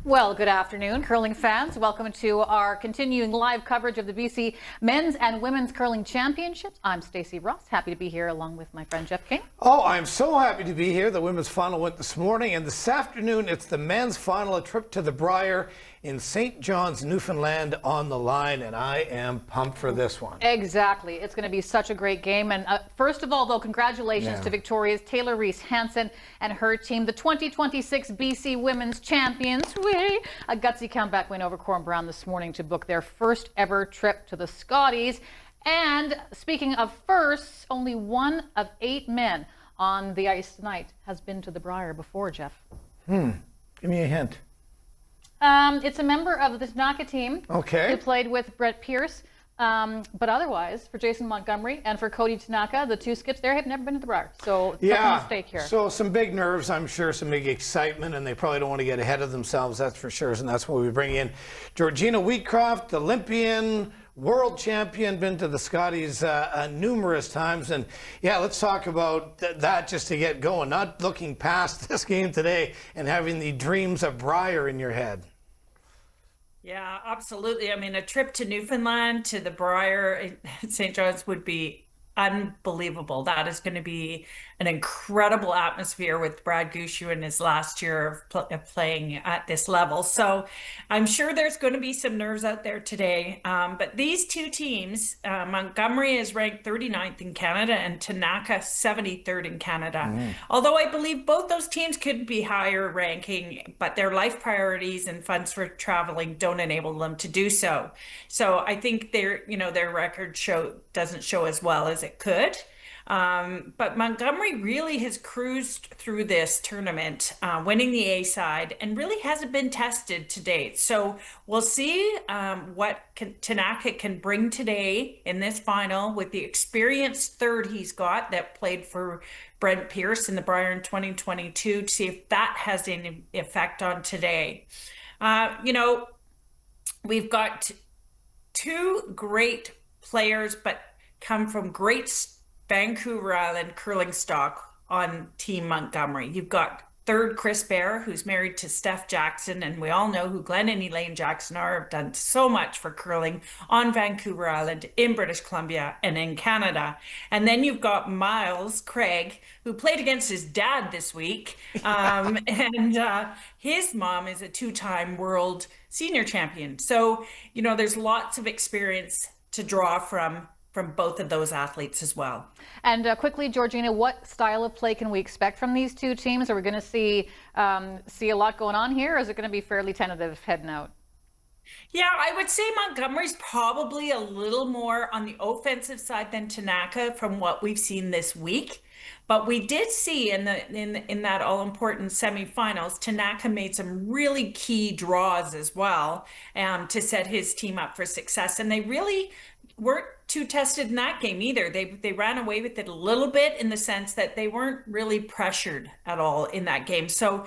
Well, good afternoon, curling fans. Welcome to our continuing live coverage of the BC Men's and Women's Curling Championships. I'm Stacey Ross, happy to be here along with my friend Jeff King. Oh, I'm so happy to be here. The women's final went this morning, and this afternoon it's the men's final, a trip to the Briar in St. John's, Newfoundland on the line, and I am pumped for this one. Exactly. It's going to be such a great game. And first of all, though, congratulations to Victoria's Taylor Reese-Hansen and her team, the 2026 BC Women's Champions. A gutsy comeback win over Corn Brown this morning to book their first ever trip to the Scotties. And speaking of firsts, only one of 8 men on the ice tonight has been to the Briar before, Jeff. Give me a hint. It's a member of the Tanaka team. Okay. Who played with Brett Pierce. But otherwise, for Jason Montgomery and for Cody Tanaka, the two skips there have never been to the Briar. So something at stake here. So some big nerves, I'm sure, some big excitement, and they probably don't want to get ahead of themselves, that's for sure. And that's why we bring in Georgina Wheatcroft, Olympian, world champion, been to the Scotties numerous times. And yeah, let's talk about that just to get going, not looking past this game today and having the dreams of Briar in your head. Yeah, absolutely. I mean, a trip to Newfoundland, to the Briar at St. John's would be unbelievable. That is going to be an incredible atmosphere with Brad Gushue in his last year of playing at this level. So I'm sure there's going to be some nerves out there today. But these two teams, Montgomery is ranked 39th in Canada and Tanaka 73rd in Canada. Although I believe both those teams could be higher ranking, but their life priorities and funds for traveling don't enable them to do so. So I think their record doesn't show as well as it could. But Montgomery really has cruised through this tournament, winning the A side, and really hasn't been tested to date. So we'll see what Tanaka can bring today in this final with the experienced third he's got that played for Brent Pierce in the Briar in 2022 to see if that has any effect on today. We've got two great players, but come from great Vancouver Island curling stock on Team Montgomery. You've got third Chris Bear, who's married to Steph Jackson, and we all know who Glenn and Elaine Jackson are, have done so much for curling on Vancouver Island, in British Columbia, and in Canada. And then you've got Miles Craig, who played against his dad this week, and his mom is a 2-time world senior champion. So, there's lots of experience to draw from both of those athletes as well. And quickly, Georgina, what style of play can we expect from these two teams? Are we going to see a lot going on here, or is it going to be fairly tentative heading out? Yeah, I would say Montgomery's probably a little more on the offensive side than Tanaka from what we've seen this week. But we did see in that all-important semifinals, Tanaka made some really key draws as well to set his team up for success. And they really weren't too tested in that game either. They ran away with it a little bit in the sense that they weren't really pressured at all in that game. So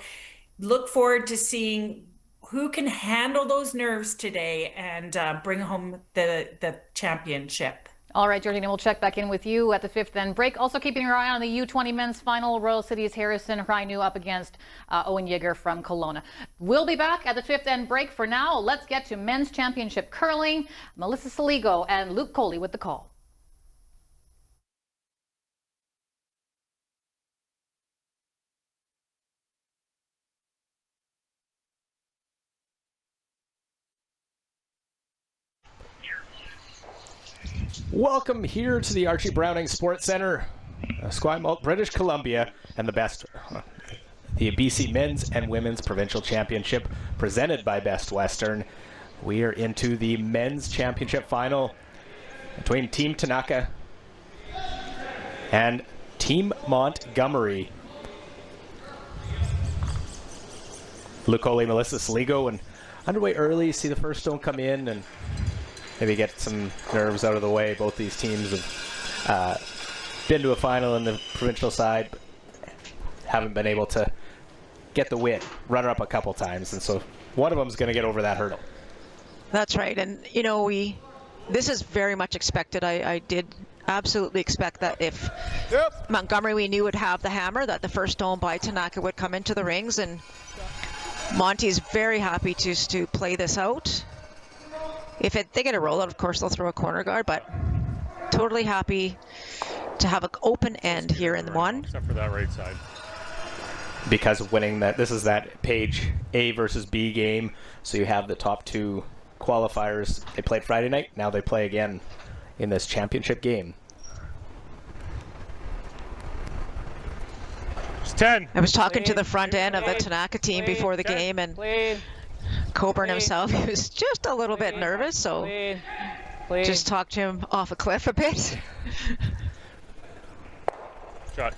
look forward to seeing who can handle those nerves today and bring home the championship. All right, Georgina, we'll check back in with you at the 5th end break. Also keeping your eye on the U20 men's final, Royal City's Harrison Rainu up against Owen Yeager from Kelowna. We'll be back at the 5th end break. For now, let's get to men's championship curling. Melissa Saligo and Luke Coley with the call. Welcome here to the Archie Browning Sports Centre, Esquimalt, British Columbia, and the BC Men's and Women's Provincial Championship presented by Best Western. We are into the men's championship final between Team Tanaka and Team Montgomery. Luke Coley, Melissa Saligo, and underway early. See the first stone come in and maybe get some nerves out of the way. Both these teams have been to a final in the provincial side, but haven't been able to get the win. Runner-up a couple times, and so one of them is going to get over that hurdle. That's right, and this is very much expected. I did absolutely expect that if Montgomery we knew would have the hammer, that the first stone by Tanaka would come into the rings, and Monty's very happy to play this out. If they get a rollout, of course, they'll throw a corner guard, but totally happy to have an open end here in one. Except for that right side. Because of winning that, this is that page A versus B game, so you have the top two qualifiers. They played Friday night, now they play again in this championship game. It's 10. I was talking to the front end of the Tanaka team before the game, and Coburn himself, he was just a little bit nervous, so just talked to him off a cliff a bit. Shot.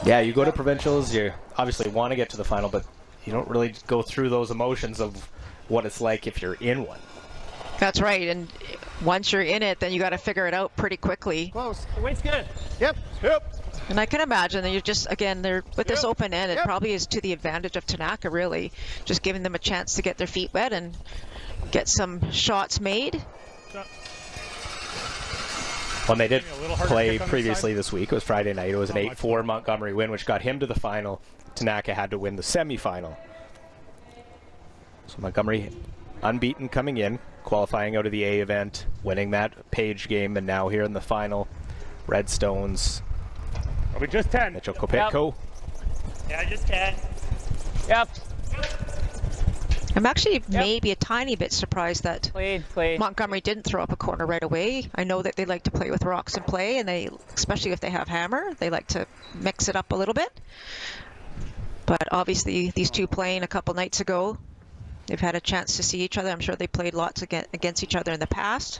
Yeah, you go to provincials, you obviously want to get to the final, but you don't really go through those emotions of what it's like if you're in one. That's right, and once you're in it, then you got to figure it out pretty quickly. Close. The weight's good. Yep. And I can imagine that you're just, again, they're with this open end, it probably is to the advantage of Tanaka, really, just giving them a chance to get their feet wet and get some shots made. When they did play previously this week, it was Friday night, it was an 8-4 Montgomery win, which got him to the final. Tanaka had to win the semifinal. So Montgomery unbeaten coming in, qualifying out of the A event, winning that page game, and now here in the final, Redstones. Are we just 10? Mitchell Kopitko. Yeah, just 10. Yep. I'm actually maybe a tiny bit surprised that Montgomery didn't throw up a corner right away. I know that they like to play with rocks and play, and they, especially if they have hammer, they like to mix it up a little bit. But obviously these two playing a couple nights ago, they've had a chance to see each other. I'm sure they played lots against each other in the past.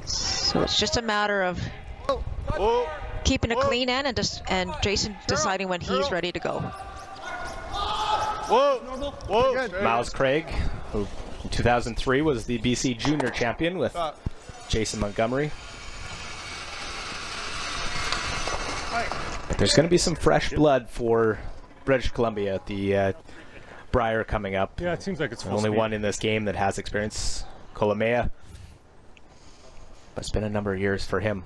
So it's just a matter of keeping a clean end and Jason deciding when he's ready to go. Miles Craig, who in 2003 was the BC Junior Champion with Jason Montgomery. But there's going to be some fresh blood for British Columbia at the Brier coming up. Yeah, it seems like it's full only speed. one in this game that has experience, Kolomea. But it's been a number of years for him.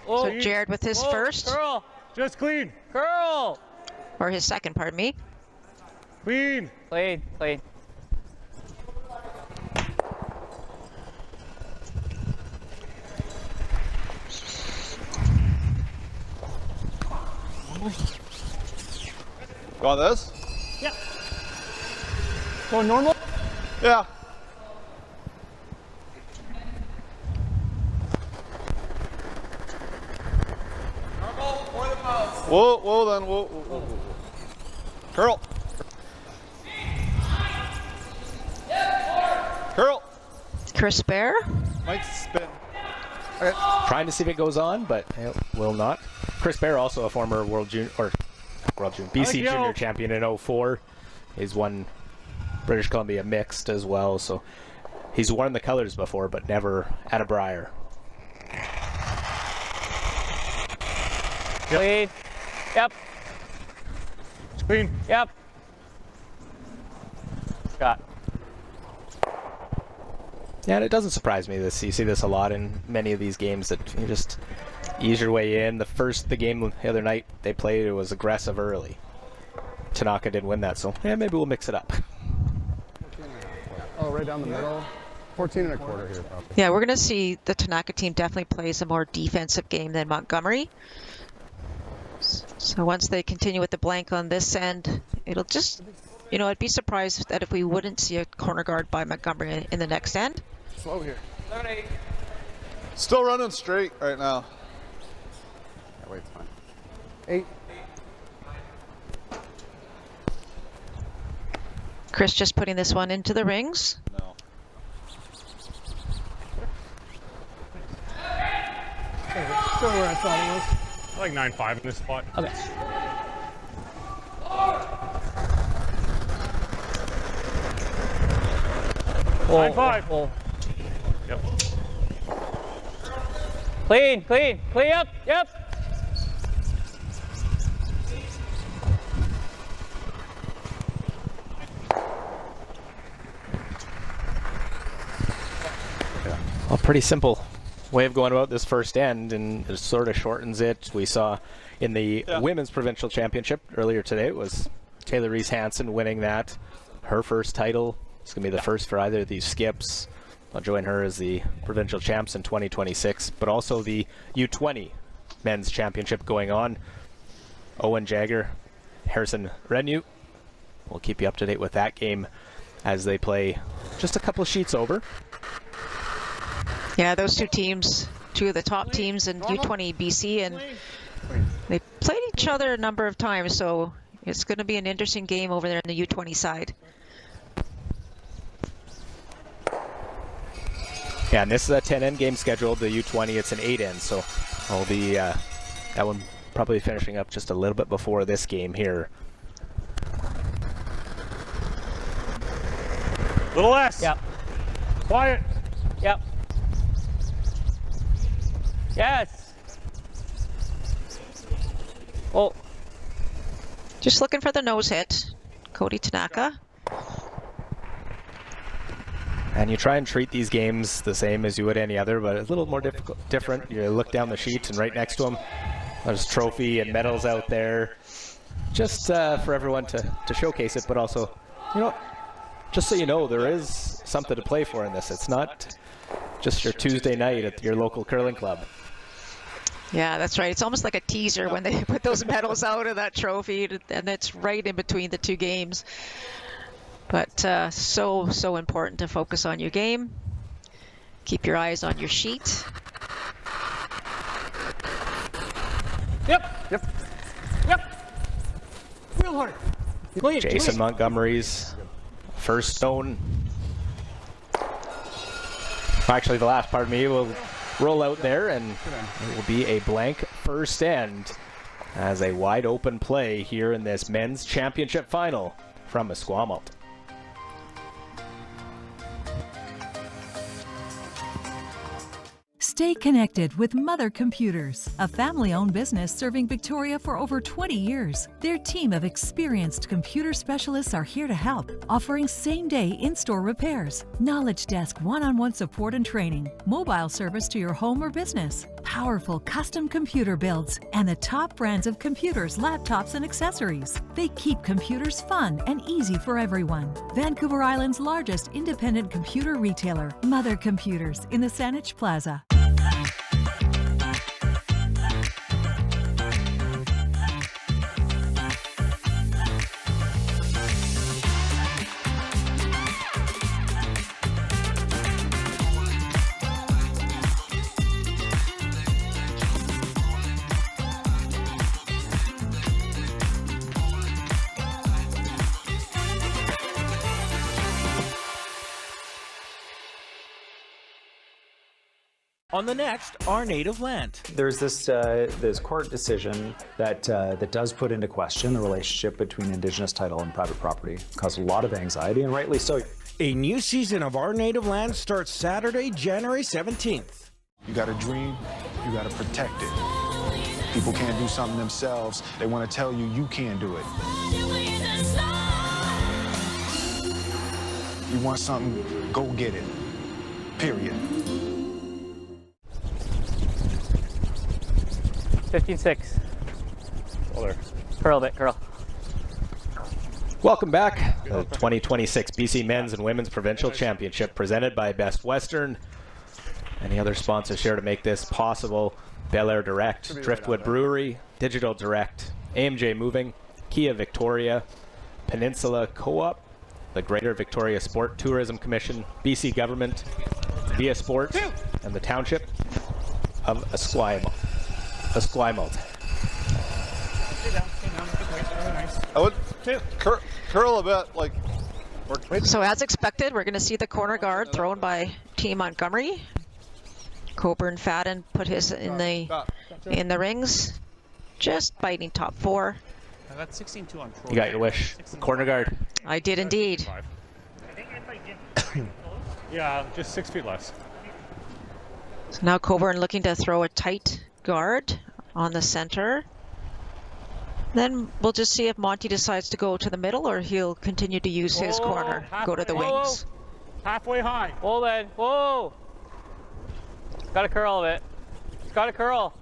So Jared with his first, Curl. Just clean. Curl. or his second, pardon me. Clean. Clean. Go on this? Yeah. Going normal? Yeah. Whoa, then, whoa. Curl. Curl. Chris Bear. Mike's spin. Trying to see if it goes on, but it will not. Chris Bear, also a former BC Junior Champion in 04. He's won British Columbia mixed as well, so he's worn the colors before, but never at a Brier. Clean. Yep. It's clean. Yep. Shot. Yeah, and it doesn't surprise me this. You see this a lot in many of these games that you just ease your way in. The game the other night they played, it was aggressive early. Tanaka did win that, so yeah, maybe we'll mix it up. Oh, right down the middle. 14 and a quarter here, probably. Yeah, we're going to see the Tanaka team definitely plays a more defensive game than Montgomery. So once they continue with the blank on this end, it'll just, I'd be surprised that if we wouldn't see a corner guard by Montgomery in the next end. Slow here. Still running straight right now. Yeah, wait, it's fine. 8. Chris just putting this one into the rings. No. Still where I thought it was. I like 9-5 in this spot. Okay. Pull, 9-5. pull. Yep. Clean up. Yep. Well, pretty simple way of going about this first end, and it sort of shortens it. We saw in the women's provincial championship earlier today, it was Taylor Reese Hansen winning that. Her first title. It's going to be the first for either of these skips. I'll join her as the provincial champs in 2026, but also the U20 men's championship going on. Owen Jagger, Harrison Renew. We'll keep you up to date with that game as they play just a couple of sheets over. Yeah, those two teams, two of the top teams in U20 BC, and they played each other a number of times, so it's going to be an interesting game over there in the U20 side. Yeah, and this is a 10-end game scheduled. The U20, it's an 8-end, so I'll be that one probably finishing up just a little bit before this game here. Little less. Yep. Quiet. Yep. Yes. Oh. Just looking for the nose hit. Cody Tanaka. And you try and treat these games the same as you would any other, but a little more different. You look down the sheet, and right next to them, there's trophy and medals out there, just for everyone to showcase it. But also, just so you know, there is something to play for in this. It's not just your Tuesday night at your local curling club. Yeah, that's right. It's almost like a teaser when they put those medals out of that trophy, and it's right in between the two games. But so important to focus on your game. Keep your eyes on your sheet. Yep. Real hard. Jason Montgomery's first stone. Actually, the last part of me will roll out there, and it will be a blank first end as a wide open play here in this men's championship final from Esquimalt. Stay connected with Mother Computers, a family-owned business serving Victoria for over 20 years. Their team of experienced computer specialists are here to help, offering same-day in-store repairs, knowledge desk one-on-one support and training, mobile service to your home or business, powerful custom computer builds, and the top brands of computers, laptops, and accessories. They keep computers fun and easy for everyone. Vancouver Island's largest independent computer retailer, Mother Computers in the Saanich Plaza. On the next, Our Native Land. There's this court decision that does put into question the relationship between Indigenous title and private property. It caused a lot of anxiety, and rightly so. A new season of Our Native Land starts Saturday, January 17th. You got a dream, you got to protect it. People can't do something themselves. They want to tell you you can't do it. You want something, go get it. Period. 15-6. Curl a bit, curl. Welcome back. The 2026 BC Men's and Women's Provincial Championship presented by Best Western. Any other sponsors here to make this possible? Bel Air Direct, Driftwood Brewery, Digital Direct, AMJ Moving, Kia Victoria, Peninsula Co-op, the Greater Victoria Sport Tourism Commission, BC Government, Via Sports, and the Township of Esquimalt. I would curl a bit, like. So as expected, we're going to see the corner guard thrown by Team Montgomery. Coburn Fadden put his in the rings, just biting top four. I got 16-2 on Troy. You got your wish. Corner guard. I did indeed. Yeah, just 6 feet less. So now Coburn looking to throw a tight guard on the center. Then we'll just see if Monty decides to go to the middle or he'll continue to use his corner, go to the wings. Halfway high. Hold it. Whoa. Got to curl a bit. It's got to curl.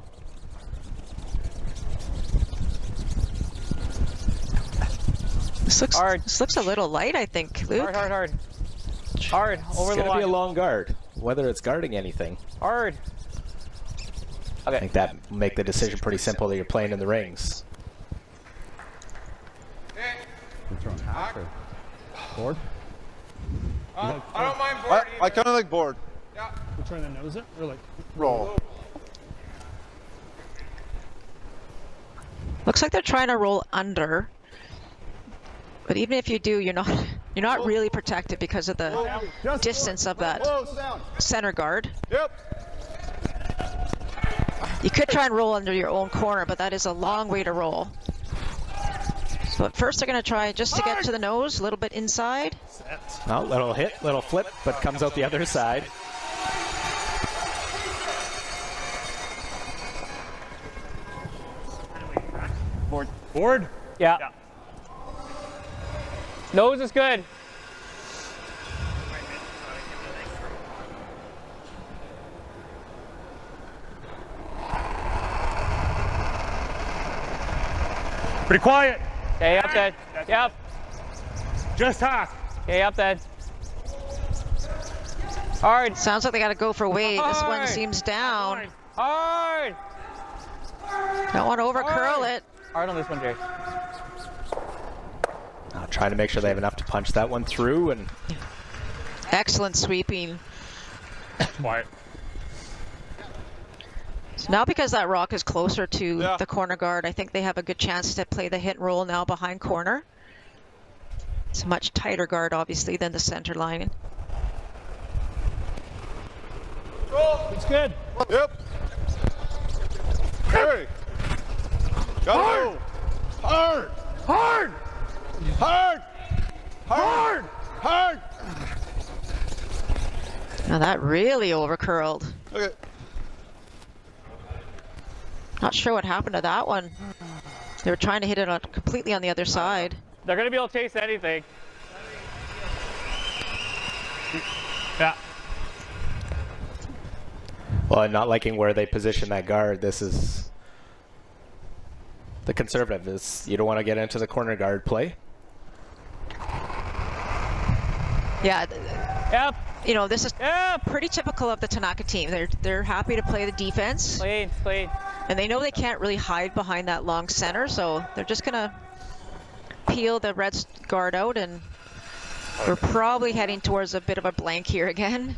This looks hard. This looks a little light, I think, Luke. Hard, hard, hard. Hard, over the line. It's going to be a long guard, whether it's guarding anything. Hard. Okay. I think that will make the decision pretty simple that you're playing in the rings. You're throwing half or board? I don't mind board. I kind of like board. We're trying to nose it or like roll. Looks like they're trying to roll under. But even if you do, you're not really protected because of the distance of that center guard. Yep. You could try and roll under your own corner, but that is a long way to roll. So at first they're going to try just to get to the nose, a little bit inside. Well, little hit, little flip, but comes out the other side. board. Board? Yeah. Nose is good. Pretty quiet. Okay, up then. Yep. Just half. Okay, up then. Hard. Sounds like they got to go for weight. This one seems down. Hard. Don't want to over curl it. Hard on this one, Jay. Trying to make sure they have enough to punch that one through. And excellent sweeping. Quiet. So now because that rock is closer to the corner guard, I think they have a good chance to play the hit and roll now behind corner. It's a much tighter guard, obviously, than the center line. It's good. Yep. Hey. Go. Hard. Hard. Hard. Hard. Hard. Now that really over curled. Okay. Not sure what happened to that one. They were trying to hit it completely on the other side. They're going to be able to chase anything. Yeah. well, not liking where they position that guard. This is the conservative. You don't want to get into the corner guard play. Yeah. Yep. You know, this is pretty typical of the Tanaka team. They're happy to play the defense. Clean, clean. And they know they can't really hide behind that long center, so they're just gonna peel the Reds guard out, and we're probably heading towards a bit of a blank here again.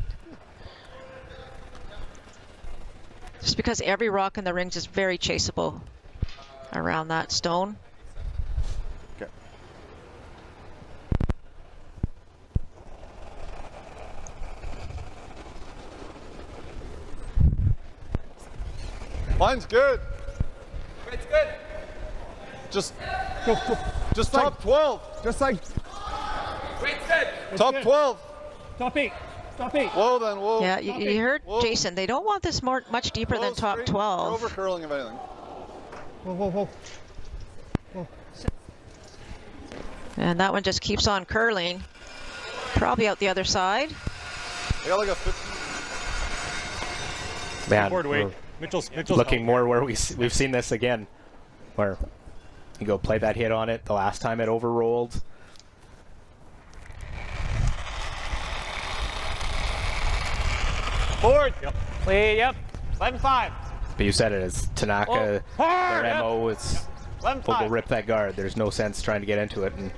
Just because every rock in the rings is very chaseable around that stone. Okay. Line's good. It's good. Just Just top 12. Just like Wait's good. Top 12. Top 8. Top 8. Whoa then, whoa. Yeah, you heard Whoa. Jason. They don't want this much deeper than top Straight. 12. We're over curling if anything. Whoa, whoa, whoa. Whoa. And that one just keeps on curling. Probably out the other side. They got like a 50. Man, Board weight. we're Mitchell's looking more where we've seen this again, where you go play that hit on it. The last time it overrolled. Board. Yep. Clean, yep. 11-5. But you said it as Tanaka. Hard. Their MO is we'll rip that guard. There's no sense trying to get into it, and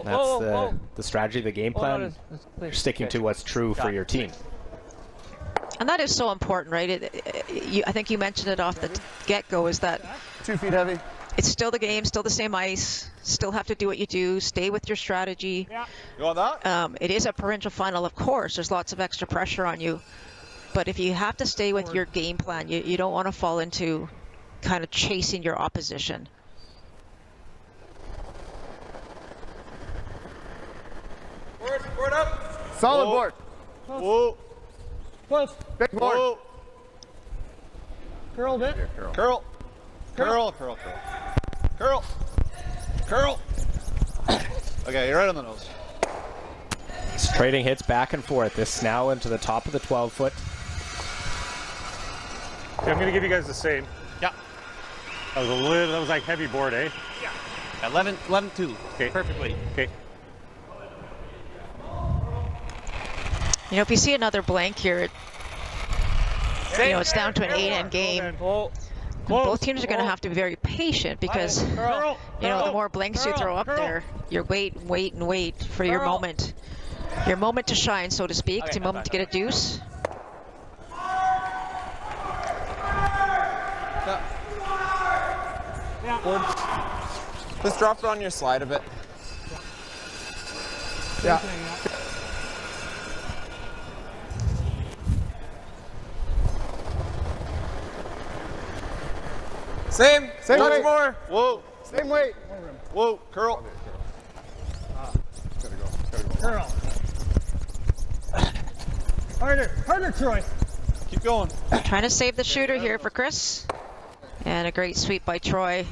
that's the strategy, the game plan. You're sticking to what's true for your team. And that is so important, right? I think you mentioned it off the get-go, is that 2 feet heavy. it's still the game, still the same ice, still have to do what you do, stay with your strategy. Yeah. You want that? It is a provincial final, of course. There's lots of extra pressure on you. But if you have to stay with your game plan, you don't want to fall into kind of chasing your opposition. Board up. Solid Whoa. board. Whoa. Close. Big board. Whoa. Curl a bit. Curl. Curl. Curl. Curl. Curl. Okay, you're right on the nose. It's trading hits back and forth. This now into the top of the 12-foot. Okay, I'm going to give you guys the same. Yeah. That was like heavy board, eh? Yeah. 11-2. Okay. Perfectly. Okay. You know, if you see another blank here, it's down to an 8-end game. Both teams are going to have to be very patient because, the more blanks you throw up there, you're wait for your moment. Your moment to shine, so to speak, your moment to get a deuce. Just drop it on your slide a bit. Yeah. Same weight. More. Whoa. Same weight. Whoa. Curl. Curl. Harder, Troy. Keep going. Trying to save the shooter here for Chris. And a great sweep by Troy.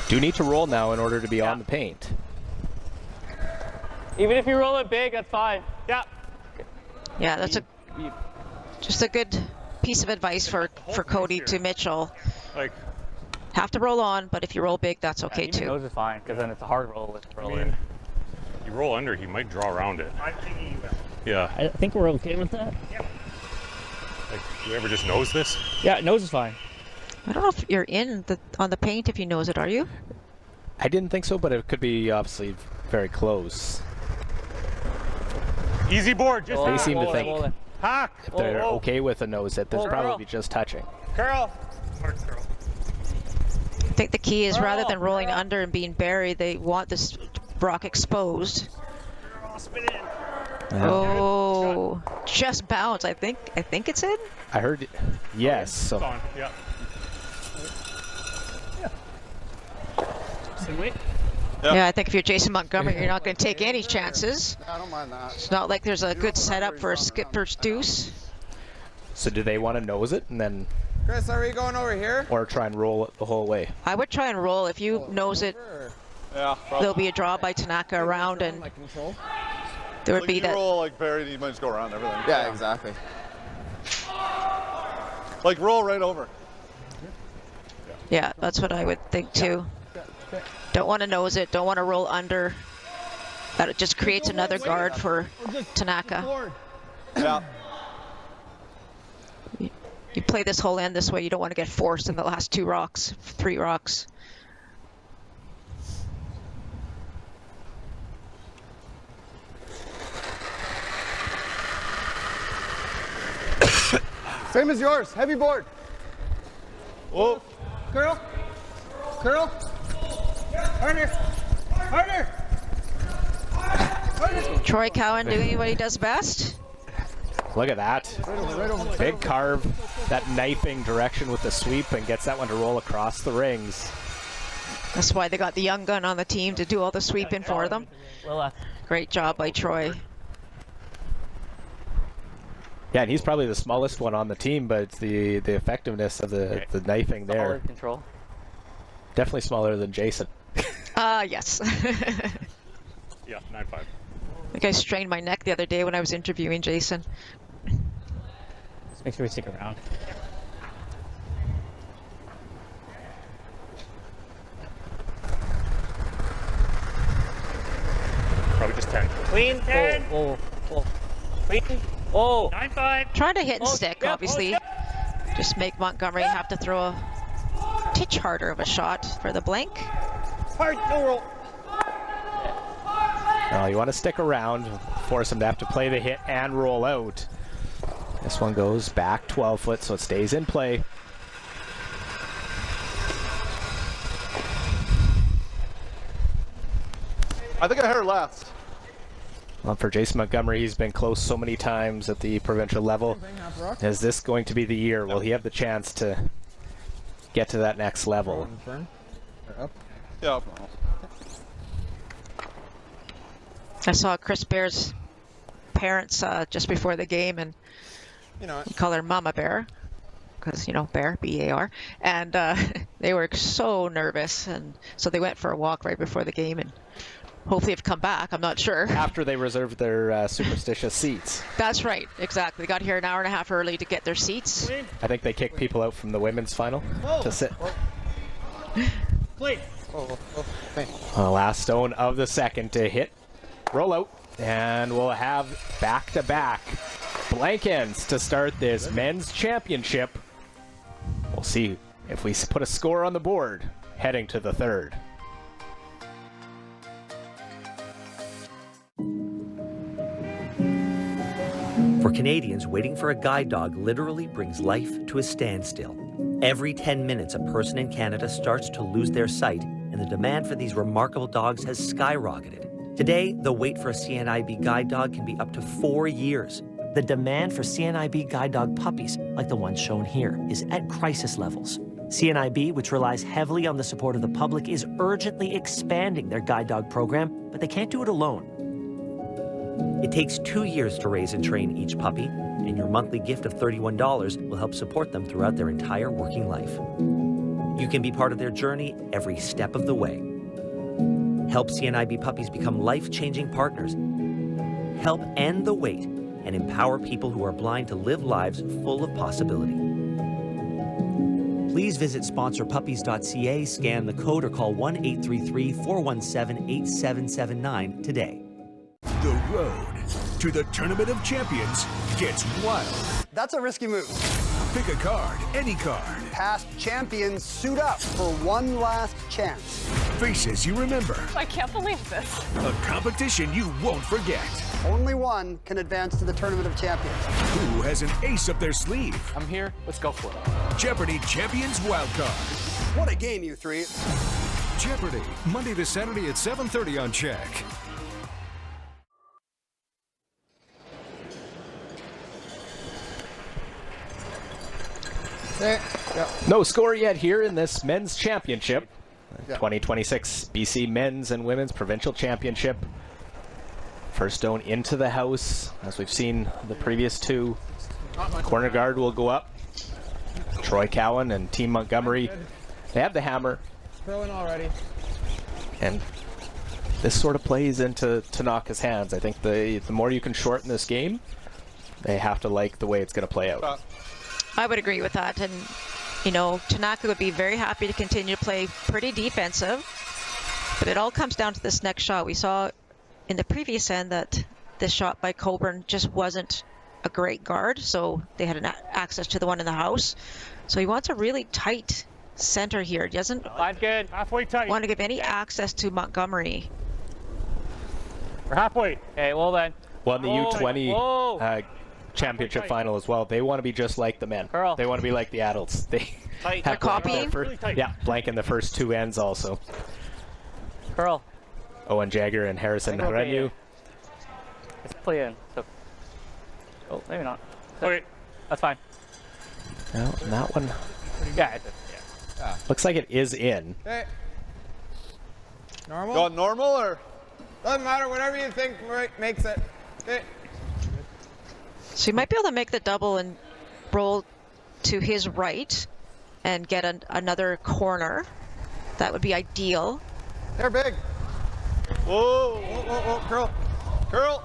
Do need to roll now in order to be on the paint. Even if you roll it big, that's fine. Yeah. Yeah, that's just a good piece of advice for Cody to Mitchell. Like, have to roll on, but if you roll big, that's okay too. Nose is fine, because then it's a hard roll to roll in. you roll under, he might draw around it. I'm thinking you will. Yeah. I think we're okay with that. Yeah. Like, you ever just nose this? Yeah, nose is fine. I don't know if you're on the paint if you nose it, are you? I didn't think so, but it could be obviously very close. Easy board, just They seem to think Hack. if they're okay with a nose it, there's probably just touching. Curl. I think the key is rather than rolling under and being buried, they want this rock exposed. Oh, just bounce. I think it's in. I heard yes. So Yeah. Yeah, I think if you're Jason Montgomery, you're not going to take any chances. I don't mind that. It's not like there's a good setup for a skipper's deuce. So do they want to nose it and then, Chris, are we going over here? or try and roll it the whole way? I would try and roll. If you nose it, Yeah. there'll be a draw by Tanaka around, and there would be that. Roll like buried, you might just go around everything. Yeah, exactly. Like roll right over. Yeah, that's what I would think too. Don't want to nose it. Don't want to roll under. That just creates another guard for Tanaka. Yeah. You play this whole end this way. You don't want to get forced in the last three rocks. Same as yours. Heavy board. Whoa. Curl. Curl. Harder. Harder. Troy Cowan doing what he does best. Look at that. Big carve, that knifing direction with the sweep, and gets that one to roll across the rings. That's why they got the young gun on the team to do all the sweeping for them. Great job by Troy. Yeah, and he's probably the smallest one on the team, but it's the effectiveness of the knifing there. Control. Definitely smaller than Jason. Yes. Yeah, 9-5. I think I strained my neck the other day when I was interviewing Jason. Just make sure we stick around. Probably just 10. Clean 10. Whoa. Clean. Oh. 9-5. Trying to hit and stick, obviously. Just make Montgomery have to throw a titch harder of a shot for the blank. Hard, no roll. Well, you want to stick around, force him to have to play the hit and roll out. This one goes back 12 foot, so it stays in play. I think I heard last. Well, for Jason Montgomery, he's been close so many times at the provincial level. Is this going to be the year? Will he have the chance to get to that next level? Yeah. I saw Chris Bear's parents just before the game, and we call her Mama Bear because Bear, B-A-R, and they were so nervous, and so they went for a walk right before the game, and hopefully have come back. I'm not sure. After they reserved their superstitious seats. That's right, exactly. They got here an hour and a half early to get their seats. I think they kicked people out from the women's final to sit. Please. Last stone of the second to hit. Roll out. And we'll have back-to-back blank ends to start this men's championship. We'll see if we put a score on the board heading to the third. For Canadians, waiting for a guide dog literally brings life to a standstill. Every 10 minutes, a person in Canada starts to lose their sight, and the demand for these remarkable dogs has skyrocketed. Today, the wait for a CNIB guide dog can be up to 4 years. The demand for CNIB guide dog puppies, like the ones shown here, is at crisis levels. CNIB, which relies heavily on the support of the public, is urgently expanding their guide dog program, but they can't do it alone. It takes 2 years to raise and train each puppy, and your monthly gift of $31 will help support them throughout their entire working life. You can be part of their journey every step of the way. Help CNIB puppies become life-changing partners. Help end the wait and empower people who are blind to live lives full of possibility. Please visit sponsorpuppies.ca, scan the code, or call 1-833-417-8779 today. The road to the Tournament of Champions gets wild. That's a risky move. Pick a card, any card. Past champions suit up for one last chance. Faces you remember. I can't believe this. A competition you won't forget. Only one can advance to the Tournament of Champions. Who has an ace up their sleeve? I'm here. Let's go for it. Jeopardy Champions Wildcard. What a game, you three. Jeopardy, Monday to Saturday at 7:30 on CHEK. No score yet here in this men's championship. 2026 BC Men's and Women's Provincial Championship. First stone into the house, as we've seen the previous two. Corner guard will go up. Troy Cowan and Team Montgomery. They have the hammer. Throwing already. And this sort of plays into Tanaka's hands. I think the more you can shorten this game, they have to like the way it's going to play out. I would agree with that. And, you know, Tanaka would be very happy to continue to play pretty defensive. But it all comes down to this next shot. We saw in the previous end that this shot by Coburn just wasn't a great guard. So they had access to the one in the house. So he wants a really tight center here. He doesn't good. Halfway tight. want to give any access to Montgomery. We're halfway. Okay, well then. Well, in the U20 championship final as well, they want to be just like the men. Girl. They want to be like the adults. They have copying. blank in the first two ends also. Curl. Owen Jagger and Harrison Harenu. Let's play in. So. Oh, maybe not. Okay. That's fine. Well, and that one Yeah. looks like it is in. Okay. Normal? Going normal or? Doesn't matter, whatever you think makes it. Okay. So you might be able to make the double and roll to his right and get another corner. That would be ideal. They're big. Whoa. Whoa, whoa, whoa, curl. Curl.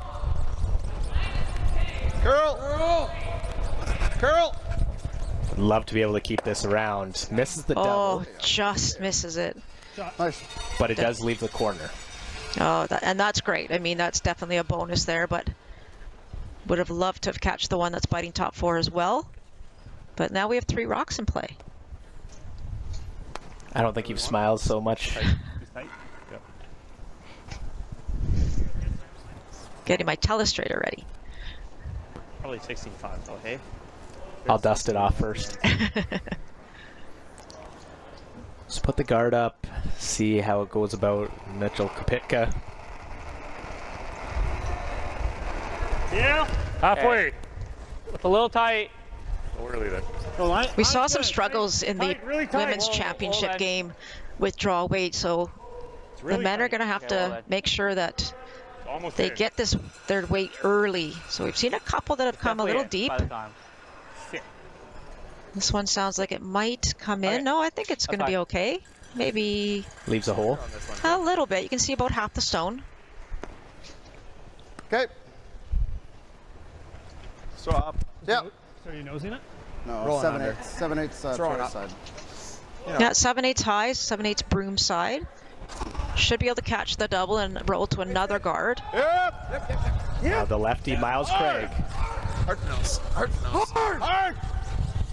Curl. Curl. Would love to be able to keep this around. Misses the double. Oh, just misses it. Nice. But it does leave the corner. Oh, and that's great. I mean, that's definitely a bonus there, but would have loved to have catch the one that's biting top four as well. But now we have 3 rocks in play. I don't think you've smiled so much. Getting my telestrator ready. Probably 16-5 though, hey? I'll dust it off first. Just put the guard up, see how it goes about Mitchell Kopitka. Yeah. Halfway. It's a little tight. Early then. We saw some struggles in the really tight. women's championship game with draw weight, so the men are going to have to make sure that they get their weight early. So we've seen a couple that have come a little deep. This one sounds like it might come in. No, I think it's going to be okay. maybe Leaves a hole. a little bit. You can see about half the stone. Okay. Stop. Yep. So are you nosing it? No, Rolling 7/8. under. 7/8 Throwing Troy up. side. Yeah, 7/8 high, 7/8 broom side. Should be able to catch the double and roll to another guard. Now the lefty, Miles Craig. Hard nose. Hard nose. Hard.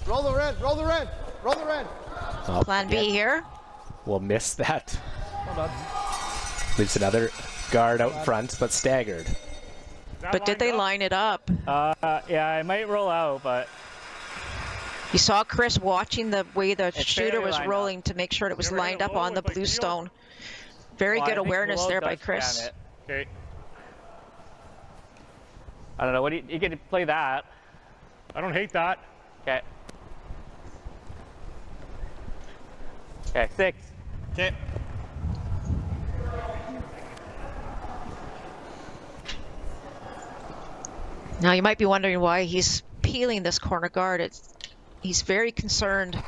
Roll the red. Roll the red. Roll the red. Oh, Plan B here. We'll miss that. Hold on. Leaves another guard out front, but staggered. But did they line it up? Yeah, I might roll out, but You saw Chris watching the way the It's shooter fairly was lined rolling to make sure it was lined up on the blue stone. Very Well, I good think awareness below there by does Chris. scan it. Okay. I don't know. What do you get to play that? I don't hate that. Okay. Okay, 6. Okay. Now you might be wondering why he's peeling this corner guard. He's very concerned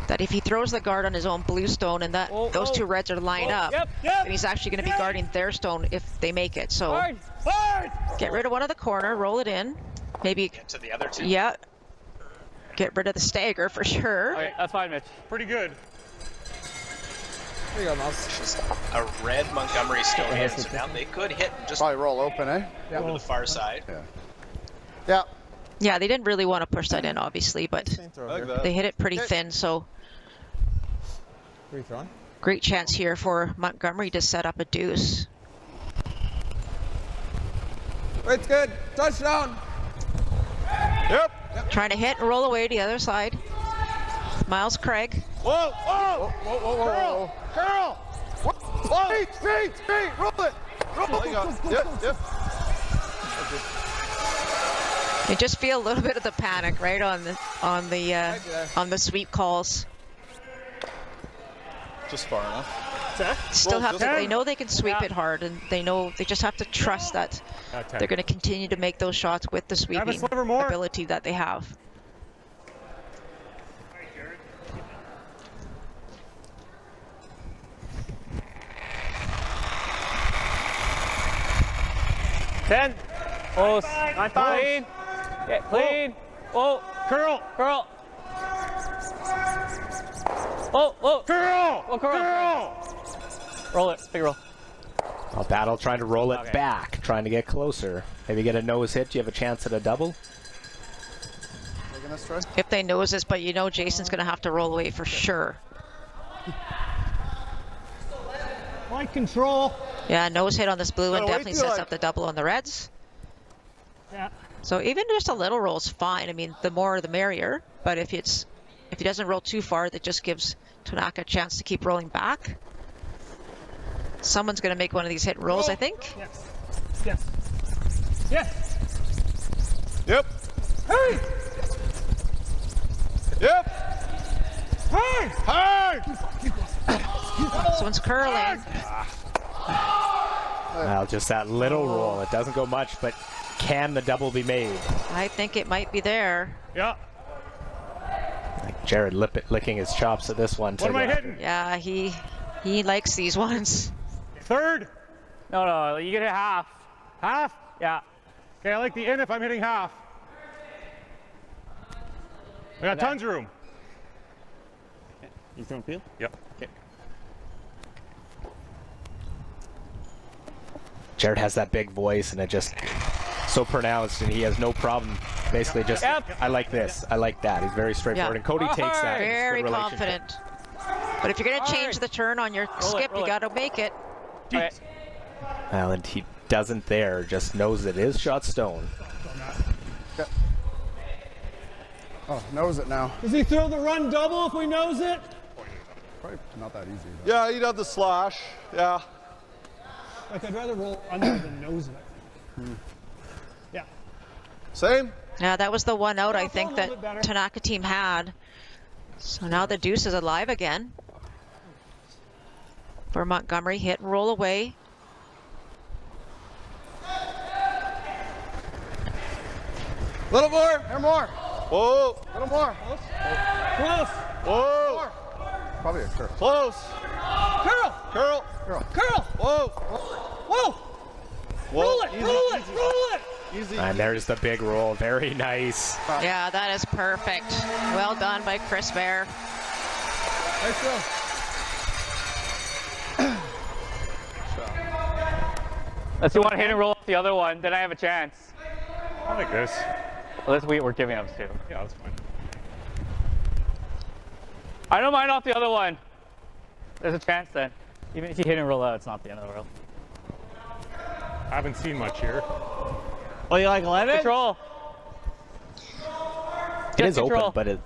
that if he throws the guard on his own blue stone and that those two reds are lined up, then he's actually going to be guarding their stone if they make it. So get rid of one of the corner, roll it in, maybe Get to the other two. yeah. Get rid of the stagger for sure. Okay, that's fine, Mitch. Pretty good. There you go, Miles. Just a red Montgomery still in, so now they could hit and just Probably roll open, eh? go to the far side. Yeah. Yeah. Yeah, they didn't really want to push that in, obviously, but they hit it pretty thin, so Free throwing. great chance here for Montgomery to set up a deuce. It's good. Touchdown. Yep. Trying to hit and roll away to the other side. Miles Craig. Whoa. Whoa. Whoa. Whoa. Curl. Whoa. Speed. Roll it. Roll it. Yep. You just feel a little bit of the panic, right, on the sweep calls. Just far enough. Still Roll have to. just- They know they can sweep it hard, and they know they just have to trust that they're going to continue to make those shots with the sweeping ability that they have. Ten. Close. Clean. Yeah, clean. Oh, curl. Curl. Oh, curl. Oh, curl. Roll it. Big roll. Well, Battle trying to roll it back, trying to get closer. Maybe get a nose hit. Do you have a chance at a double? Taking this, Troy? If they nose this, but you know Jason's going to have to roll away for sure. Light control. Yeah, nose hit on this blue one Gotta wait definitely till sets I- up the double on the reds. Yeah. So even just a little roll is fine. I mean, the more the merrier. But if he doesn't roll too far, that just gives Tanaka a chance to keep rolling back. Someone's going to make one of these hit and rolls, I think. Yes. Yep. Hey. Yep. Hey. Hard. This one's curling. Well, just that little roll. It doesn't go much, but can the double be made? I think it might be there. Yeah. Like Jared licking his chops at this one. What am I hitting? Yeah, he likes these ones. Third. No, you get a half. Half? Yeah. Okay, I like the in if I'm hitting half. I got tons of room. You throwing field? Yep. Okay. Jared has that big voice, and it just so pronounced, and he has no problem. Basically, just I like this, I like that. He's very straightforward, and Cody takes that. Very Good relationship. confident. But if you're going to change the turn on your skip, you got to make it. Okay. Well, and he doesn't there. Just knows it is shot stone. Oh, knows it now. Does he throw the run double if we nose it? Probably not that easy. Yeah, you'd have the slash. Yeah. Like I'd rather roll under than nose it. Yeah. Same. Yeah, that was the one out I think that Tanaka team had. So now the deuce is alive again. For Montgomery, hit and roll away. Little more. Here more. Whoa. Little more. Close. Whoa. Probably a curve. Close. Curl. Curl. Whoa. Whoa. Roll it. Easy, Roll it. easy. Roll it. Easy. And there's the big roll. Very nice. Yeah, that is perfect. Well done by Chris Bear. Nice go. Unless you want to hit and roll off the other one, then I have a chance. I like this. Well, we're giving up too. Yeah, that's fine. I don't mind off the other one. There's a chance then. Even if you hit and roll out, it's not the end of the world. I haven't seen much here. Oh, you like 11? Control. It is open, but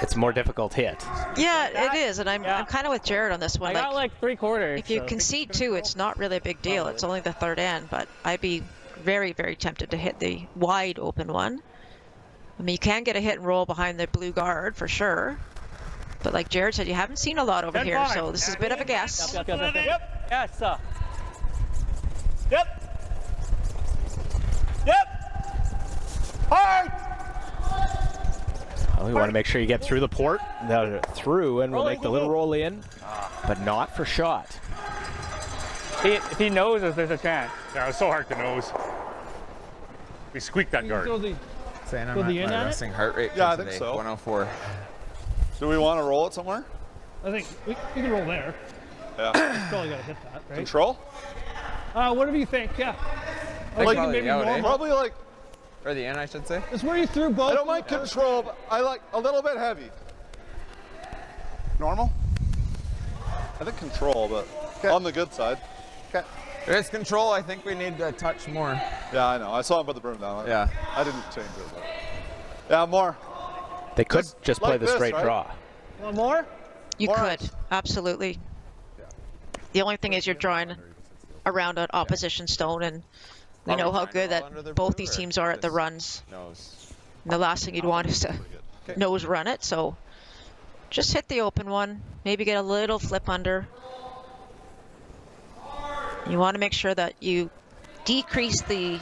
it's more difficult hit. Yeah, it is, and I'm kind of with Jared on this one. I got like 3/4. If you concede 2, it's not really a big deal. It's only the third end, but I'd be very, very tempted to hit the wide open one. I mean, you can get a hit and roll behind the blue guard for sure. But like Jared said, you haven't seen a lot over here, so this is a bit of a guess. Yep. Yes. Yep. Hard. Well, we want to make sure you get through the port. Now through, and we'll make the little roll in, but not for shot. If he noses, there's a chance. Yeah, it was so hard to nose. We squeaked that guard. Saying I'm at my resting heart rate. Yeah, I think so. 104. Do we want to roll it somewhere? I think we can roll there. Yeah. Probably got to hit that, right? Control? Whatever you think, yeah. Like maybe more. Probably like. Or the end, I should say. It's where you threw both. I don't mind control, but I like a little bit heavy. Normal? I think control, but on the good side. Okay. There's control. I think we need to touch more. Yeah, I know. I saw him put the broom down. Yeah. I didn't change it. But. Yeah, more. They could just play like the this, straight right? draw. Want more? You could, absolutely. The only thing is you're drawing around an opposition stone, and we know how good that both these teams are at the runs. And the last thing you'd want is to nose run it, so just hit the open one, maybe get a little flip under. You want to make sure that you decrease the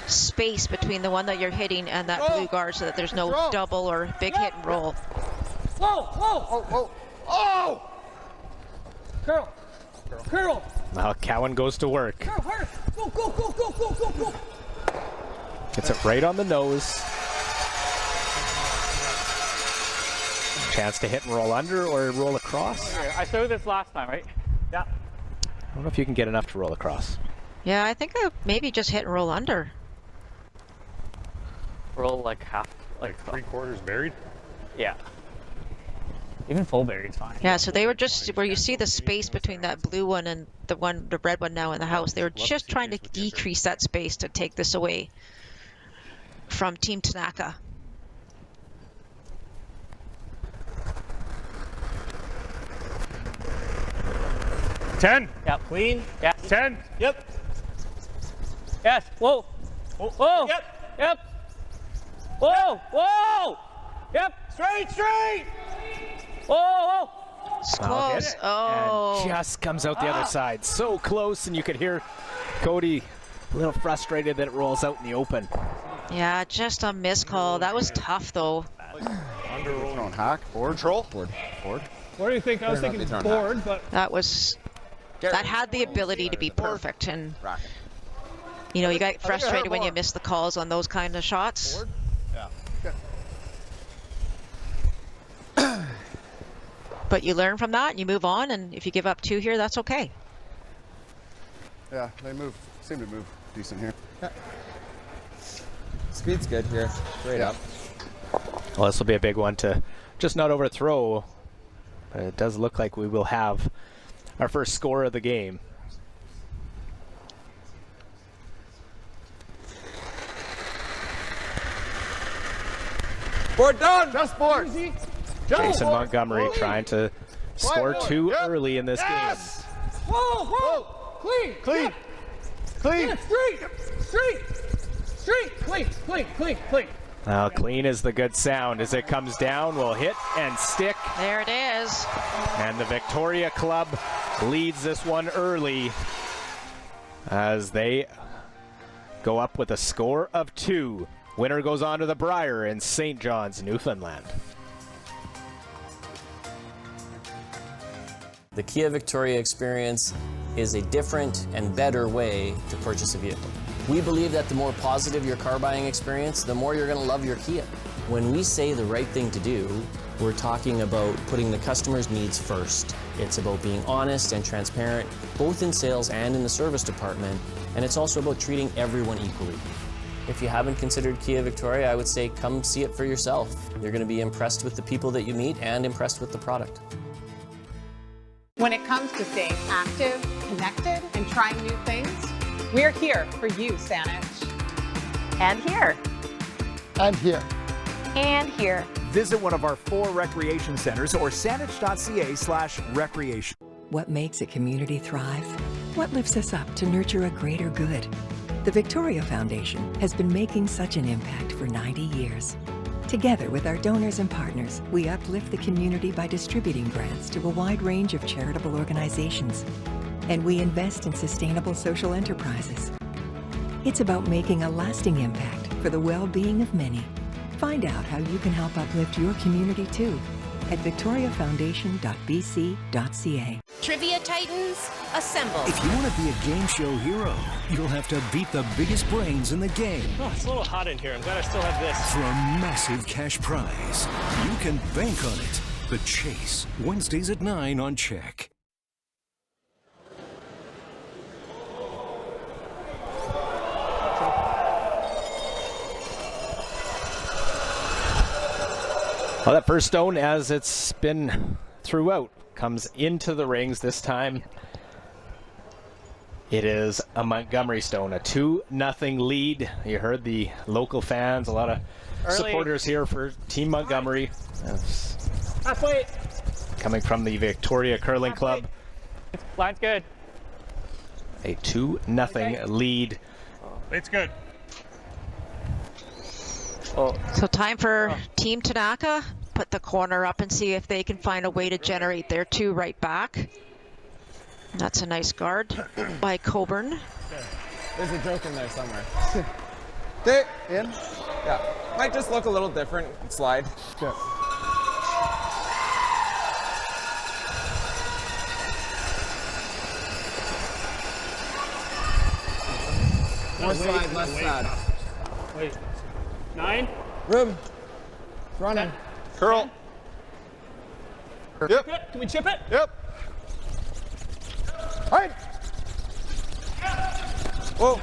space between the one that you're hitting and that blue guard so that there's no double or big hit and roll. Whoa. Whoa. Oh. Curl. Now Cowan goes to work. Curl hard. Go. Gets it right on the nose. Chance to hit and roll under or roll across. I showed this last time, right? Yeah. I don't know if you can get enough to roll across. Yeah, I think I maybe just hit and roll under. Roll like half, like 3/4 buried? Yeah. Even full buried's fine. Yeah, so they were just where you see the space between that blue one and the red one now in the house. They were just trying to decrease that space to take this away from Team Tanaka. Ten. Yep. Clean. Yeah. 10. Yep. Yes. Whoa. Whoa. Yep. Whoa. Yep. Straight. Whoa. It's close. And just comes out the other side. So close, and you could hear Cody a little frustrated that it rolls out in the open. Yeah, just a missed call. That was tough, though. Under rolling hack, board, control, board. What do you think? I was thinking board, but that had the ability to be perfect, and you know, you get frustrated when you miss the calls on those kind of shots. Yeah. But you learn from that, and you move on, and if you give up 2 here, that's okay. Yeah, they seem to move decent here. Yeah. Speed's good here, straight up. Well, this will be a big one to just not overthrow, but it does look like we will have our first score of the game. Board down. Just board. Jason Montgomery trying to score 2 early in this game. Whoa. Clean. Yeah, straight. Clean. Now clean is the good sound as it comes down. Will hit and stick. There it is. And the Victoria Club leads this one early as they go up with a score of 2. Winner goes on to the Briar in St. John's, Newfoundland. The Kia Victoria experience is a different and better way to purchase a vehicle. We believe that the more positive your car buying experience, the more you're going to love your Kia. When we say the right thing to do, we're talking about putting the customer's needs first. It's about being honest and transparent, both in sales and in the service department, and it's also about treating everyone equally. If you haven't considered Kia Victoria, I would say come see it for yourself. You're going to be impressed with the people that you meet and impressed with the product. When it comes to staying active, connected, and trying new things, we're here for you, Saanich. And here. And here. And here. Visit one of our 4 recreation centers or saanich.ca/recreation. What makes a community thrive? What lifts us up to nurture a greater good? The Victoria Foundation has been making such an impact for 90 years. Together with our donors and partners, we uplift the community by distributing grants to a wide range of charitable organizations. And we invest in sustainable social enterprises. It's about making a lasting impact for the well-being of many. Find out how you can help uplift your community too at victoriafoundation.bc.ca. Trivia Titans, assemble. If you want to be a game show hero, you'll have to beat the biggest brains in the game. Oh, it's a little hot in here. I'm glad I still have this. For a massive cash prize, you can bank on it. The Chase, Wednesdays at 9 on CHEK. Well, that first stone, as it's been throughout, comes into the rings. This time it is a Montgomery stone, a 2-0 lead. You heard the local fans, a lot of supporters here for Team Montgomery. Halfway. Coming from the Victoria Curling Club. Line's good. A 2-0 lead. It's good. So time for Team Tanaka. Put the corner up and see if they can find a way to generate their 2 right back. That's a nice guard by Coburn. There's a joke in there somewhere. Stay in. Yeah. Might just look a little different. Slide. Yeah. More slide, less sad. Wait. 9. Room. Running. Curl. Yep. Can we chip it? Yep. All right. Whoa.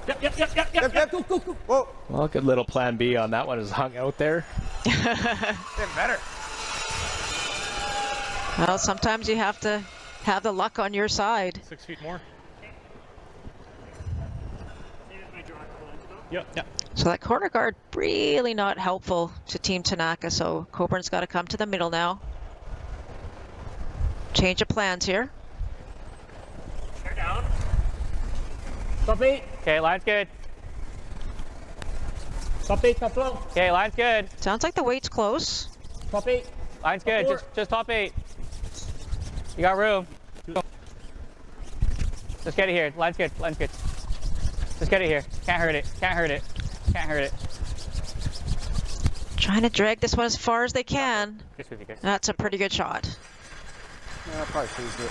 Yep. Go. Whoa. Well, good little plan B on that one is hung out there. Getting better. Well, sometimes you have to have the luck on your side. 6 feet more. Yep. So that corner guard really not helpful to Team Tanaka, so Coburn's got to come to the middle now. Change of plans here. Tear down. Top 8. Okay, line's good. Top 8, top low. Okay, line's good. Sounds like the weight's close. Top 8. Line's good. Just top 8. You got room. Just get it here. Line's good. Just get it here. Can't hurt it. Trying to drag this one as far as they can. That's a pretty good shot. Yeah, that probably freezed it.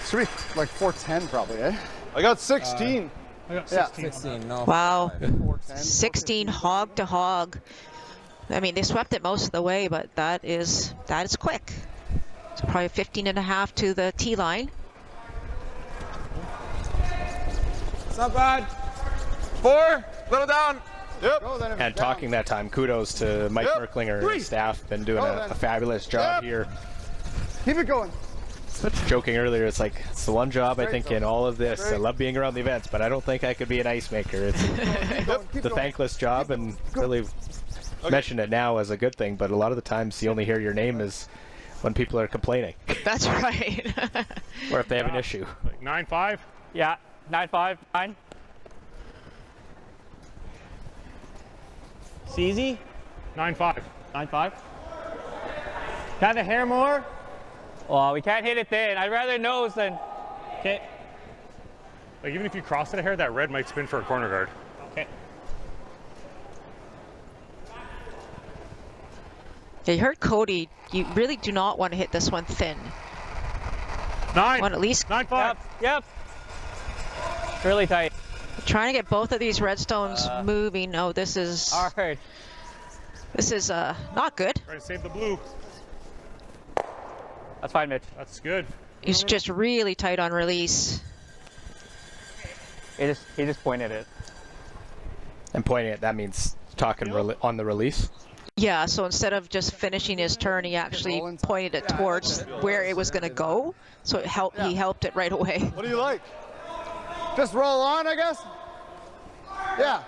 Should be like 410 probably, eh? I got 16. I got 16. Yeah, 16. No. Wow. 16 hog to hog. I mean, they swept it most of the way, but that is quick. So probably 15.5 to the tee line. It's not bad. 4. Little down. Yep. And talking that time, kudos to Mike Merklinger and his staff. Been doing a fabulous job here. Keep it going. Joking earlier, it's like, it's the one job I think in all of this. I love being around the events, but I don't think I could be an ice maker. It's the thankless job, and really mention it now as a good thing, but a lot of the times you only hear your name is when people are complaining. That's right. Or if they have an issue. Like 9-5? Yeah, 9-5, 9. It's easy. 9-5. 9-5. Got the hair more? Well, we can't hit it then. I'd rather nose than... Okay. Like, even if you cross it a hair, that red might spin for a corner guard. Okay. You heard Cody. You really do not want to hit this one thin. 9. Want at least 9-5. Yep. Really tight. Trying to get both of these redstones moving. Oh, this is hard. This is not good. Trying to save the blue. That's fine, Mitch. That's good. He's just really tight on release. He just pointed it. And pointing it, that means talking on the release. Yeah, so instead of just finishing his turn, he actually pointed it towards where it was going to go. So it helped. He helped it right away. What do you like? Just roll on, I guess? Yeah.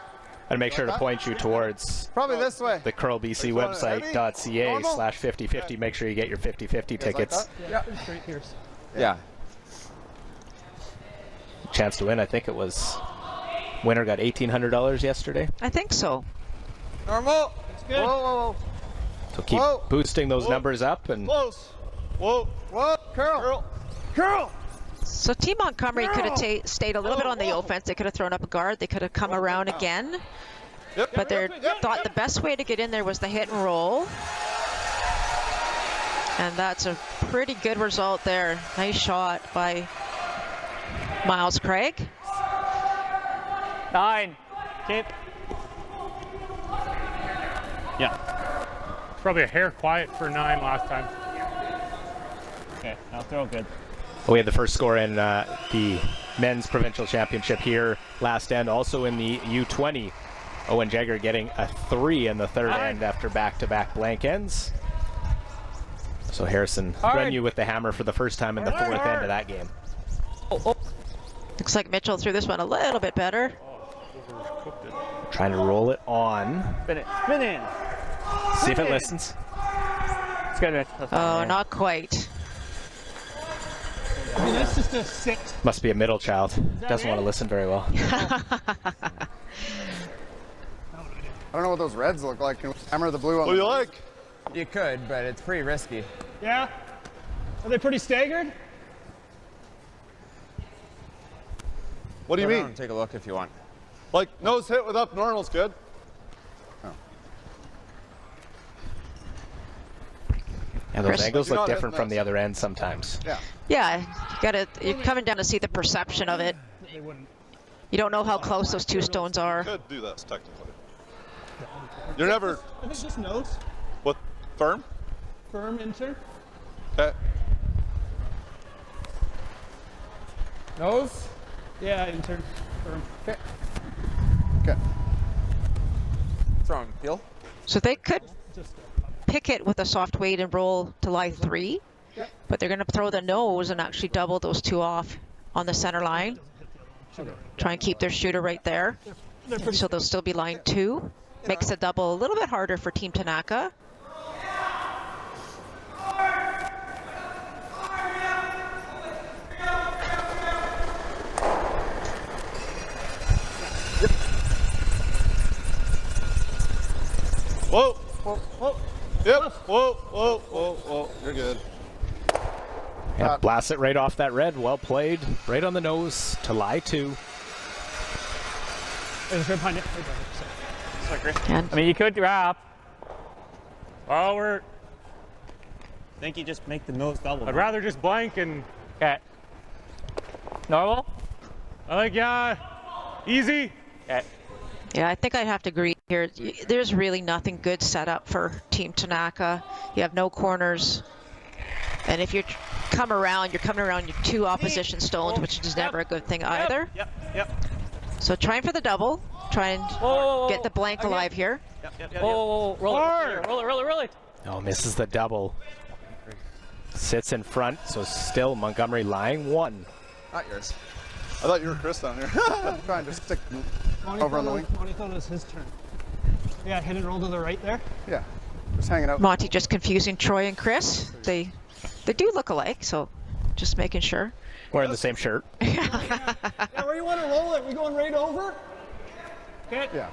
And make sure to point you towards Probably this way. the CurlBC website.ca/5050. Make sure you get your 50/50 tickets. Yeah. Straight here. Yeah. Chance to win. I think it was winner got $1,800 yesterday. I think so. Normal. It's good. Whoa, whoa, whoa. So keep boosting those numbers up and Close. Whoa. Whoa, Curl. Curl. So Team Montgomery could have stayed a little bit on the offense. They could have thrown up a guard. They could have come around again. But they thought the best way to get in there was the hit and roll. And that's a pretty good result there. Nice shot by Miles Craig. 9. Keep. Yeah. Probably a hair quiet for 9 last time. Okay, I'll throw good. we had the first score in the men's provincial championship here last end. Also in the U20, Owen Jagger getting a 3 in the third end after back-to-back blank ends. So Harrison Grenu with the hammer for the first time in the fourth end of that game. Looks like Mitchell threw this one a little bit better. Trying to roll it on. Spin it. Spin in. See if it listens. It's good, Mitch. Oh, not quite. I mean, that's just a 6. Must be a middle child. Doesn't want to listen very well. I don't know what those reds look like. Can we hammer the blue on? What do you like? You could, but it's pretty risky. Yeah? Are they pretty staggered? What do you Go mean? down and take a look if you want. Like nose hit with up normal's good. Yeah, those Chris? angles look different from the other end sometimes. Yeah. Yeah, you're coming down to see the perception of it. They wouldn't. You don't know how close those two stones are. You could do that technically. You're never. I think just nose. What? Firm? Firm insert. Okay. Nose? Yeah, insert. Firm. Okay. Okay. Strong. Peel? So they could pick it with a soft weight and roll to lie 3, but they're going to throw the nose and actually double those two off on the center line. Try and keep their shooter right there. So they'll still be line 2. Makes the double a little bit harder for Team Tanaka. Whoa. Whoa. Whoa. Yep. Whoa. Whoa. Whoa. Whoa. You're good. Yeah, blast it right off that red. Well played. Right on the nose to lie 2. There's right behind it. Sorry, Chris. I mean, you could wrap. Well, I think you just make the nose double. I'd rather just blank and. Okay. Normal? I like, yeah, easy. Okay. Yeah, I think I'd have to agree here. There's really nothing good set up for Team Tanaka. You have no corners. And if you come around, you're coming around your 2 opposition stones, which is never a good thing either. Yep. So trying for the double. Try and get the blank alive here. Whoa, roll it. Oh, misses the double. Sits in front, so still Montgomery lying 1. Not yours. I thought you were Chris down here. I'm trying to stick over on the wing. Monty thought it was his turn. Yeah, hit and roll to the right there. Yeah, just hanging out. Monty just confusing Troy and Chris. They do look alike, so just making sure. Wearing the same shirt. Yeah, where you want to roll it? We going right over? Okay. Yeah.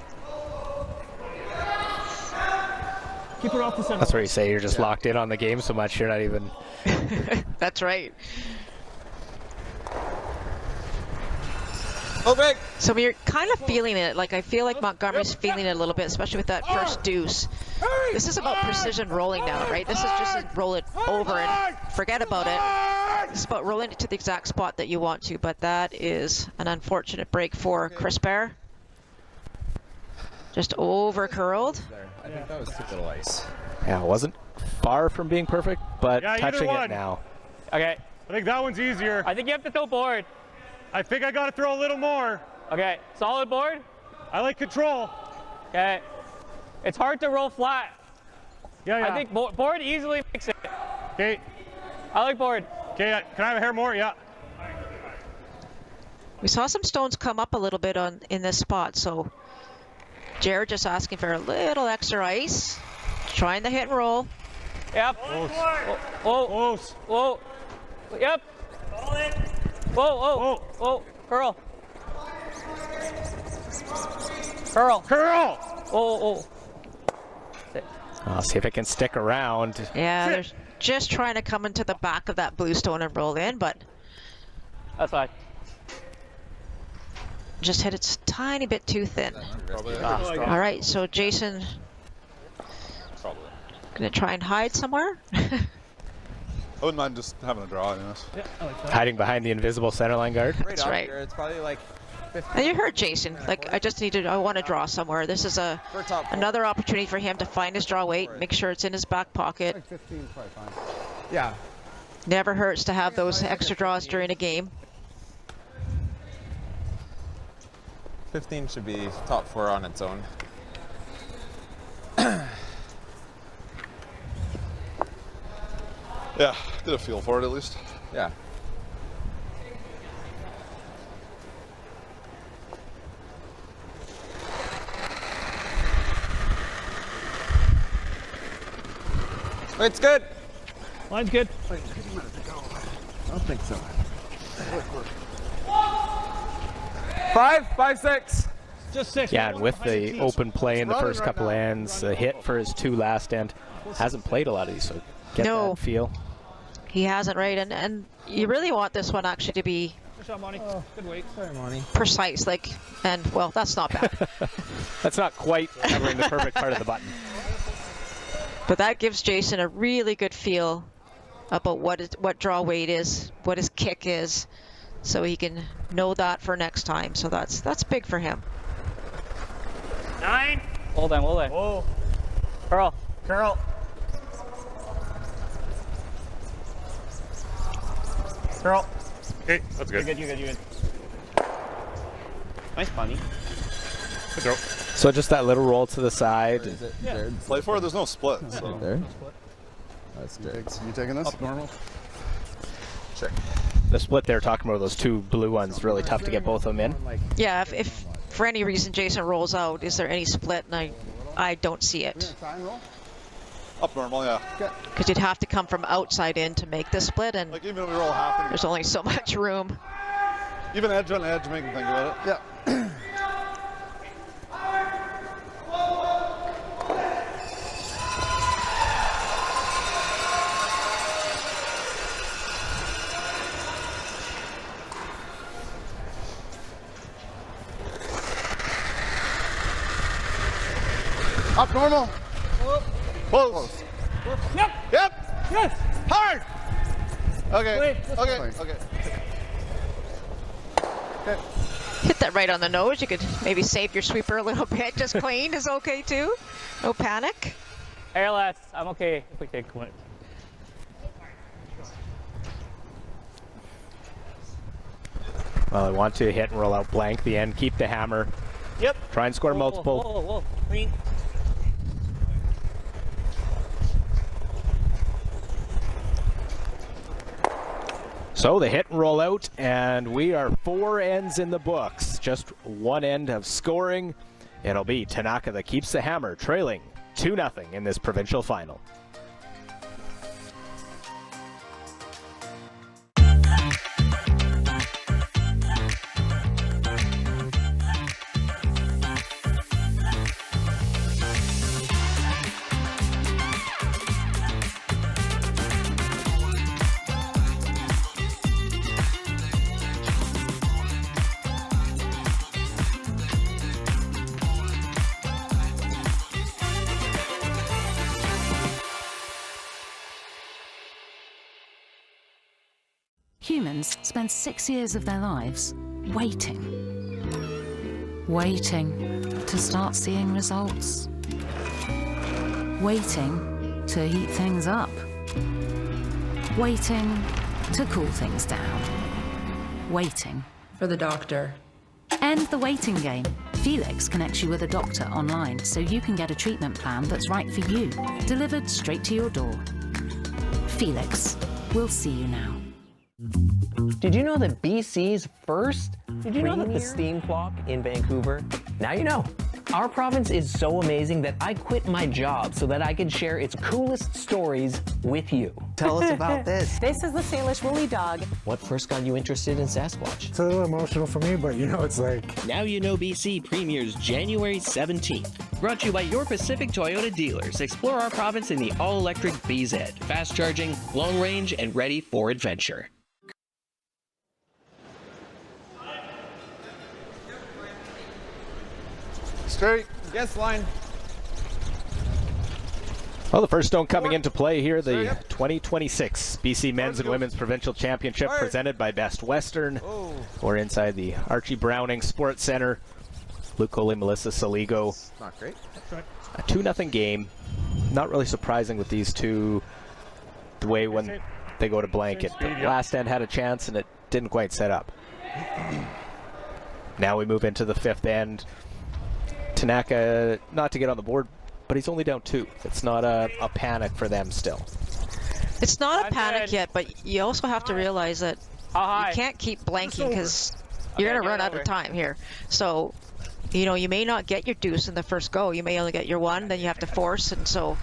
Keep it off the center. That's where you say you're just locked in on the game so much you're not even. That's right. So you're kind of feeling it. Like I feel like Montgomery's feeling it a little bit, especially with that first deuce. This is about precision rolling now, right? This is just roll it over and forget about it. It's about rolling it to the exact spot that you want to, but that is an unfortunate break for Chris Bear. Just over curled. I think that was too little ice. Yeah, it wasn't far from being perfect, but touching it now. Okay. I think that one's easier. I think you have to throw board. I think I got to throw a little more. Okay, solid board. I like control. Okay. It's hard to roll flat. Yeah. I think board easily makes it. Okay. I like board. Okay, can I have a hair more? Yeah. We saw some stones come up a little bit in this spot, so Jared just asking for a little extra ice. Trying the hit and roll. Yep. Whoa. Whoa. Yep. Whoa. Curl. Oh. I'll see if it can stick around. Yeah, they're just trying to come into the back of that blue stone and roll in, but that's fine. Just hit it a tiny bit too thin. All right, so Jason gonna try and hide somewhere. I wouldn't mind just having a draw, anyways. Yeah, I like that. Hiding behind the invisible centerline guard. That's right. Here, it's probably like 15. And you heard Jason. Like, I want to draw somewhere. This is another opportunity for him to find his draw weight, make sure it's in his back pocket. Like 15 is probably fine. Yeah. Never hurts to have those extra draws during a game. 15 should be top 4 on its own. Yeah, get a feel for it at least. Yeah. It's good. Line's good. I don't think so. 5, 6. Just 6. Yeah, and with the open play in the first couple ends, the hit for his 2 last end, hasn't played a lot of these, so get that feel. He hasn't, right? And you really want this one actually to be Good shot, Monty. Good weight. Sorry, Monty. precise, well, that's not bad. That's not quite covering the perfect part of the button. But that gives Jason a really good feel about what draw weight is, what his kick is, so he can know that for next time. So that's big for him. 9. Hold on. Whoa. Curl. Okay, that's good. You're good. Nice bunny. Good throw. So just that little roll to the side. Play for it, there's no split. So. There. That's good. You taking this? Up normal. Check. The split they're talking about, those 2 blue ones, really tough to get both of them in. Yeah, if for any reason Jason rolls out, is there any split? And I don't see it. Up normal, yeah. Because you'd have to come from outside in to make the split, and like even if we roll half, there's only so much room. Even edge on edge, make them think about it. Yeah. Up normal. Close. Yep. Yes. Hard. Okay. Wait, Okay. Hit that right on the nose. You could maybe save your sweeper a little bit. Just clean is okay too. No panic. Airless. I'm okay if we take one. Well, I want to hit and roll out blank the end, keep the hammer. Yep. Try and score multiple. Whoa. Clean. So the hit and roll out, and we are 4 ends in the books. Just 1 end of scoring. It'll be Tanaka that keeps the hammer, trailing 2-0 in this provincial final. Humans spend 6 years of their lives waiting. Waiting to start seeing results. Waiting to heat things up. Waiting to cool things down. Waiting for the doctor. End the waiting game. Felix connects you with a doctor online so you can get a treatment plan that's right for you, delivered straight to your door. Felix, we'll see you now. Did you know that BC's first the steam clock in Vancouver? Now you know. Our province is so amazing that I quit my job so that I could share its coolest stories with you. Tell us about this. This is the Salish woolly dog. What first got you interested in Sasquatch? It's a little emotional for me, but you know, it's like... Now You Know BC premieres January 17th. Brought to you by your Pacific Toyota dealers. Explore our province in the all-electric BZ. Fast charging, long range, and ready for adventure. Straight. Yes, line. Well, the first stone coming into play here, the 2026 BC Men's and Women's Provincial Championship presented by Best Western. We're inside the Archie Browning Sports Centre. Luke Coley, Melissa Saligo. Not great. A 2-0 game. Not really surprising with these two, the way when they go to blanket. The last end had a chance and it didn't quite set up. Now we move into the fifth end. Tanaka, not to get on the board, but he's only down 2. It's not a panic for them still. It's not a panic yet, but you also have to realize that you can't keep blanking because you're going to run out of time here. So, you know, you may not get your deuce in the first go. You may only get your 1, then you have to force, and so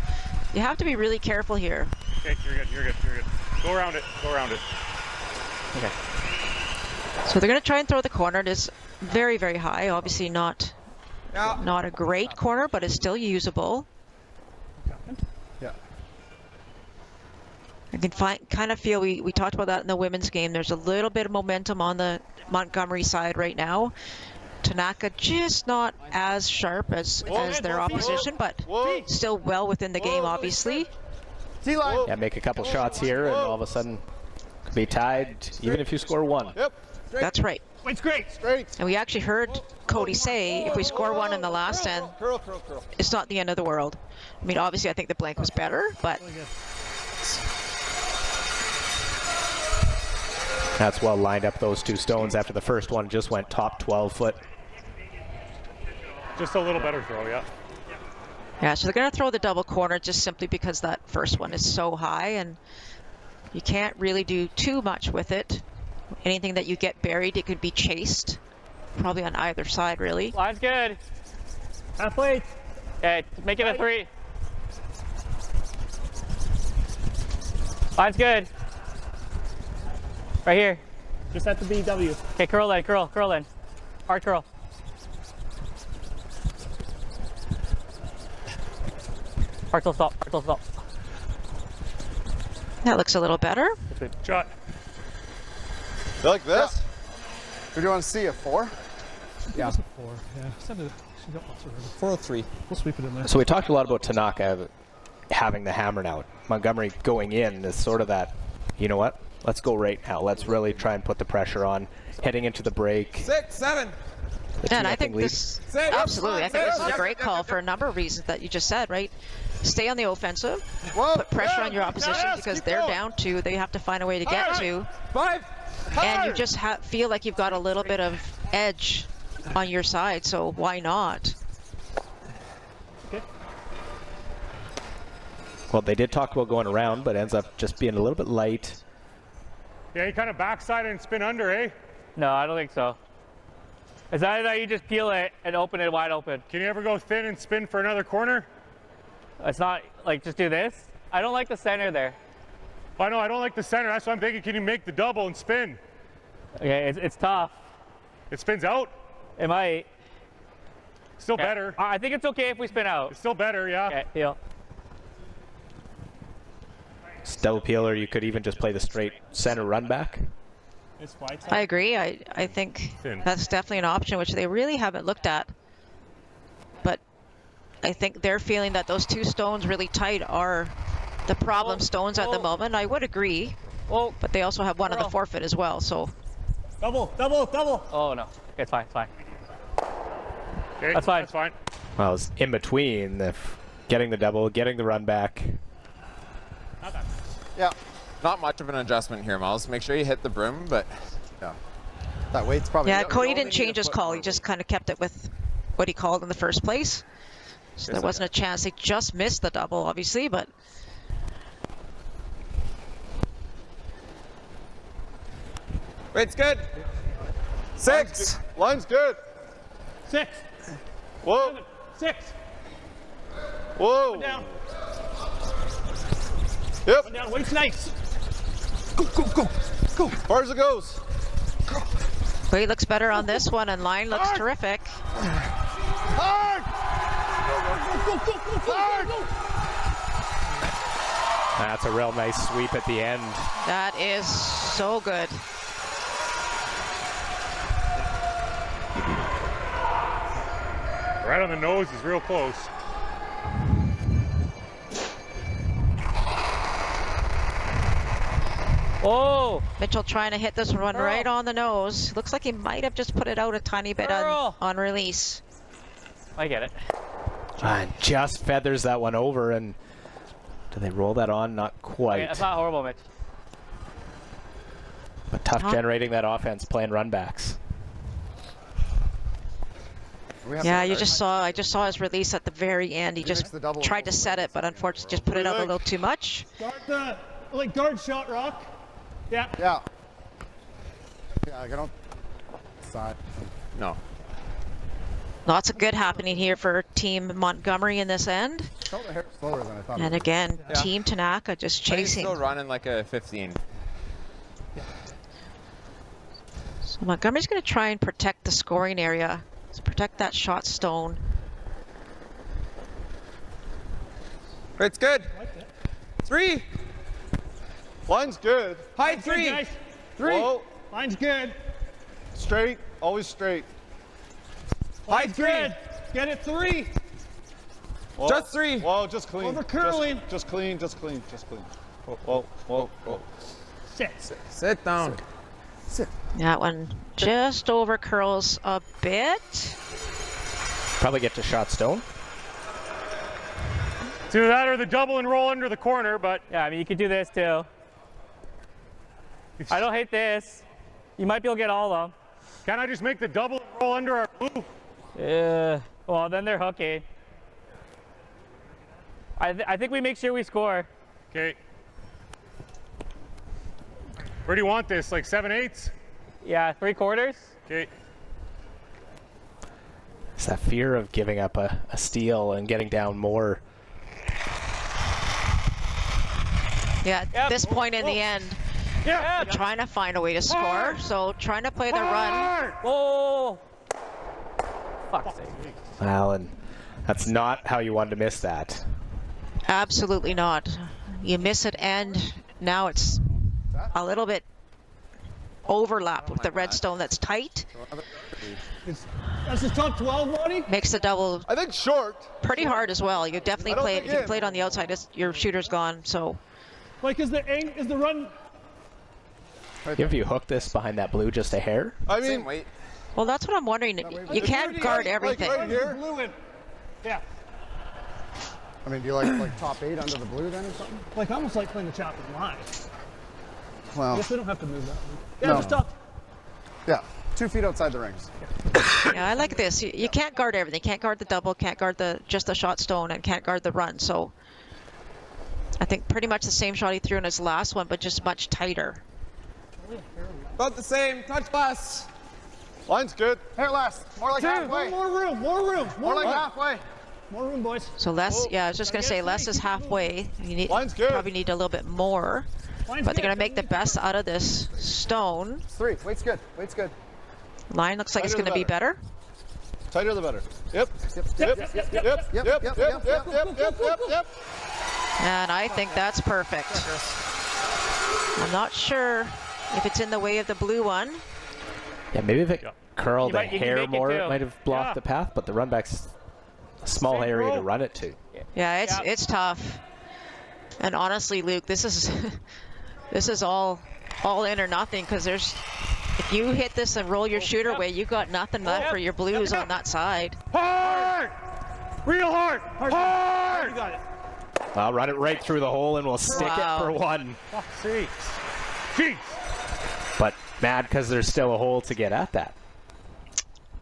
you have to be really careful here. Okay, you're good, you're good, you're good. Go around it, go around it. Okay. So they're going to try and throw the corner. It is very, very high. Obviously not a great corner, but it's still usable. Yeah. I can kind of feel, we talked about that in the women's game. There's a little bit of momentum on the Montgomery side right now. Tanaka just not as sharp as their opposition, but still well within the game, obviously. Yeah, make a couple shots here, and all of a sudden could be tied, even if you score 1. Yep. That's right. It's great. And we actually heard Cody say, if we score 1 in the last end, it's not the end of the world. I mean, obviously, I think the blank was better, but... That's well lined up, those 2 stones, after the first one just went top 12 foot. Just a little better throw, yeah. Yeah, so they're going to throw the double corner just simply because that first one is so high, and you can't really do too much with it. Anything that you get buried, it could be chased. Probably on either side, really. Line's good. Half plate. Okay, make it a 3. Line's good. Right here. Just at the BW. Okay, curl in, curl in. Hard curl. Hard till stop, hard till stop. That looks a little better. Shot. You like this? Did you want to see a 4? Yeah. It's a 4, yeah. She got lots of room. 403. We'll sweep it in there. So we talked a lot about Tanaka having the hammer now. Montgomery going in is sort of that, you know what? Let's go right now. Let's really try and put the pressure on. Heading into the break. 6, 7. And I think this, absolutely, I think this is a great call for a number of reasons that you just said, right? Stay on the offensive, put pressure on your opposition because they're down 2. They have to find a way to get to. 5. And you just feel like you've got a little bit of edge on your side, so why not? Okay. Well, they did talk about going around, but ends up just being a little bit light. Yeah, you kind of backside and spin under, eh? No, I don't think so. Is that you just peel it and open it wide open? Can you ever go thin and spin for another corner? It's not like just do this. I don't like the center there. I know, I don't like the center. That's why I'm thinking, can you make the double and spin? Okay, it's tough. It spins out? It might. Still better. I think it's okay if we spin out. It's still better, yeah. Okay, deal. Double peel, or you could even just play the straight center run back. I agree. I think that's definitely an option, which they really haven't looked at. But I think they're feeling that those 2 stones really tight are the problem stones at the moment. I would agree. Oh. But they also have one on the forfeit as well, so. Double, double, double. Oh, no. Okay, it's fine, it's fine. Okay, that's fine. That's fine. Well, it's in between getting the double, getting the run back. Yeah, not much of an adjustment here, Miles. Make sure you hit the brim, but yeah. That weight's probably... Yeah, Cody didn't change his call. He just kind of kept it with what he called in the first place. So there wasn't a chance. They just missed the double, obviously, but... Weight's good. 6. Line's good. 6. Whoa. 6. Whoa. One down. Yep. One down. Weight's nice. Go, go, go. Go. Far as it goes. Weight looks better on this one, and line looks terrific. Hard. Go, go, go, go, go, go, go, go. That's a real nice sweep at the end. That is so good. Right on the nose is real close. Oh! Mitchell trying to hit this one right on the nose. Looks like he might have just put it out a tiny bit on release. I get it. Just feathers that one over, and do they roll that on? Not quite. Okay, that's not horrible, Mitch. But tough generating that offense, playing run backs. Yeah, I just saw his release at the very end. He just tried to set it, but unfortunately just put it out a little too much. Guard the, guard shot, Rock. Yeah. Yeah. Yeah, get on side. No. Lots of good happening here for Team Montgomery in this end. Felt the hair slower than I thought. And again, Team Tanaka just chasing. Still running like a 15. So Montgomery's going to try and protect the scoring area. So protect that shot stone. It's good. 3. Line's good. High Line's 3. Good, guys. 3. Whoa. Line's good. Straight. Always straight. High Line's 3. Good. Get it 3. Whoa. Just 3. Whoa, just clean. Over curling. Just clean, just clean, just clean. Whoa, whoa, whoa, whoa. Sit. Sit down. Sit. That one just over curls a bit. Probably get to shot stone. It's either that or the double and roll under the corner, but Yeah, I mean, you could do this too. I don't hate this. You might be able to get all of them. Can't I just make the double and roll under our blue? Well, then they're hooking. I think we make sure we score. Okay. Where do you want this? Like 7/8? Yeah, 3/4. Okay. It's that fear of giving up a steal and getting down more. Yeah, at this point in the end, Yeah. they're trying to find a way to score. So trying to play the run. Whoa! Fuck's sake. Well, and that's not how you wanted to miss that. Absolutely not. You miss it, and now it's a little bit overlap with the redstone that's tight. That's his top 12, Monty. Makes the double I think short. pretty hard as well. You definitely I don't play it. think If you in. play it on the outside, your shooter's gone. So Like, is the run? If you hook this behind that blue just a hair, I Same mean, weight. well, that's what I'm wondering. You can't guard everything. Like right here. Blue in. Yeah. I mean, do you like top 8 under the blue then or something? Like almost like playing the Chapters live. I Well, guess we don't have to move that one. Yeah, No. just top. yeah, 2 feet outside the rings. Yeah, I like this. You can't guard everything. Can't guard the double. Can't guard just the shot stone, and can't guard the run. So I think pretty much the same shot he threw in his last one, but just much tighter. About the same. Touch less. Line's good. Hair less. More like halfway. More room. More room. More like halfway. More room, boys. So less. Yeah, I was just gonna say less is halfway. You Line's good. probably need a little bit more, Line's but they're good. gonna make the best out of this stone. 3. Weight's good. Weight's good. Line looks like it's Tighter gonna the be better. Tighter the better. Yep. Yep. Yep. Yep. Yep. Yep. Yep. Yep. Yep. Yep. And I think that's perfect. I'm not sure if it's in the way of the blue one. yeah, maybe if it curled You a can hair make it more, too. it might have blocked Yeah. the path, but the run back's a small area to run it to. Yeah, it's tough. And honestly, Luke, this is This is all in or nothing, because if you hit this and roll your shooter away, you got nothing left for your Blues on that side. Hard! Real hard! Hard! You got it. I'll run it right through the hole and we'll stick it for one. Jeez. But mad because there's still a hole to get at that.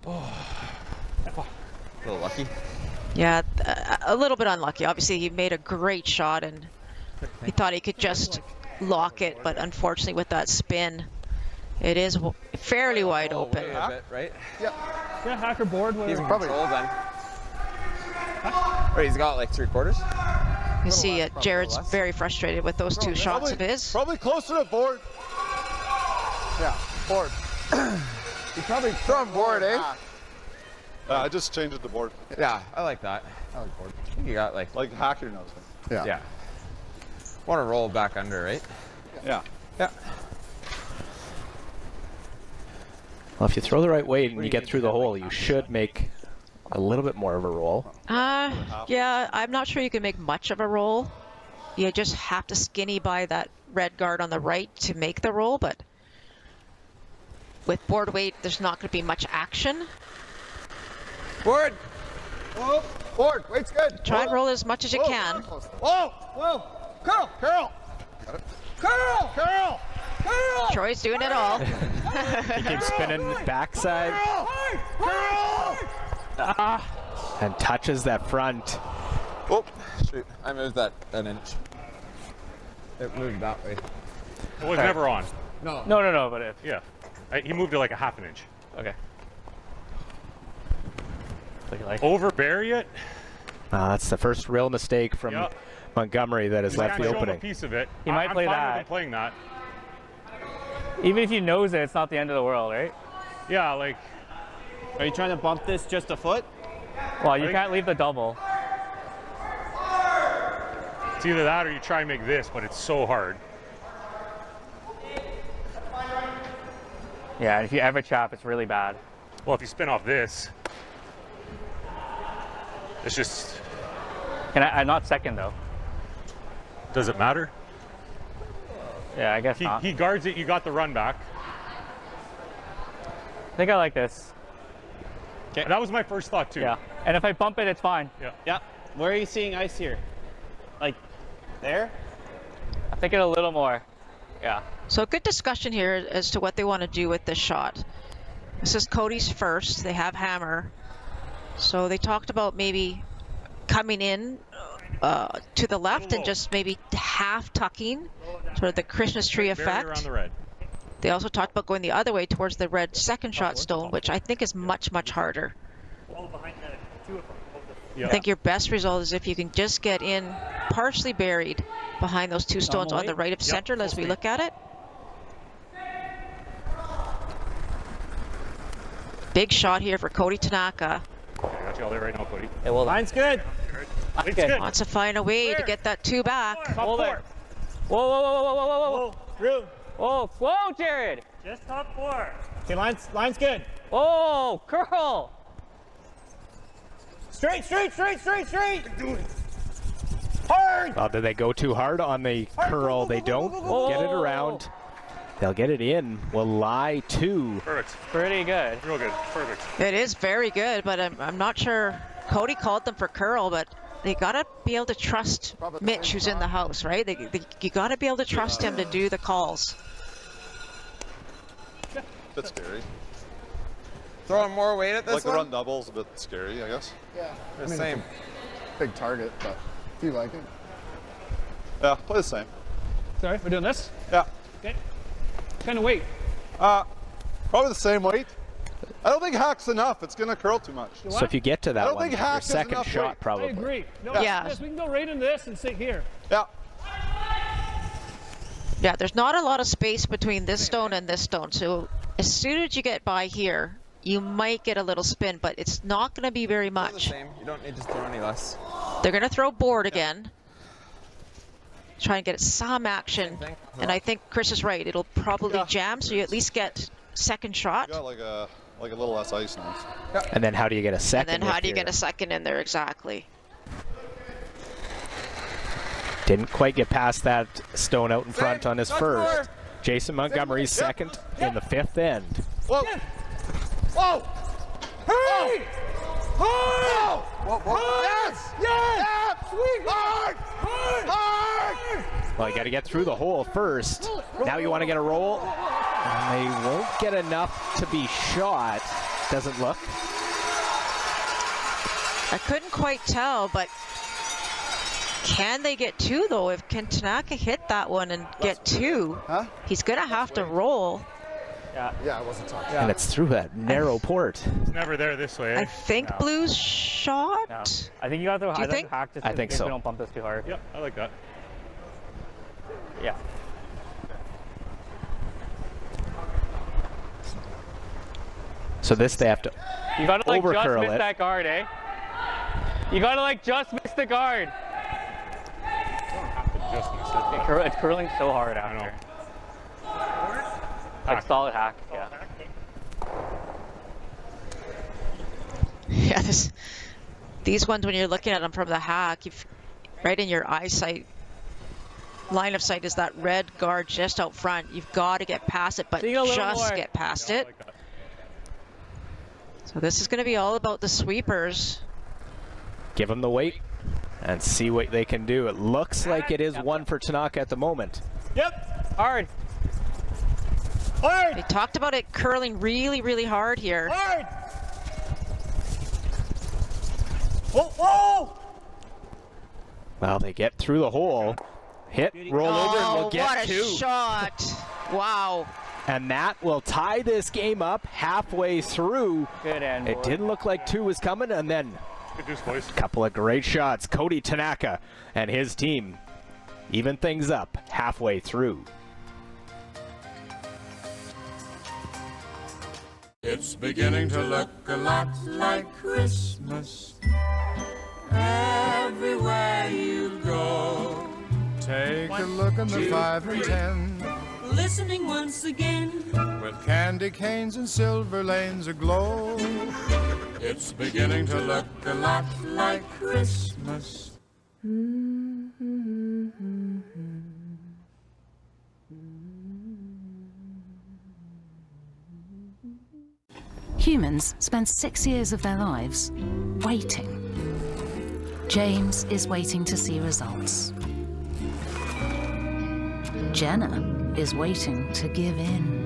A little lucky. Yeah, a little bit unlucky. Obviously, he made a great shot and he thought he could just lock it, but unfortunately with that spin, it is fairly wide open. A bit, right? Yeah. Yeah, hacker board. He's in control then. Wait, he's got like 3/4? You see it. Jared's very frustrated with those two shots of his. Probably closer to board. Yeah, board. He probably throw him board, eh? I just changed it to board. Yeah, I like that. I like board. I think you got like hacker knows. Yeah. Yeah. Want to roll back under, right? Yeah. Yeah. Well, if you throw the right weight and you get through the hole, you should make a little bit more of a roll. Yeah, I'm not sure you can make much of a roll. You just have to skinny by that red guard on the right to make the roll, but with board weight, there's not going to be much action. Board! Whoa! Board! Weight's good! Try and roll as much as you can. Whoa! Whoa! Curl! Curl! Curl! Curl! Curl! Troy's doing it all. He keeps spinning backside. And touches that front. Oh, shoot. I moved that an inch. It moved that way. It was never on. No. No, but yeah. He moved it like a half an inch. Okay. Overbury it? That's the first real mistake from Montgomery that has left the opening. A piece of it. He might play I'm fine that. with him playing that. Even if he knows it, it's not the end of the world, right? Yeah, like. Are you trying to bump this just a foot? Well, you can't leave the double. It's either that or you try and make this, but it's so hard. Yeah, if you ever chop, it's really bad. Well, if you spin off this, it's just. I'm not second though. Does it matter? Yeah, I guess not. He guards it. You got the run back. I think I like this. Okay. That was my first thought too. Yeah, and if I bump it, it's fine. Yeah. Yeah. Where are you seeing ice here? Like there? I'm thinking a little more. Yeah. So good discussion here as to what they want to do with this shot. This is Cody's first. They have hammer. So they talked about maybe coming in to the left and just maybe half tucking, sort of the Christmas tree effect. Around the red. They also talked about going the other way towards the red second shot stone, which I think is much, much harder. I think your best result is if you can just get in partially buried behind those two stones on the right of center as we look at it. Big shot here for Cody Tanaka. I got you all there right now, Cody. Hey, well, line's good. It's good. Wants to find a way to get that two back. Hold it. Whoa. Through. Whoa, Jared. Just top 4. Okay, line's good. Oh, curl. Straight. Hard. Well, did they go too hard on the curl? They don't. Get it around. They'll get it in. Will lie two. Perfect. Pretty good. Real good. Perfect. It is very good, but I'm not sure. Cody called them for curl, but they gotta be able to trust Mitch, who's in the house, right? You gotta be able to trust him to do the calls. Bit scary. Throwing more weight at this like one? the run double's a bit scary, I guess. Yeah. The same. Big target, but do you like it? Yeah, play the same. Sorry, we're doing this? Yeah. Okay. Kind of weight? Probably the same weight. I don't think hack's enough. It's going to curl too much. So if you get to that one, your hack is second enough shot weight. probably. I agree. No, Yeah. we can go right into this and sit here. Yeah. Yeah, there's not a lot of space between this stone and this stone, so as soon as you get by here, you might get a little spin, but it's not going to be very much. Same. You don't need to throw any less. They're going to throw board again. Try and get some action, and I think Chris is right. It'll probably jam, so you at least get second shot. You got like a little less ice now. And then how do you get a second? And then how do you get a second in there exactly? Didn't quite get past that stone out in front on his first. Jason Montgomery's second in the fifth end. Whoa! Whoa! Hey! Hard! Whoa! Yes! Yes! Sweet! Hard! Hard! Well, you got to get through the hole first. Now you want to get a roll. And they won't get enough to be shot. Doesn't look. I couldn't quite tell, but can they get two though? If can Tanaka hit that one and get two, he's gonna have to roll. Yeah, it wasn't tough. And it's through that narrow port. It's never there this way. I think Blue's shot. No. I think you got to Do you think? hack to I think so. We don't bump this too hard. Yep, I like that. Yeah. So this they have to You got to like just overcurl miss it. that guard, eh? You got to like just miss the guard. Just miss it. It's curling so hard after. Like solid hack, yeah. Yeah, these ones when you're looking at them from the hack, you've right in your eyesight. Line of sight is that red guard just out front. You've got to get past it, but just get past it. Like that. So this is going to be all about the sweepers. Give them the weight and see what they can do. It looks like it is one for Tanaka at the moment. Yep, hard. They talked about it curling really, really hard here. Hard. Whoa, whoa! Well, they get through the hole, hit, roll over, and we'll get what a two. shot! Wow. And that will tie this game up halfway through. Good end. It didn't look like two was coming, and then Good news, boys. a couple of great shots. Cody Tanaka and his team even things up halfway through. It's beginning to look a lot like Christmas everywhere you go. Take a look in the 5 and 10. Listening once again. With candy canes and silver lanes aglow. It's beginning to look a lot like Christmas. Humans spend 6 years of their lives waiting. James is waiting to see results. Jenna is waiting to give in.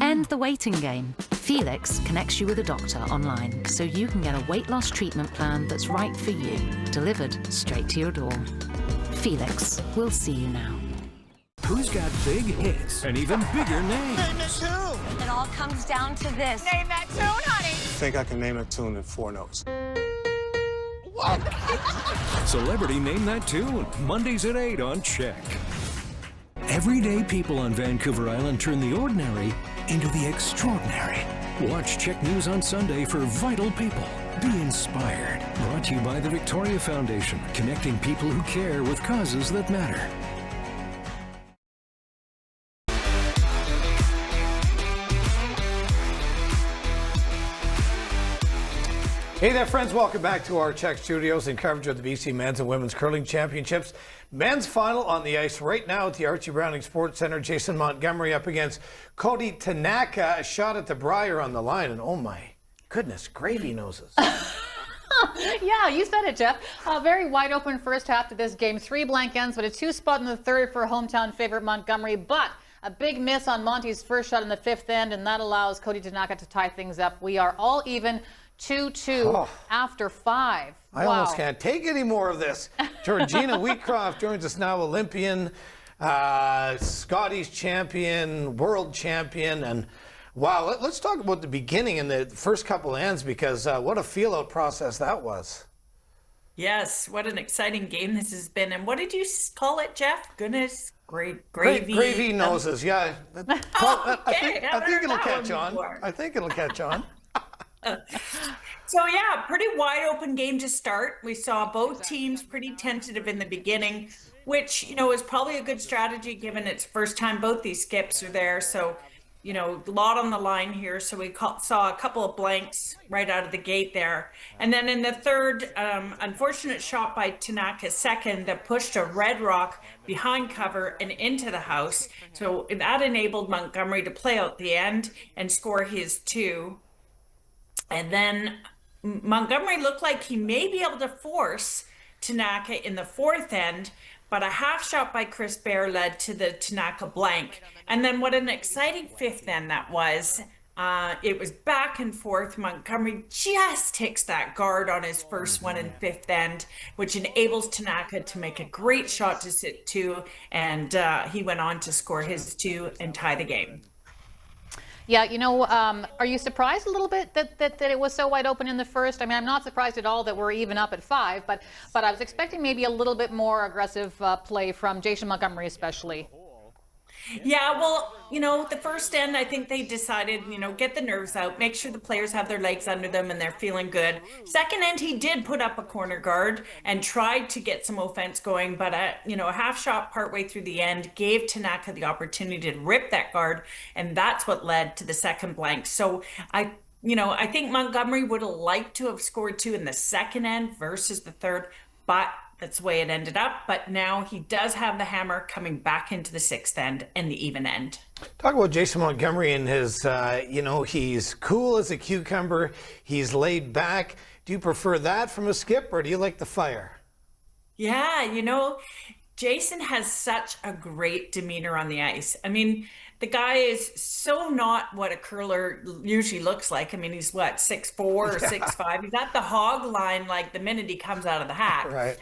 End the waiting game. Felix connects you with a doctor online so you can get a weight loss treatment plan that's right for you, delivered straight to your door. Felix will see you now. Who's got big hits and even bigger names? Name the tune! It all comes down to this. Name that tune, honey. I think I can name a tune in 4 notes. Celebrity Name That Tune, Mondays at 8 on CHEK. Everyday people on Vancouver Island turn the ordinary into the extraordinary. Watch CHEK News on Sunday for vital people. Be inspired. Brought to you by the Victoria Foundation, connecting people who care with causes that matter. Hey there, friends. Welcome back to our CHEK studios in coverage of the BC Men's and Women's Curling Championships. Men's final on the ice right now at the Archie Browning Sports Centre. Jason Montgomery up against Cody Tanaka. A shot at the Briar on the line, and oh my goodness, gravy noses. Yeah, you said it, Jeff. A very wide open first half to this game. 3 blank ends, but a 2-spot in the third for hometown favorite Montgomery. But a big miss on Monty's first shot in the 5th end, and that allows Cody Tanaka to tie things up. We are all even. 2-2 after 5. I almost can't take any more of this. Georgina Wheatcroft joins us now, Olympian, Scotties champion, world champion, and wow, let's talk about the beginning and the first couple ends, because what a feel-out process that was. Yes, what an exciting game this has been. And what did you call it, Jeff? Goodness, gravy. Gravy noses, yeah. Okay. I think it'll catch on. I think it'll catch on. So yeah, pretty wide open game to start. We saw both teams pretty tentative in the beginning, which, you know, is probably a good strategy given it's first time both these skips are there. So you know, a lot on the line here. So we saw a couple of blanks right out of the gate there. And then in the third, unfortunate shot by Tanaka's second that pushed a red rock behind cover and into the house. So that enabled Montgomery to play out the end and score his 2. And then Montgomery looked like he may be able to force Tanaka in the fourth end, but a half shot by Chris Bear led to the Tanaka blank. And then what an exciting fifth end that was. It was back and forth. Montgomery just takes that guard on his first one in fifth end, which enables Tanaka to make a great shot to sit 2. And he went on to score his 2 and tie the game. Yeah, you know, are you surprised a little bit that it was so wide open in the first? I mean, I'm not surprised at all that we're even up at 5, but I was expecting maybe a little bit more aggressive play from Jason Montgomery especially. Yeah, well, you know, the first end, I think they decided, you know, get the nerves out, make sure the players have their legs under them and they're feeling good. Second end, he did put up a corner guard and tried to get some offense going, but, you know, a half shot partway through the end gave Tanaka the opportunity to rip that guard, and that's what led to the second blank. So I think Montgomery would have liked to have scored 2 in the second end versus the third, but that's the way it ended up. But now he does have the hammer coming back into the sixth end and the even end. Talk about Jason Montgomery and his, he's cool as a cucumber. He's laid back. Do you prefer that from a skip, or do you like the fire? Yeah, you know, Jason has such a great demeanor on the ice. I mean, the guy is so not what a curler usually looks like. I mean, he's what, 6'4" or 6'5". He's at the hog line like the minute he comes out of the hat. Right.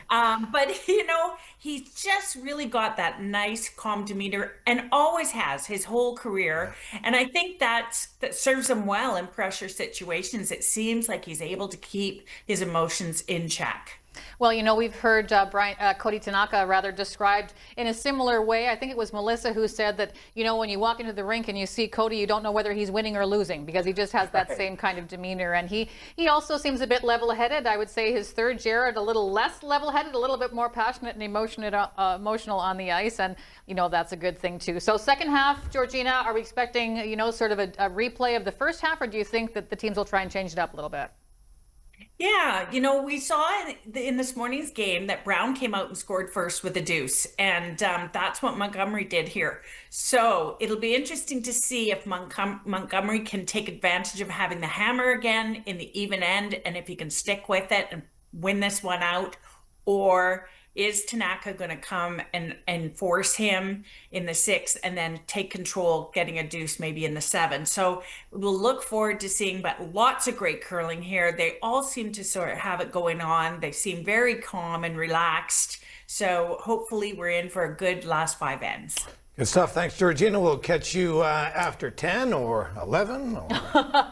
But, you know, he's just really got that nice, calm demeanor and always has his whole career. And I think that serves him well in pressure situations. It seems like he's able to keep his emotions in check. Well, you know, we've heard Cody Tanaka rather described in a similar way. I think it was Melissa who said that, you know, when you walk into the rink and you see Cody, you don't know whether he's winning or losing because he just has that same kind of demeanor. And he also seems a bit level-headed. I would say his third, Jared, a little less level-headed, a little bit more passionate and emotional on the ice. And, you know, that's a good thing, too. So second half, Georgina, are we expecting, you know, sort of a replay of the first half, or do you think that the teams will try and change it up a little bit? Yeah, you know, we saw in this morning's game that Brown came out and scored first with a deuce, and that's what Montgomery did here. So it'll be interesting to see if Montgomery can take advantage of having the hammer again in the even end, and if he can stick with it and win this one out, or is Tanaka going to come and force him in the sixth and then take control, getting a deuce maybe in the seven? So we'll look forward to seeing, but lots of great curling here. They all seem to sort of have it going on. They seem very calm and relaxed. So hopefully we're in for a good last 5 ends. Good stuff. Thanks, Georgina. We'll catch you after 10 or 11. Or...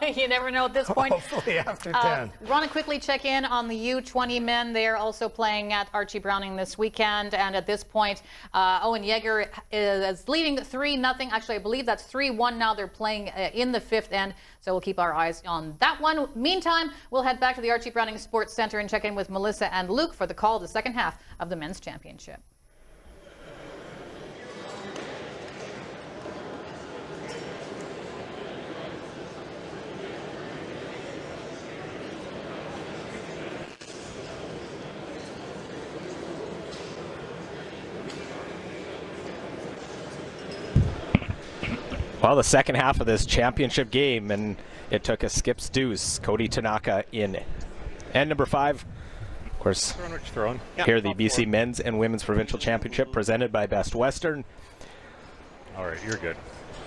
You never know at this point. Hopefully after 10. Want to quickly check in on the U20 men. They are also playing at Archie Browning this weekend. And at this point, Owen Yeager is leading 3-0. Actually, I believe that's 3-1 now. They're playing in the fifth end. So we'll keep our eyes on that one. Meantime, we'll head back to the Archie Browning Sports Centre and check in with Melissa and Luke for the call to the second half of the men's championship. Well, the second half of this championship game, and it took a skip's deuce. Cody Tanaka in. And number 5, of course, here the BC Men's and Women's Provincial Championship presented by Best Western. All right, you're good.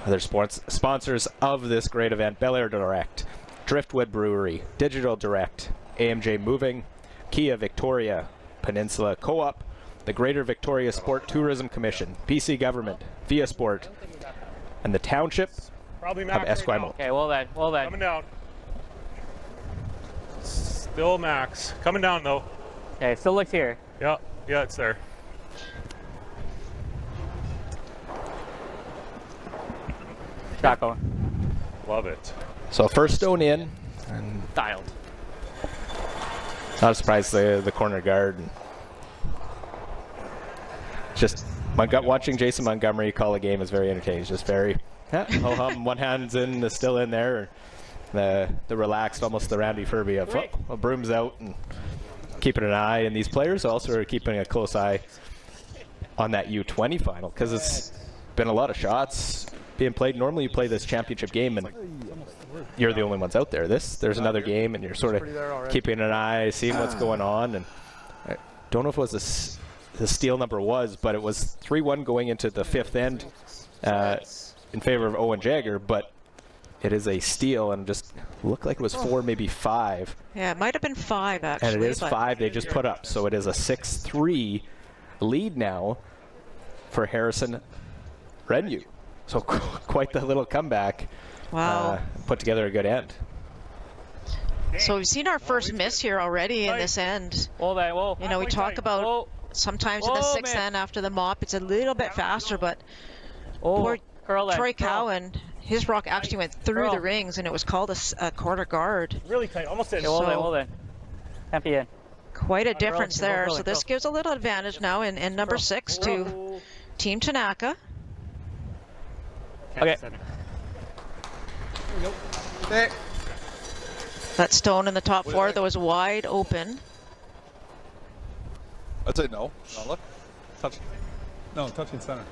Other sports sponsors of this great event: Bel Air Direct, Driftwood Brewery, Digital Direct, AMJ Moving, Kia Victoria, Peninsula Co-op, the Greater Victoria Sport Tourism Commission, BC Government, Via Sport, and the Township of Esquimalt. Okay, well then. Coming down. Still max. Coming down though. Okay, still looks here. Yeah, it's there. Chaco. Love it. So first stone in. And dialed. Not surprised the corner guard. Just Watching Jason Montgomery call a game is very entertaining. He's just very, one hand's in, is still in there. The relaxed, almost the Randy Ferbey of a broom's out and keeping an eye. And these players also are keeping a close eye on that U20 final because it's been a lot of shots being played. Normally you play this championship game and you're the only ones out there. There's another game and you're sort of keeping an eye, seeing what's going on. And I don't know if it was the steal number was, but it was 3-1 going into the fifth end in favor of Owen Jagger, but it is a steal and just looked like it was 4, maybe 5. Yeah, it might have been 5 actually. And it is 5 they just put up, so it is a 6-3 lead now for Harrison Renew. So quite the little comeback. Wow. Put together a good end. So we've seen our first miss here already in this end. You know, we talk about sometimes in the sixth end after the mop, it's a little bit faster, but poor Troy Cowan, his rock actually went through the rings and it was called a quarter guard. Really tight, almost in. Hold on. Can't be in. Quite a difference there. So this gives a little advantage now in number 6 to Team Tanaka. Okay. That stone in the top 4 that was wide open. I'd say no. No, look. Touch. No, touching center.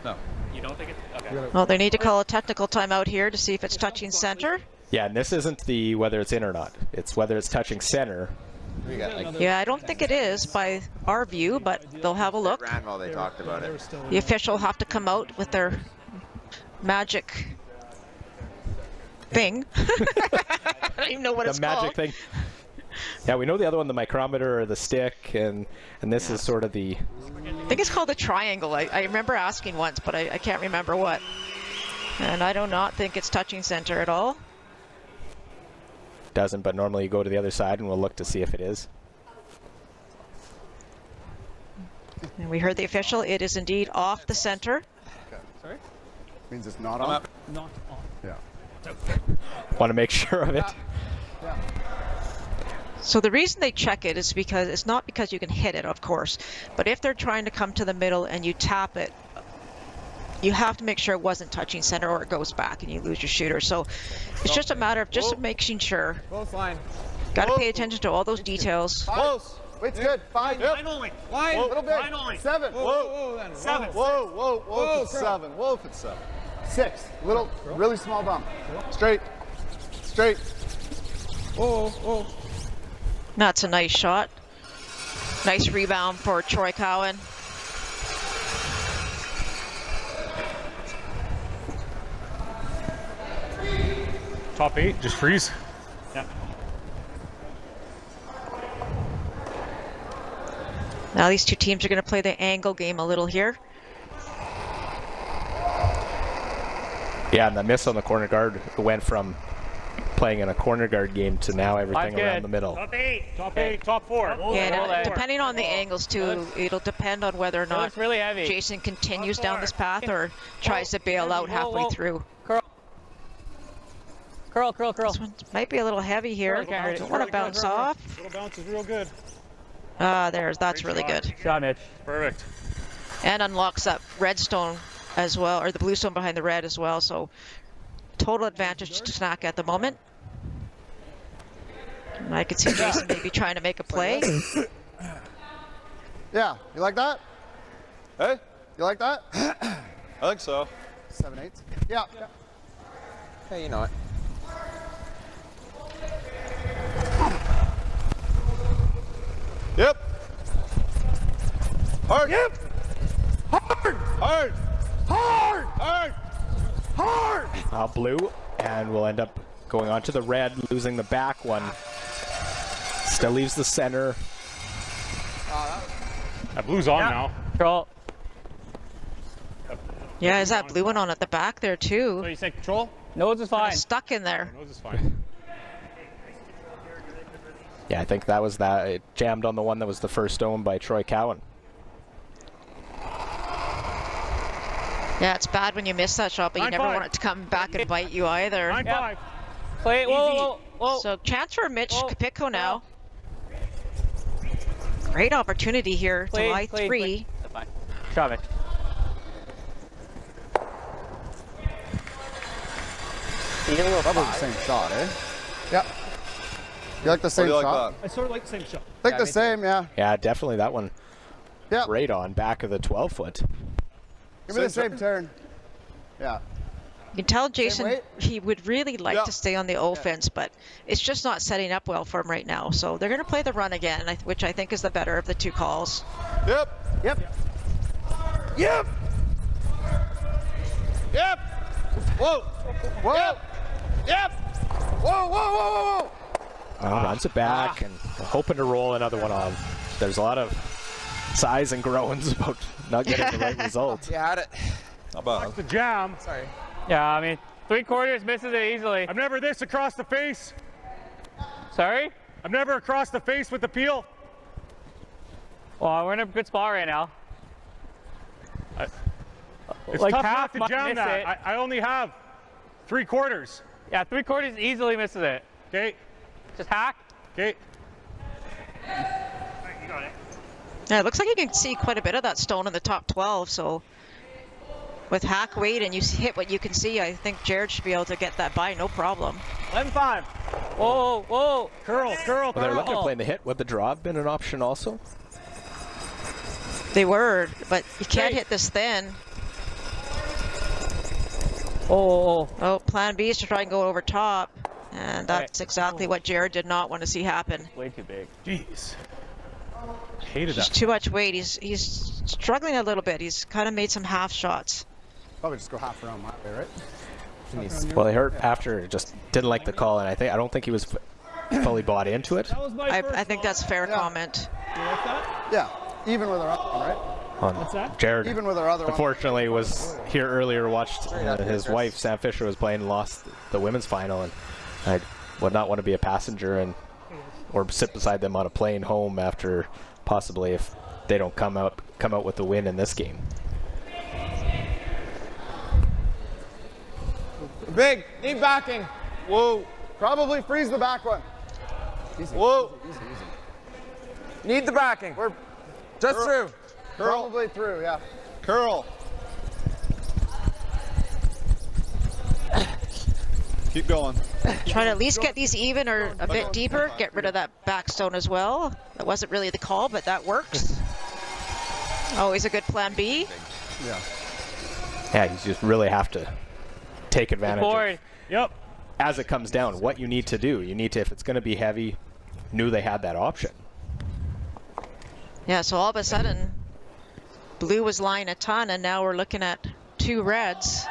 No. You don't think it's okay? Well, they need to call a technical timeout here to see if it's touching center. Yeah, and this isn't the whether it's in or not. It's whether it's touching center. Yeah, I don't think it is by our view, but they'll have a look. Ran while they talked about it. The official have to come out with their magic thing. I don't even know what it's called. The magic thing. Yeah, we know the other one, the micrometer or the stick, and this is sort of the... I think it's called a triangle. I remember asking once, but I can't remember what. And I do not think it's touching center at all. Doesn't, but normally you go to the other side and we'll look to see if it is. And we heard the official. It is indeed off the center. Okay. Sorry? Means it's not on? Not on. Yeah. Want to make sure of it. Yeah. So the reason they check it is because it's not because you can hit it, of course, but if they're trying to come to the middle and you tap it, you have to make sure it wasn't touching center or it goes back and you lose your shooter. So it's just a matter of just making sure. Close line. Got to pay attention to all those details. Close. Wait's good. 5. Yep. Line only. Line. Little bit. Line only. 7. Whoa. Then. 7. Whoa, if it's 7. Whoa, if it's 7. 6. Little, really small bump. Straight. Whoa. That's a nice shot. Nice rebound for Troy Cowan. Top 8, just freeze. Yeah. Now these two teams are going to play the angle game a little here. Yeah, and the miss on the corner guard went from playing in a corner guard game to now everything around the middle. Top 8, top 4. Yeah, depending on the angles too, it'll depend on whether or not really heavy. Jason continues down this path or tries to bail out halfway through. Curl. This one might be a little heavy here. Don't want to bounce off. Little bounce is real good. That's really good. Shot, Mitch. Perfect. And unlocks that redstone as well, or the blue stone behind the red as well. So total advantage to Tanaka at the moment. And I could see Jason maybe trying to make a play. Yeah, you like that? Hey? You like that? I think so. 7/8. Yeah. Hey, you know it. Yep. Hard. Yep. Hard. Blue, and we'll end up going on to the red, losing the back one. Still leaves the center. That blue's on now. Control. Yeah, is that blue one on at the back there too? So you say control? Nose is fine. Stuck in there. Nose is fine. Yeah, I think that was that. It jammed on the one that was the first stone by Troy Cowan. Yeah, it's bad when you miss that shot, but you never want it to come back and bite you either. 9-5. Play. Whoa. So chance for Mitch Kapitko now. Great opportunity here to lie 3. Shot me. Probably the same shot, eh? Yeah. You like the same shot? I sort of like the same shot. Like the same, yeah. Yeah, definitely that one. Yeah. Right on back of the 12-foot. Give me the same turn. Yeah. You can tell Jason he would really like to stay on the offense, but it's just not setting up well for him right now. So they're going to play the run again, which I think is the better of the two calls. Yep. Yep. Yep. Yep. Whoa. Whoa. Yep. Yep. Whoa, whoa, whoa, whoa, whoa. Runs it back and hoping to roll another one on. There's a lot of sighs and groans about not getting the right result. You had it. Not bad. Watch the jam. Sorry. Yeah, I mean, 3/4 misses it easily. I'm never this across the face. Sorry? I'm never across the face with the peel. Well, we're in a good spot right now. It's like tough half not to jam miss that. it. I only have 3/4. Yeah, 3/4 easily misses it. Okay. Just hack. Okay. You got it. Yeah, it looks like you can see quite a bit of that stone in the top 12, so with hack weight and you hit what you can see, I think Jared should be able to get that by no problem. 11-5. Whoa, whoa. Curl. Well, they're looking at playing the hit. Would the draw have been an option also? They were, but you can't hit this thin. Oh, plan B is to try and go over top. And that's exactly what Jared did not want to see happen. Way too big. Jeez. Hated Just that. too much weight. He's struggling a little bit. He's kind of made some half shots. Probably just go half around my way, right? Well, he hurt after, just didn't like the call, and I don't think he was fully bought into it. I think that's a fair comment. You like that? Yeah. Even with our other one, right? What's that? Jared, Even with our other one. unfortunately, was here earlier, watched his wife, Sam Fisher, was playing and lost the women's final, and I would not want to be a passenger or sit beside them on a plane home after possibly if they don't come out with the win in this game. Big. Need backing. Whoa. Probably freeze the back one. Easy. Whoa. Easy. Need the backing. We're just through. Probably through, yeah. Curl. Keep going. Try to at least get these even or a bit deeper. Get rid of that backstone as well. That wasn't really the call, but that works. Always a good plan B. Yeah. Yeah, you just really have to take advantage of, Yep. as it comes down, what you need to do. You need to, if it's going to be heavy, knew they had that option. Yeah, so all of a sudden, blue was lying a ton, and now we're looking at two reds.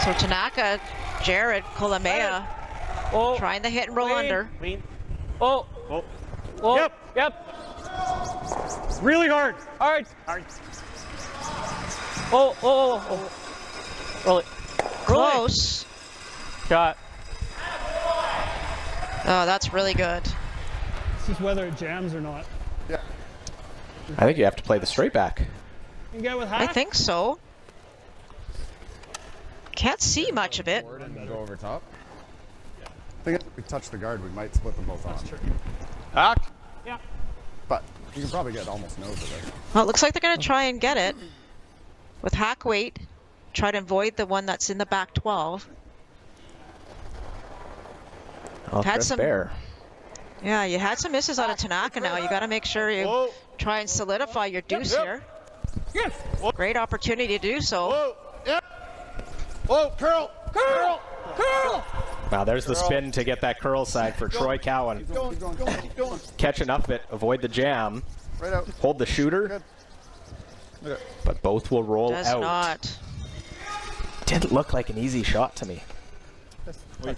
So Tanaka, Jared, Kolomea, trying the hit and roll under. Oh. Yep. Really hard. Hard. Oh. Roll it. Close. Shot. Oh, that's really good. This is whether it jams or not. Yeah. I think you have to play the straight back. You can get with I hack? think so. Can't see much of it. And go over top. I think if we touch the guard, we might split them both on. Hack. Yeah. But you can probably get almost nose of it. Well, it looks like they're going to try and get it with hack weight. Try to avoid the one that's in the back 12. Oh, Had Chris some- Bear. Yeah, you had some misses out of Tanaka now. You got to make sure you try and solidify your deuce here. Yes. Great opportunity to do so. Whoa. Yep. Whoa. Curl. Wow, there's the spin to get that curl side for Troy Cowan. Keep going. Catch enough of it, avoid the jam, Right out. hold the shooter, but both will roll Does out. not. Didn't look like an easy shot to me. I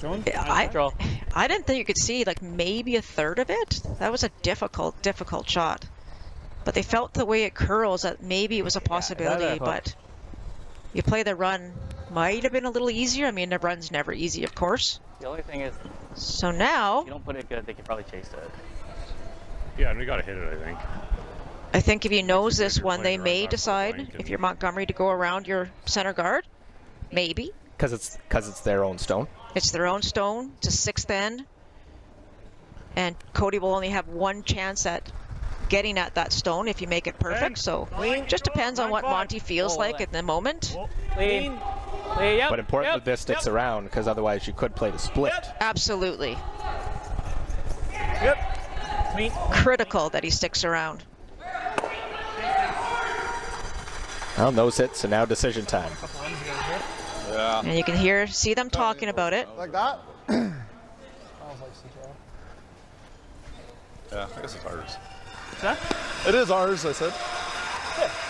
didn't think you could see like maybe a third of it. That was a difficult shot. But they felt the way it curls that maybe it was a possibility, but you play the run might have been a little easier. I mean, the run's never easy, of course. The only thing is, so now, if you don't put it good, they can probably chase it. Yeah, and we got to hit it, I think. I think if you nose this one, they may decide if you're Montgomery to go around your center guard. Maybe. Because it's their own stone. It's their own stone. It's a sixth end. and Cody will only have one chance at getting at that stone if you make it perfect. So just depends on what Monty feels like in the moment. But important that this sticks around, because otherwise you could play the split. Absolutely. Critical that he sticks around. Well, nose hits, and now decision time. Yeah. And you can see them talking about it. Like that? Yeah, I guess it's ours. That? It is ours, I said.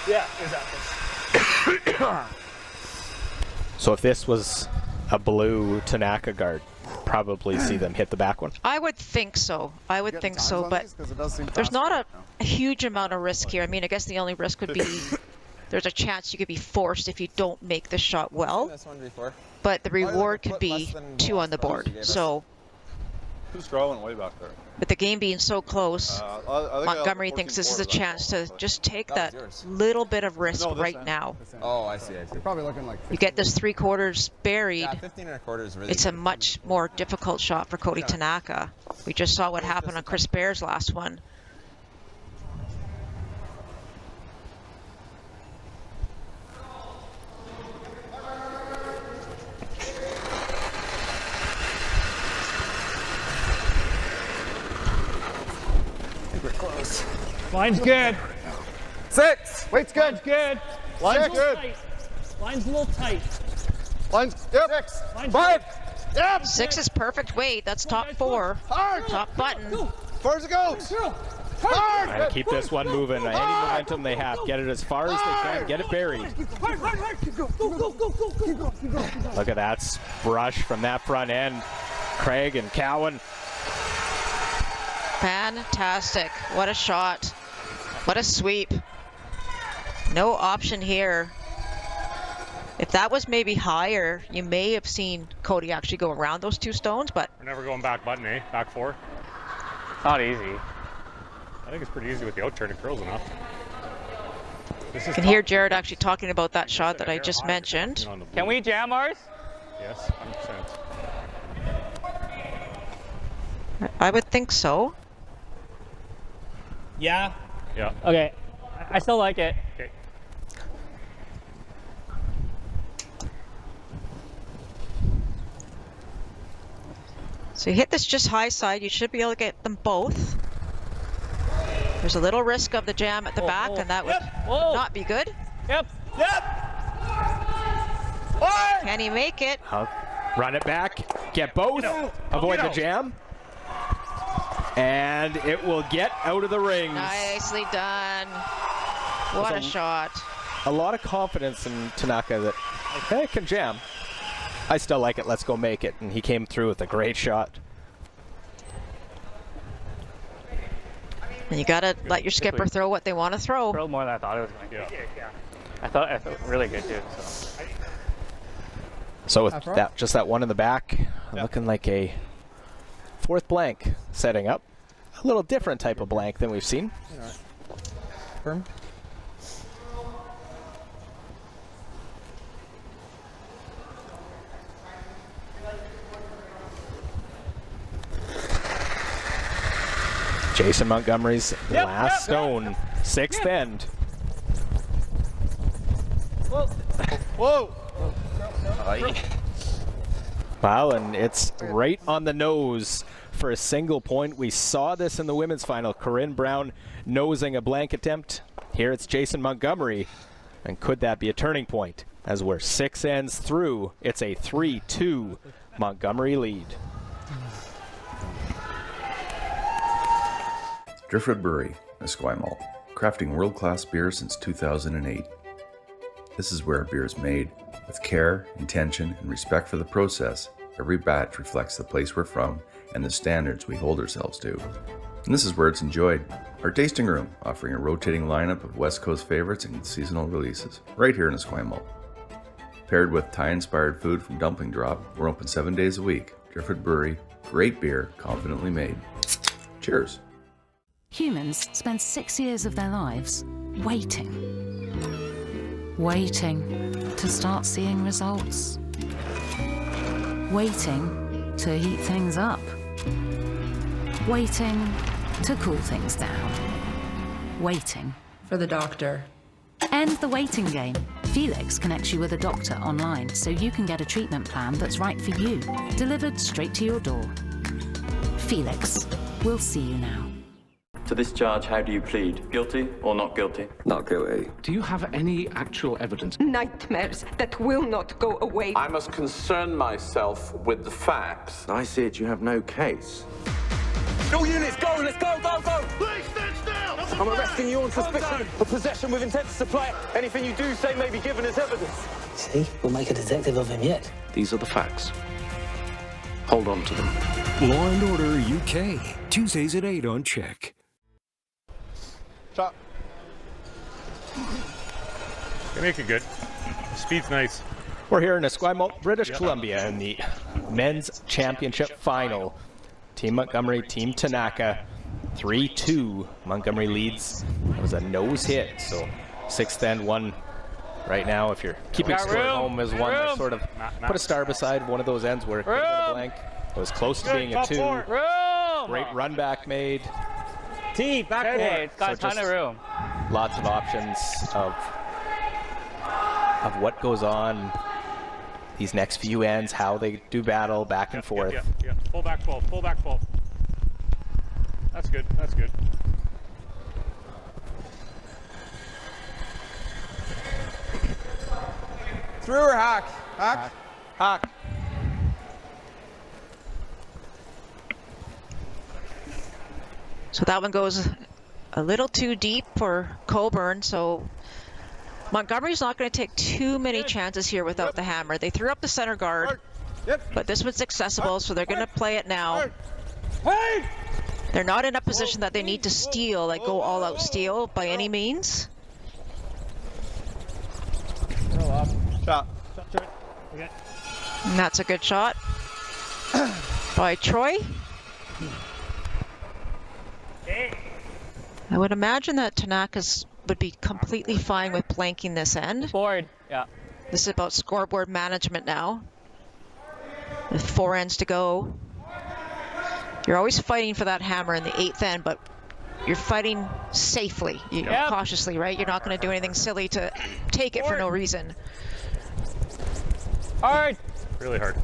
Yeah, exactly. So if this was a blue Tanaka guard, probably see them hit the back one? I would think so. I would think so, but there's not a huge amount of risk here. I mean, I guess the only risk would be there's a chance you could be forced if you don't make the shot well. But the reward could be 2 on the board. So who's drawing way back there? with the game being so close, Montgomery thinks this is a chance to just take that little bit of risk right now. Oh, I see. Probably looking like You get this 3/4 buried. Yeah, 15 1/4 is really It's a much more difficult shot for Cody Tanaka. We just saw what happened on Chris Bear's last one. We're close. Line's good. 6. Weight's good. Line's good. Line's Line's good. tight. Line's a little tight. Line's, yep. 6. Line's 5. Yep. 6 is perfect weight. That's top 4. Hard. Top button. As far as it goes. Trying to keep this one moving. Any momentum they have, get it as far as they can, get it buried. Look at that brush from that front end. Craig and Cowan. Fantastic. What a shot. What a sweep. No option here. If that was maybe higher, you may have seen Cody actually go around those 2 stones, but We're never going back button, eh? Back 4. Not easy. I think it's pretty easy with the out turn. It curls enough. This you is can hear Jared actually talking about that shot that I just mentioned. Can we jam ours? Yes, 100%. I would think so. Yeah. Yeah. Okay. I still like it. Okay. So you hit this just high side, you should be able to get them both. There's a little risk of the jam at the back, and that would not be good. Yep. Can he make it? Run it back, get both, avoid the jam. And it will get out of the rings. Nicely done. What a shot. A lot of confidence in Tanaka that, hey, can jam. I still like it, let's go make it. And he came through with a great shot. And you gotta let your skipper throw what they want to throw. Curled more than I thought it was going to. Yeah. I thought really good too. So with that, just that one in the back, looking like a 4th blank setting up. A little different type of blank than we've seen. Firm. Jason Montgomery's last stone, 6th end. Whoa. Wow, and it's right on the nose for a single point. We saw this in the women's final. Corinne Brown nosing a blank attempt. Here it's Jason Montgomery. And could that be a turning point? As we're 6 ends through, it's a 3-2 Montgomery lead. Driftwood Brewery, Esquimalt, crafting world-class beer since 2008. This is where beer is made. With care, intention, and respect for the process, every batch reflects the place we're from and the standards we hold ourselves to. And this is where it's enjoyed. Our tasting room, offering a rotating lineup of West Coast favorites and seasonal releases, right here in Esquimalt. Paired with Thai-inspired food from Dumpling Drop, we're open 7 days a week. Driftwood Brewery, great beer, confidently made. Cheers. Humans spend 6 years of their lives waiting to start seeing results, waiting to heat things up, Waiting to cool things down. Waiting for the doctor. End the waiting game. Felix connects you with a doctor online so you can get a treatment plan that's right for you, delivered straight to your door. Felix, we'll see you now. To this charge, how do you plead? Guilty or not guilty? Not guilty. Do you have any actual evidence? Nightmares that will not go away. I must concern myself with the facts. I see it, you have no case. All units, go! Let's go, go, go! Please stand still! I'm arresting you on suspicion of possession with intent to supply. Anything you do say may be given as evidence. See? We'll make a detective of him yet. These are the facts. Hold on to them. Law and Order UK, Tuesdays at 8 on CHEK. Shot. They make it good. Speed's nice. We're here in Esquimalt, British Columbia in the men's championship final. Team Montgomery, Team Tanaka, 3-2. Montgomery leads. That was a nose hit, so 6th end, 1 right now. If you're keeping score at home as one, that sort of put a star beside one of those ends where it could have been a blank. It was close to being a 2. Great run back made. T, back there. It's got a ton of room. Lots of options of what goes on these next few ends, how they do battle back and forth. Yeah. Full back 12, full back 12. That's good, that's good. Through or hack? Hack? Hack. So that one goes a little too deep for Coburn, so Montgomery's not going to take too many chances here without the hammer. They threw up the center guard, but this one's accessible, so they're going to play it now. They're not in a position that they need to steal, like go all out steal by any means. Shot. And that's a good shot by Troy. I would imagine that Tanaka's would be completely fine with blanking this end. Board, yeah. This is about scoreboard management now. With 4 ends to go. You're always fighting for that hammer in the 8th end, but you're fighting safely, cautiously, right? You're not going to do anything silly to take it for no reason. Hard. Really hard.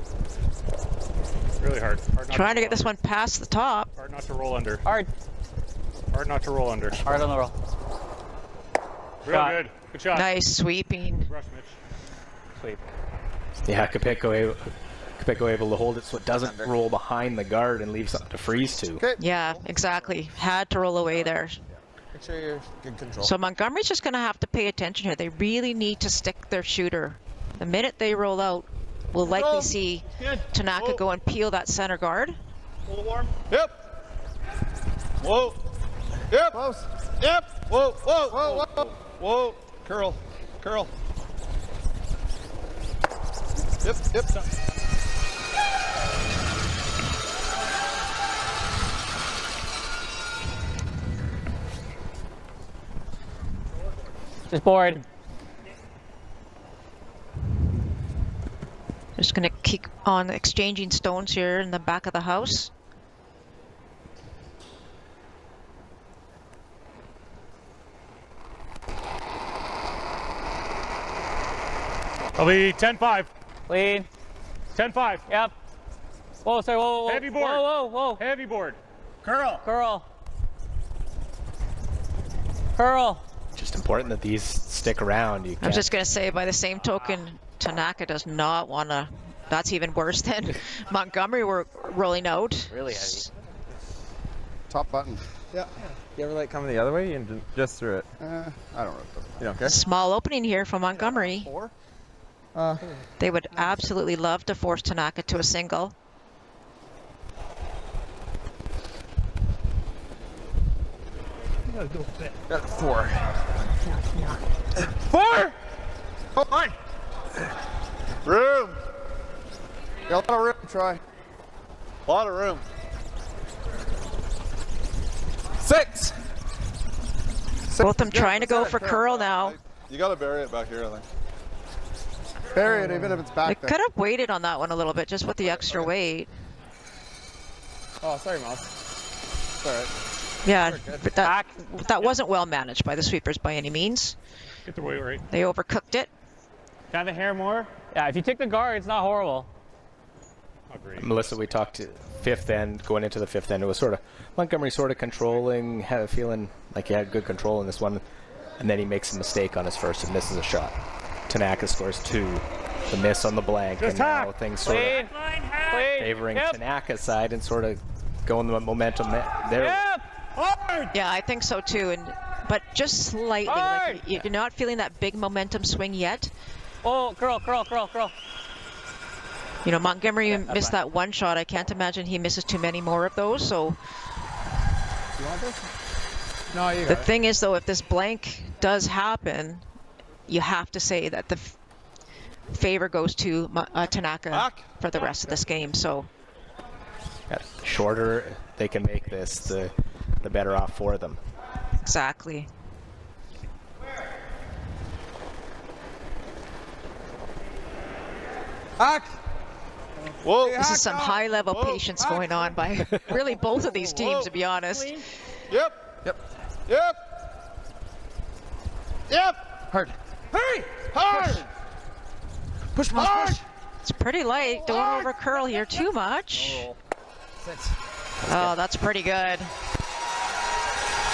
Really hard. Trying to get this one past the top. Hard not to roll under. Hard. Hard not to roll under. Hard on the roll. Real good. Good shot. Nice sweeping. Good brush, Mitch. Sweep. Yeah, Capecco able to hold it so it doesn't roll behind the guard and leave something to freeze to. Okay. Yeah, exactly. Had to roll away there. Make sure you're in control. So Montgomery's just going to have to pay attention here. They really need to stick their shooter. The minute they roll out, we'll likely see Tanaka go and peel that center guard. A little warm. Yep. Whoa. Yep. Close. Yep. Whoa. Whoa. Whoa. Whoa. Whoa. Curl. Curl. Yep. Yep. Just board. Just going to keep on exchanging stones here in the back of the house. I'll be 10-5. Lead. 10-5. Yep. Whoa, sorry, whoa. Heavy board. Whoa, whoa, whoa. Heavy board. Curl. Curl. Curl. Just important that these stick around. I'm just going to say, by the same token, Tanaka does not want to. That's even worse than Montgomery were rolling out. Really heavy. Top button. Yeah. You ever like coming the other way and just through it? I don't know. You don't care? Small opening here for Montgomery. 4? They would absolutely love to force Tanaka to a single. Got 4. 4! Oh, my. Room. Got a lot of room, Troy. A lot of room. 6. Both of them trying to go for curl now. You got to bury it back here, I think. Bury it, even if it's back They there. could have waited on that one a little bit, just with the extra weight. Oh, sorry, Mouse. That's all right. Yeah, but that wasn't well managed by the sweepers by any means. Get the weight right. They overcooked it. Kind of hair more. Yeah, if you take the guard, it's not horrible. Agreed. Melissa, we talked to fifth end, going into the fifth end. It was sort of Montgomery sort of controlling, had a feeling like he had good control in this one, and then he makes a mistake on his first and misses a shot. Tanaka scores 2. The miss on the blank, and now things sort of favoring Tanaka's side and sort of going the momentum there. Yeah, I think so too, but just slightly. Like you're not feeling that big momentum swing yet. Oh, curl. You know, Montgomery missed that one shot. I can't imagine he misses too many more of those. So You want this? No, you got the it. thing is, though, if this blank does happen, you have to say that the favor goes to Tanaka for the rest of this game. So the shorter they can make this, the better off for them. exactly. Whoa. This is some high-level patience going on by really both of these teams, to be honest. Yep. Hard. Hurry! Hard! Push, push. It's pretty light. Don't over curl here too much. Oh, that's pretty good.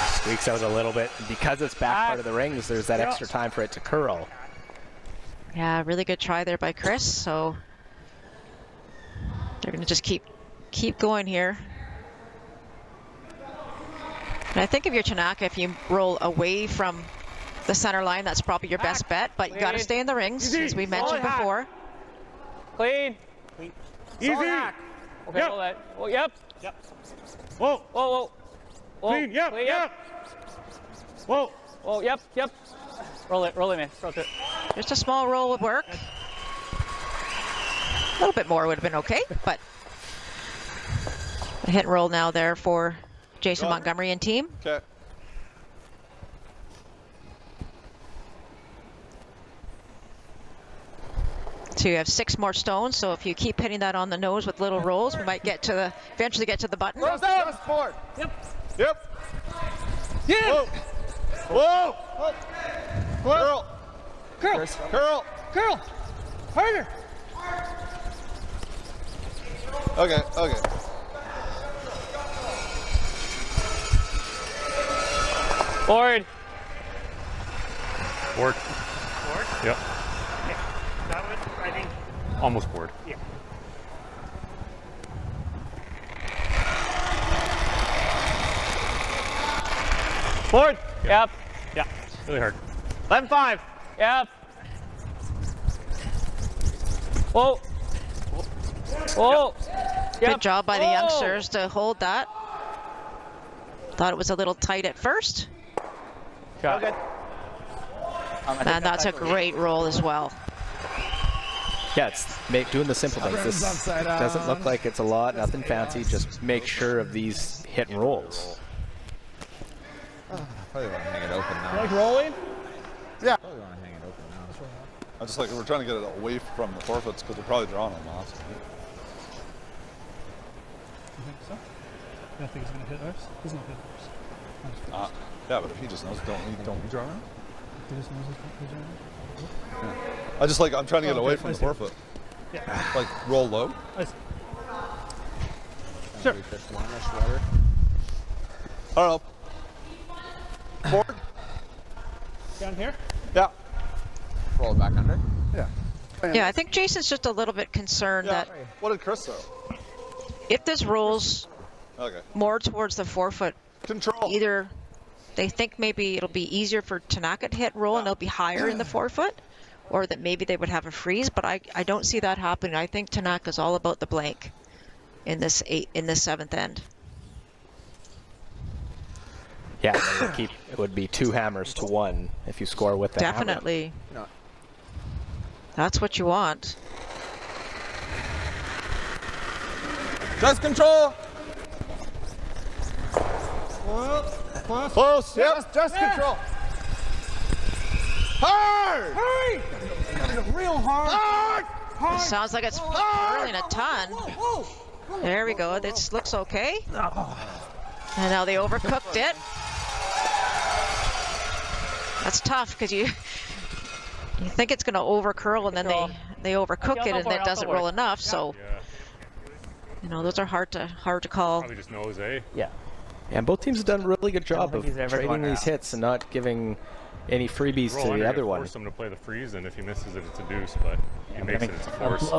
Squeaks out a little bit. And because it's back part of the rings, there's that extra time for it to curl. Yeah, really good try there by Chris. So they're going to just keep going here. And I think if you're Tanaka, if you roll away from the center line, that's probably your best bet. But you got to stay in the rings, as we mentioned before. Clean. Easy. Okay, roll that. Oh, yep. Whoa. Clean. Yep. Whoa. Oh, yep. Roll it, man. Roll it. Just a small roll would work. A little bit more would have been okay, but a hit and roll now there for Jason Montgomery and team. Okay. So you have 6 more stones, so if you keep hitting that on the nose with little rolls, we might get to eventually get to the button. Just forward. Yep. Yeah. Whoa. Curl. Harder. Okay. Forward. Yep. That was, I think, Almost board. yeah. Forward. Yep. Yeah. Really hard. 11-5. Yep. Whoa. Good job by the youngsters to hold that. Thought it was a little tight at first. Shot. And that's a great roll as well. Yeah, it's doing the simple things. This doesn't look like it's a lot, nothing fancy. Just make sure of these hit and rolls. Probably want to hang it open now. You like rolling? Yeah. Probably want to hang it open now. I just we're trying to get it away from the forfeits because they're probably drawing them off. You think so? You think he's going to hit ours? He's not hitting ours. Yeah, but if he just knows, don't we draw him? He just knows he's drawing. I just I'm trying to get away from the forfeit. Yeah. Roll low. Sure. I don't know. Forward. Down here? Yeah. Roll it back under. Yeah. Yeah, I think Jason's just a little bit concerned that What did Chris say? if this rolls more towards the forefoot, either they think maybe it'll be easier for Tanaka to hit and roll and they'll be higher in the forefoot, or that maybe they would have a freeze, but I don't see that happening. I think Tanaka's all about the blank in this 7th end. Yeah, it would be 2 hammers to 1 if you score with the Definitely. That's what you want. Just control. Close. Yep. Just control. Hard. Hurry! Gotta go real hard. It sounds like it's curling a ton. There we go. This looks okay. And now they overcooked it. That's tough because you think it's going to over curl and then they overcook it and it doesn't roll enough. So you know, those are hard to call. Probably just knows, eh? Yeah. Yeah, and both teams have done a really good job of trading these hits and not giving any freebies to the other one. Force him to play the freeze, and if he misses it, it's a deuce. But if he makes it, it's a force.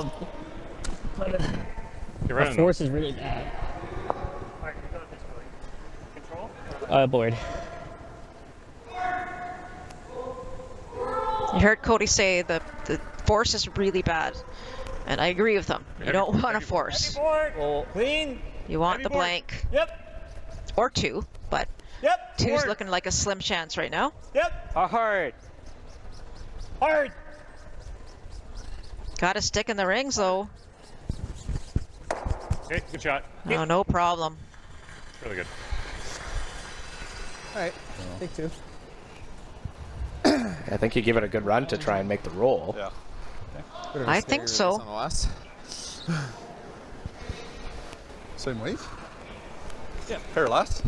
The force is really bad. Board. You heard Cody say the force is really bad, and I agree with him. You don't want a force. Clean. You want the blank. Yep. Or two, but two's looking like a slim chance right now. Yep. Hard. Hard. Got to stick in the rings though. Okay, good shot. No, no problem. Really good. All right, take two. I think you give it a good run to try and make the roll. Yeah. Okay. I think so. Same weight? Yeah, pair last.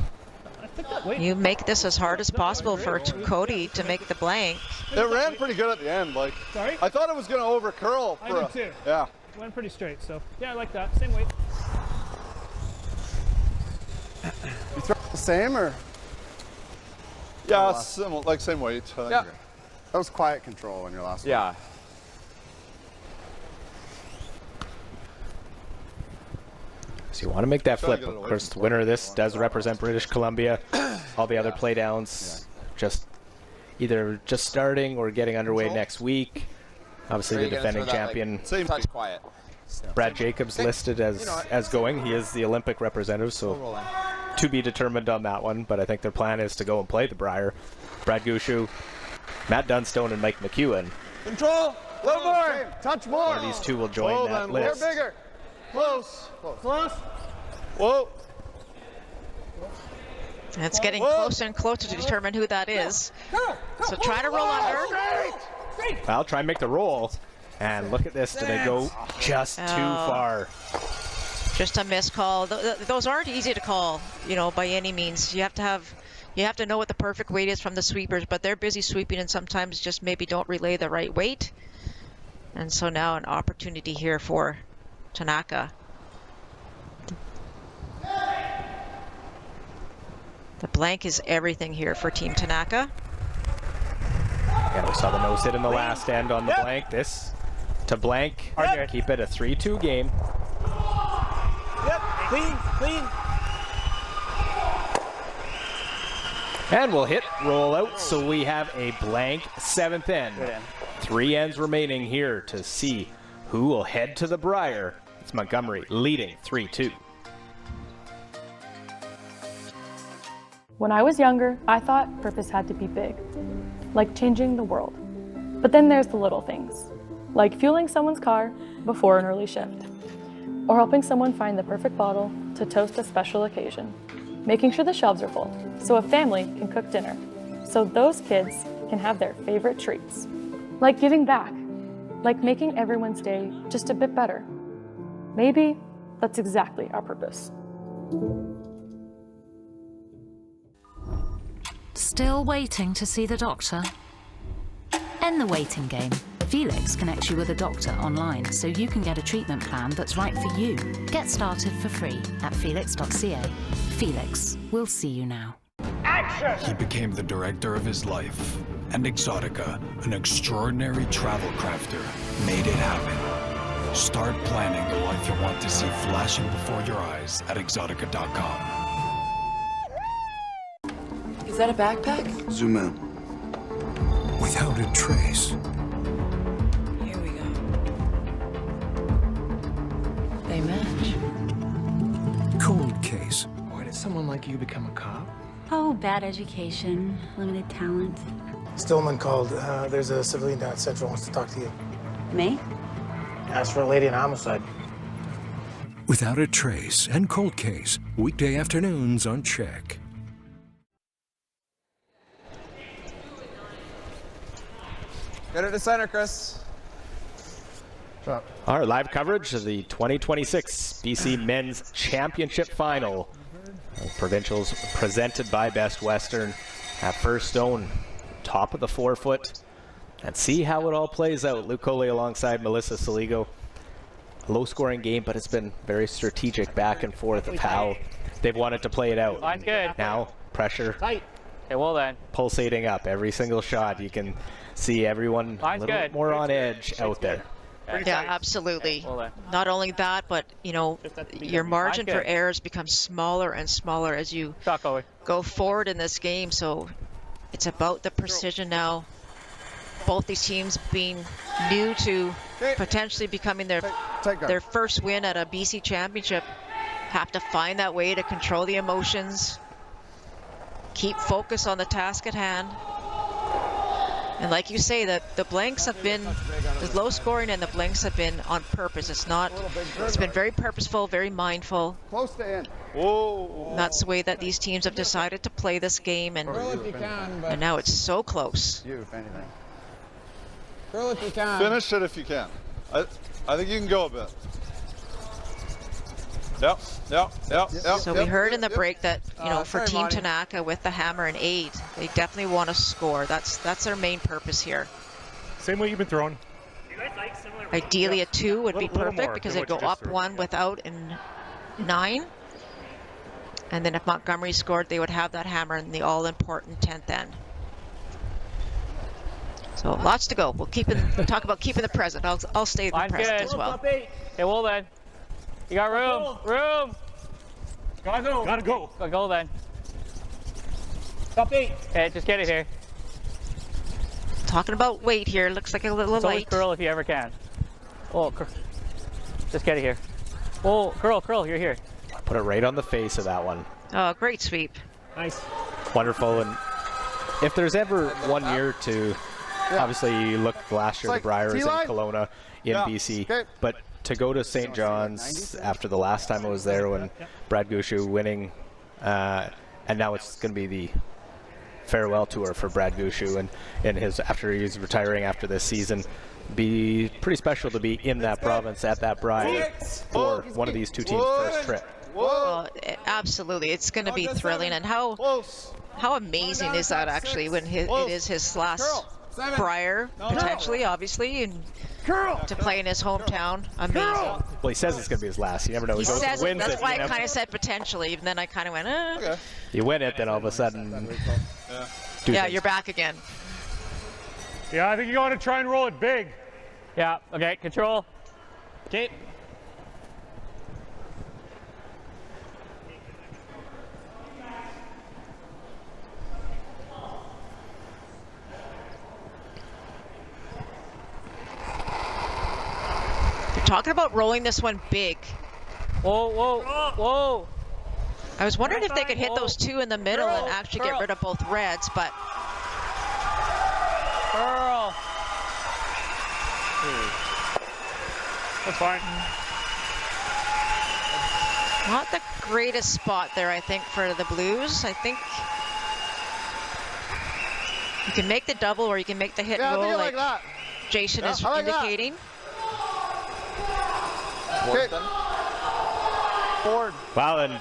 You make this as hard as possible for Cody to make the blank. It ran pretty good at the end. Like, sorry? I thought it was going to over curl. I did too. Yeah. It went pretty straight, so yeah, I like that. Same weight. You throw the same or? Yeah, similar, like same weight. Yeah. That was quiet control on your last one. Yeah. So you want to make that flip. Of course, the winner of this does represent British Columbia. All the other playdowns just either just starting or getting underway next week. Obviously, the defending champion, touch quiet. Brad Jacobs, listed as going. He is the Olympic representative, so to be determined on that one. But I think their plan is to go and play the Brier. Brad Gushu, Matt Dunstone, and Mike McEwen. Control. A little more. Touch more. One of these two will join that list. More bigger. Close. Close. Whoa. And it's getting closer and closer to determine who that is. So try to roll under. Well, try and make the roll. And look at this. Do they go just too far? Just a missed call. Those aren't easy to call, you know, by any means. You have to know what the perfect weight is from the sweepers, but they're busy sweeping and sometimes just maybe don't relay the right weight. And so now an opportunity here for Tanaka. The blank is everything here for Team Tanaka. Yeah, we saw the nose hit in the last end on the blank. This to blank. Keep it a 3-2 game. Yep, clean. And we'll hit roll out, so we have a blank 7th end. 3 ends remaining here to see who will head to the Brier. It's Montgomery leading 3-2. When I was younger, I thought purpose had to be big, like changing the world. But then there's the little things, like fueling someone's car before an early shift, or helping someone find the perfect bottle to toast a special occasion, making sure the shelves are full so a family can cook dinner, so those kids can have their favorite treats, like giving back, like making everyone's day just a bit better. Maybe that's exactly our purpose. Still waiting to see the doctor? End the waiting game. Felix connects you with a doctor online so you can get a treatment plan that's right for you. Get started for free at felix.ca. Felix, we'll see you now. He became the director of his life, and Exotica, an extraordinary travel crafter, made it happen. Start planning the life you want to see flashing before your eyes at exotica.com. Is that a backpack? Zoom in. Without a trace. Here we go. They match. Cold case. Why did someone like you become a cop? Oh, bad education, limited talent. Stillman called. There's a civilian down at Central wants to talk to you. Me? Asked for a lady in homicide. Without a trace and Cold Case. Weekday afternoons on CHEK. Get it to center, Chris. Our live coverage of the 2026 BC Men's Championship Final. Provincials presented by Best Western at First Stone, top of the 4-foot. And see how it all plays out. Luke Coley alongside Melissa Saligo. Low-scoring game, but it's been very strategic back and forth of how they've wanted to play it out. Line's good. Now, pressure. Tight. Okay, well then. Pulsating up every single shot. You can see everyone a little bit more on edge out there. Yeah, absolutely. Not only that, but you know, your margin for errors becomes smaller and smaller as you go forward in this game. So it's about the precision now. Both these teams being new to potentially becoming their first win at a BC championship have to find that way to control the emotions, keep focus on the task at hand. And like you say, that the blanks have been, the low scoring and the blanks have been on purpose. It's been very purposeful, very mindful. Close to end. And that's the way that these teams have decided to play this game, and now it's so close. You, if anything. Curl if you can. Finish it if you can. I think you can go a bit. Yep. So we heard in the break that, you know, for Team Tanaka with the hammer and 8, they definitely want to score. That's their main purpose here. Same way you've been throwing. Ideally a 2 would be perfect because they'd go up 1 without and 9. And then if Montgomery scored, they would have that hammer in the all-important 10th end. So lots to go. We'll talk about keeping the present. I'll stay in the present as well. Okay, well then. You got room. Gotta go. Go then. Stop 8. Okay, just get it here. Talking about weight here. Looks like a little light. Curl if you ever can. Oh, just get it here. Oh, curl, you're here. Put it right on the face of that one. Oh, great sweep. Nice. Wonderful. And if there's ever 1 year to, obviously you look last year, the Briars in Kelowna in BC, but to go to St. John's after the last time I was there when Brad Gushu winning, and now it's going to be the farewell tour for Brad Gushu and his after he's retiring after this season. Be pretty special to be in that province at that Bri for one of these two teams' first trip. Well, absolutely, it's going to be thrilling, and how amazing is that actually when it is his last Briar potentially, obviously, and to play in his hometown. Amazing. Well, he says it's going to be his last. You never know. He says it. That's why I kind of of said potentially, and then I kind of went, eh. You win it, then all of a sudden. Yeah, you're back again. Yeah, I think you want to try and roll it big. Yeah, okay, control. Okay. Talking about rolling this one big. Whoa. I was wondering if they could hit those 2 in the middle and actually get rid of both reds, but. Curl. That's fine. Not the greatest spot there, I think, for the Blues. I think you can make the double or you can make the hit and roll like Jason is indicating. Forward. Well, and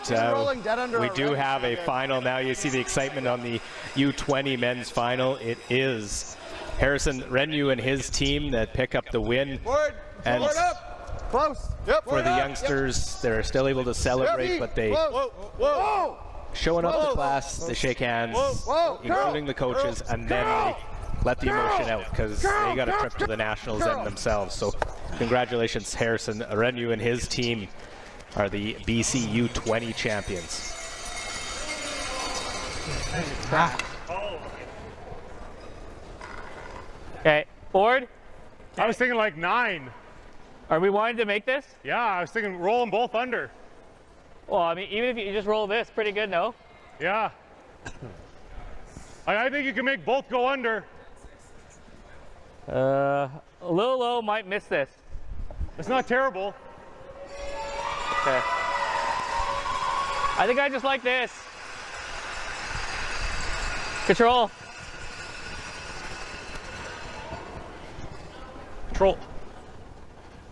we do have a final now. You see the excitement on the U20 men's final. It is Harrison Renew and his team that pick up the win. And close. For the youngsters, they're still able to celebrate, but they showing up the class, they shake hands, including the coaches, and then they let the emotion out because they got a trip to the Nationals and themselves. So congratulations, Harrison Renew and his team are the BC U20 champions. Okay, forward. I was thinking like 9. Are we wanting to make this? Yeah, I was thinking roll them both under. Well, I mean, even if you just roll this, pretty good, no? Yeah. I think you can make both go under. A little low, might miss this. It's not terrible. Okay. I think I just like this. Control. Control.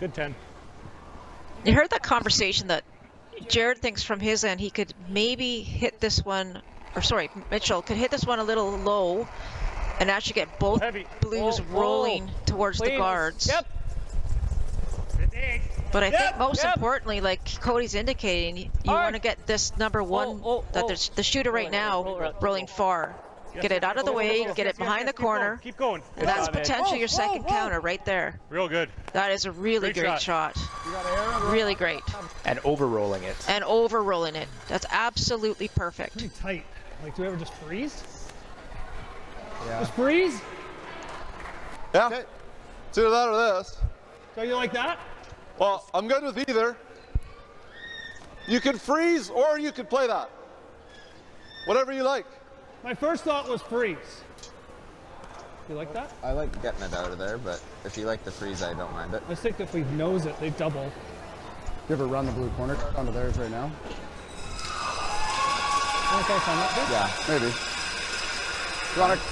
Good 10. You heard that conversation that Jared thinks from his end he could maybe hit this one, or sorry, Mitchell could hit this one a little low and actually get both blues rolling towards the guards. Yep. But I think most importantly, like Cody's indicating, you want to get this number one, that there's the shooter right now rolling far. Get it out of the way, get it behind the corner. Keep going. And that's potentially your second counter right there. Real good. That is a really great shot. Really great. And over-rolling it. And over-rolling it. That's absolutely perfect. Pretty tight. Like, do we ever just freeze? Yeah. Just freeze? Yeah. Okay. It's either that or this. So you like that? Well, I'm good with either. You can freeze or you can play that. Whatever you like. My first thought was freeze. You like that? I like getting it out of there, but if you like the freeze, I don't mind it. I think if we nose it, they double. You ever run the blue corner onto theirs right now? Yeah. Maybe. You want to?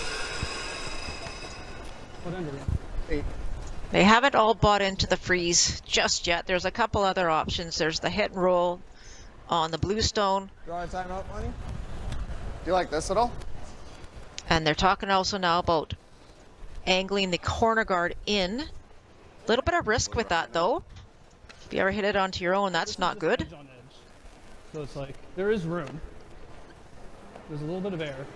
What end are we on? 8. They haven't all bought into the freeze just yet. There's a couple other options. There's the hit and roll on the Bluestone. You want a timeout, Money? Do you like this at all? And they're talking also now about angling the corner guard in. A little bit of risk with that though. If you ever hit it onto your own, that's not good. So it's like, there is room. There's a little bit of air.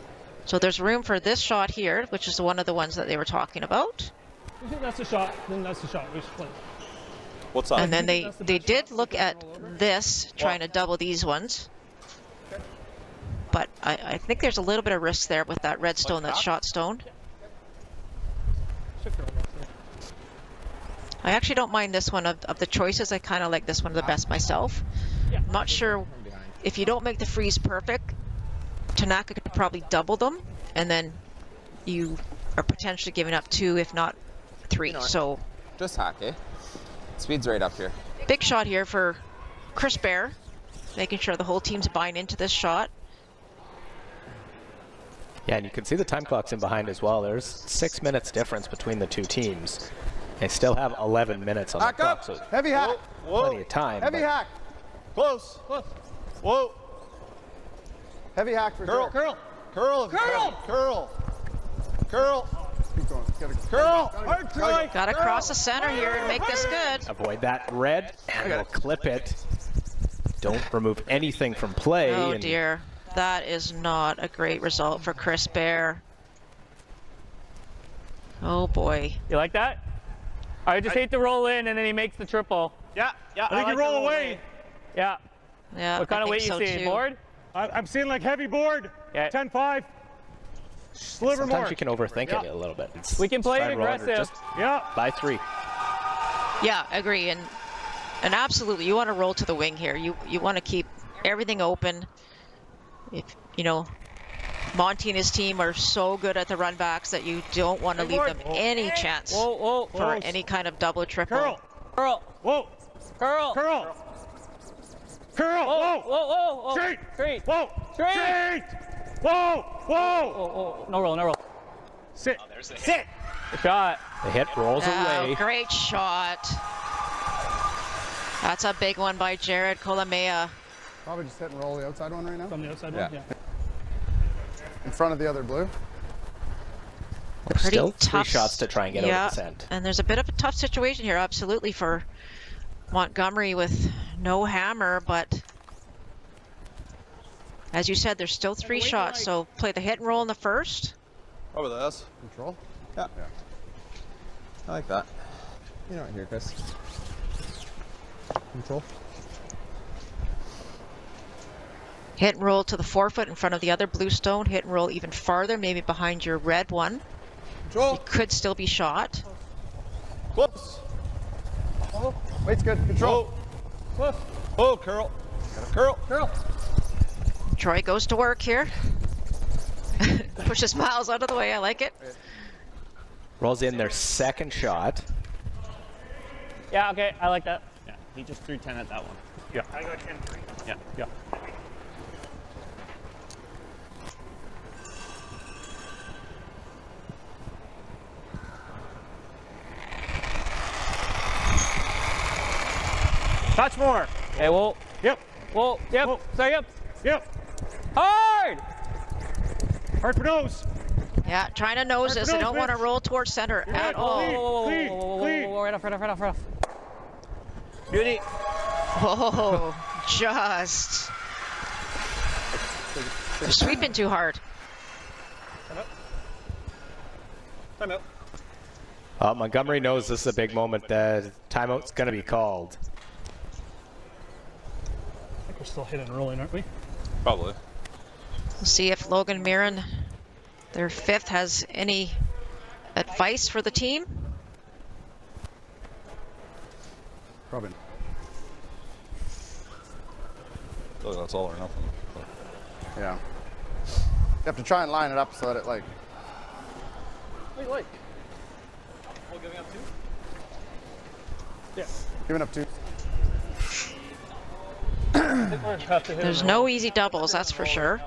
So there's room for this shot here, which is one of the ones that they were talking about. If you think that's the shot, then that's the shot. We should play. What's that? And then they did look at this, trying to double these ones. But I think there's a little bit of risk there with that red stone, that shot stone. I actually don't mind this one of the choices. I kind of like this one the best myself. I'm not sure if you don't make the freeze perfect, Tanaka could probably double them, and then you are potentially giving up 2, if not 3. You know, so just hack, eh? Speed's right up here. big shot here for Chris Bear, making sure the whole team's buying into this shot. Yeah, and you can see the time clocks in behind as well. There's 6 minutes difference between the two teams. They still have 11 minutes on the clock, so heavy hack. Plenty of time. Heavy hack. Close. Close. Whoa. Heavy hack for Curl. Jared. Curl. Curl. Curl. Curl. Keep going. Curl. Hard try. Got to cross the center here and make this good. Avoid that red, and we'll clip it. Don't remove anything from play. Oh dear, that is not a great result for Chris Bear. Oh boy. You like that? I just hate to roll in and then he makes the triple. Yeah. I think you roll away. Yeah. Yeah. What kind of weight you see? Board? I'm seeing like heavy board. Yeah. 10-5. Sliver Sometimes more. you can overthink it a little bit. We can play it aggressive. By 3. Yeah, agree. And absolutely, you want to roll to the wing here. You want to keep everything open. If you know, Monty and his team are so good at the run backs that you don't want to leave them any chance for any kind of double, triple. Curl. Whoa. Curl. Curl. Curl. Whoa. Straight. Whoa. Straight. Whoa. Oh. No roll. Sit. Sit. Good shot. The hit rolls away. Great shot. That's a big one by Jared Kolomea. Probably just hit and roll the outside one right now. From the outside one? Yeah. In front of the other blue. Pretty Still 3 tough shots to try and get over this end. And there's a bit of a tough situation here, absolutely, for Montgomery with no hammer, but as you said, there's still 3 shots, so play the hit and roll in the first. Over this. Control. Yeah. I like that. You know what here, Chris. Control. Hit and roll to the 4-foot in front of the other blue stone. Hit and roll even farther, maybe behind your red one. Control. He could still be shot. Close. Oh, weight's good. Control. Close. Oh, curl. Curl. Troy goes to work here. Pushes Miles out of the way. I like it. Rolls in their second shot. Yeah, okay. I like that. Yeah, he just threw 10 at that one. Yeah. I got 10-3. Yeah. Touch more. Okay, well. Yep. Whoa, yep, Whoa. stay up. Yep. Hard! Hard for nose. Yeah, trying to nose this. They don't want to roll towards center at all. Whoa, right off. Beauty. Whoa, just. They're sweeping too hard. Time out. Montgomery knows this is a big moment. Timeout's going to be called. I think we're still hitting and rolling, aren't we? Probably. We'll see if Logan Mirren, their 5th, has any advice for the team. Probably. I feel like that's all or nothing. Yeah. You have to try and line it up so that it like. What do you like? Oh, giving up 2? Yeah. Giving up 2. There's no easy doubles, that's for sure.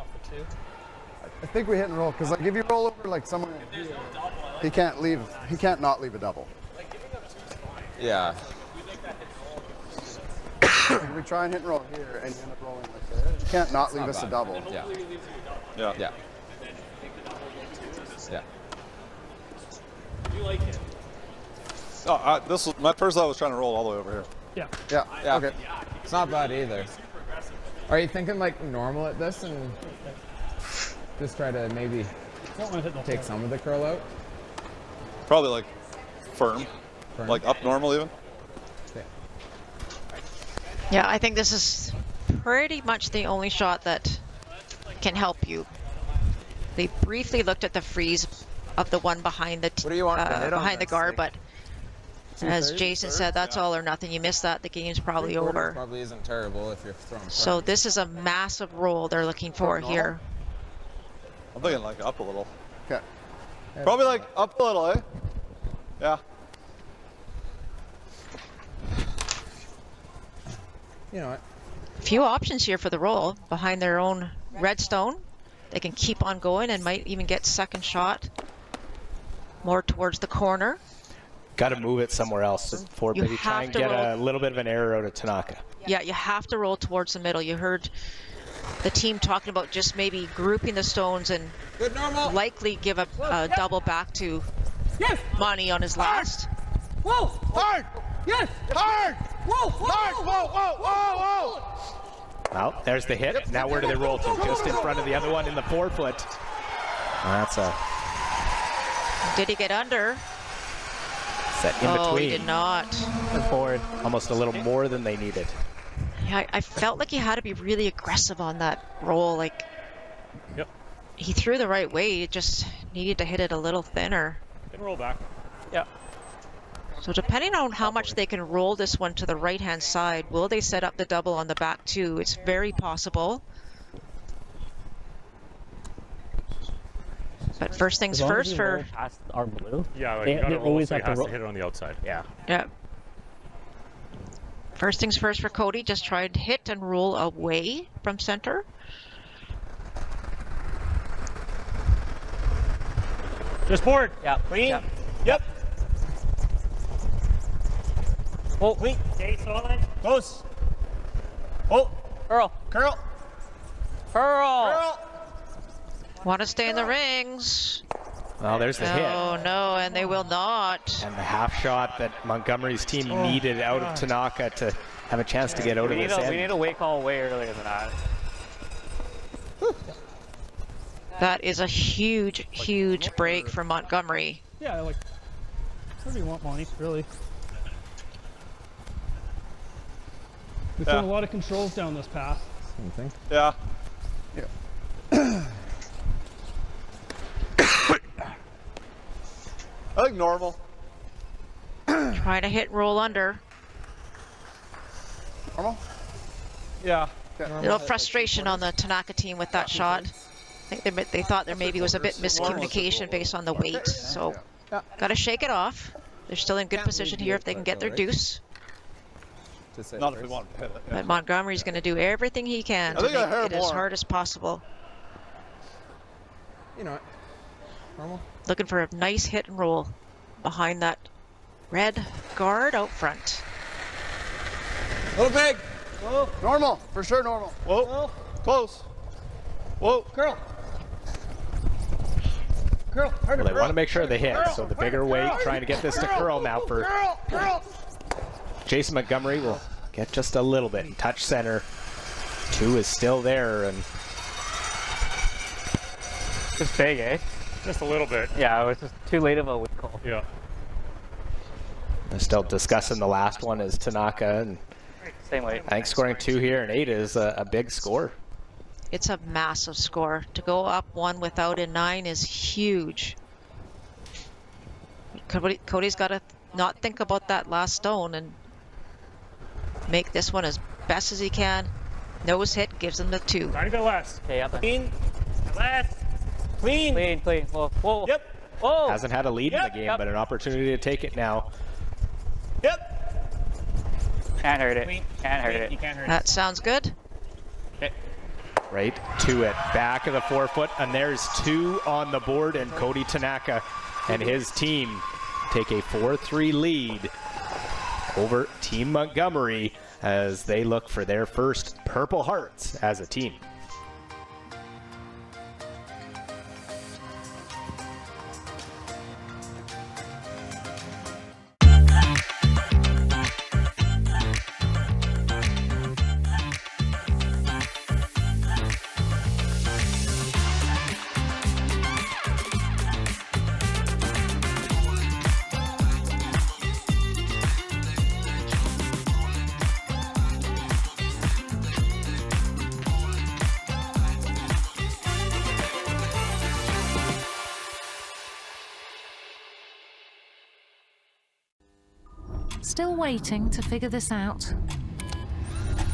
I think we hit and roll because like if you roll over like someone, he can't leave. He can't not leave a double. Yeah. If we try and hit and roll here and you end up rolling like this, you can't not leave us a double. Yeah. Yeah. Yeah. Yeah. You like it? Oh, this was my first. I was trying to roll all the way over here. Yeah. Yeah. Yeah. Okay. It's not bad either. Are you thinking like normal at this and just try to maybe take some of the curl out? Probably like firm. Like up normal even. Yeah, I think this is pretty much the only shot that can help you. They briefly looked at the freeze of the one behind the behind the guard, but as Jason said, that's all or nothing. You miss that, the game's probably over. Probably isn't terrible if you're throwing. So this is a massive roll they're looking for here. I'm thinking like up a little. Okay. Probably like up a little, eh? Yeah. You know what? Few options here for the roll behind their own redstone. They can keep on going and might even get second shot more towards the corner. Got to move it somewhere else for maybe try and get a little bit of an error out of Tanaka. Yeah, you have to roll towards the middle. You heard the team talking about just maybe grouping the stones and likely give a double back to Monty on his last. Whoa! Hard! Yes! Hard! Whoa! Hard! Whoa! Whoa! Whoa! Whoa! Well, there's the hit. Now where do they roll to? Just in front of the other one in the 4-foot. That's a... Did he get under? Set in between. Oh, he did not. Forward. Almost a little more than they needed. Yeah, I felt like he had to be really aggressive on that roll. Like, he threw the right way. He just needed to hit it a little thinner. Can roll back. Yeah. So depending on how much they can roll this one to the right-hand side, will they set up the double on the back too? It's very possible. But first things first for... Past our blue. Yeah, like They you gotta roll, always so have he to has roll. to hit it on the outside. Yeah. Yeah. First things first for Cody, just try to hit and roll away from center. Just board. Yeah. Clean. Yeah. Yep. Oh, clean. Stay solid. Close. Oh, curl. Curl. Curl. Want to stay in the rings. Well, there's the hit. Oh, no, and they will not. And the half shot that Montgomery's team needed out of Tanaka to have a chance to get out of this end. We need a wake call way earlier than that. That is a huge, huge break for Montgomery. Yeah, like, what do you want, Monty, really? We've thrown a lot of controls down this path. Same thing. Yeah. I think normal. Trying to hit and roll under. Normal? Yeah. A little frustration on the Tanaka team with that shot. I think they thought there maybe was a bit miscommunication based on the weight. So got to shake it off. They're still in good position here if they can get their deuce. Not if we want to hit it. But Montgomery's going to do everything he can to make it as hard as possible. You know what? Normal. Looking for a nice hit and roll behind that red guard out front. Little big. Whoa. Normal, for sure normal. Whoa. Close. Whoa. Curl. Curl. Well, they want to make sure they hit, so the bigger weight, trying to get this to curl now for Jason Montgomery will get just a little bit. Touch center. 2 is still there, and just big, eh? Just a little bit. Yeah, it was just too late of a wake call. Yeah. they're still discussing the last one is Tanaka, and same weight. I think scoring 2 here and 8 is a big score. It's a massive score. To go up 1 without a 9 is huge. Cody's got to not think about that last stone and make this one as best as he can. Nose hit gives him the 2. Tiny bit less. Okay, up. Clean. Left. Clean. Clean, clean. Whoa, whoa. Yep. Whoa. Hasn't had a lead in the game, but an opportunity to take it now. Yep. Can't hurt it. Clean. Can't hurt it. You can't hurt it. That sounds good. Okay. Right to it, back of the 4-foot, and there's 2 on the board, and Cody Tanaka and his team take a 4-3 lead over Team Montgomery as they look for their first Purple Hearts as a team. Still waiting to figure this out?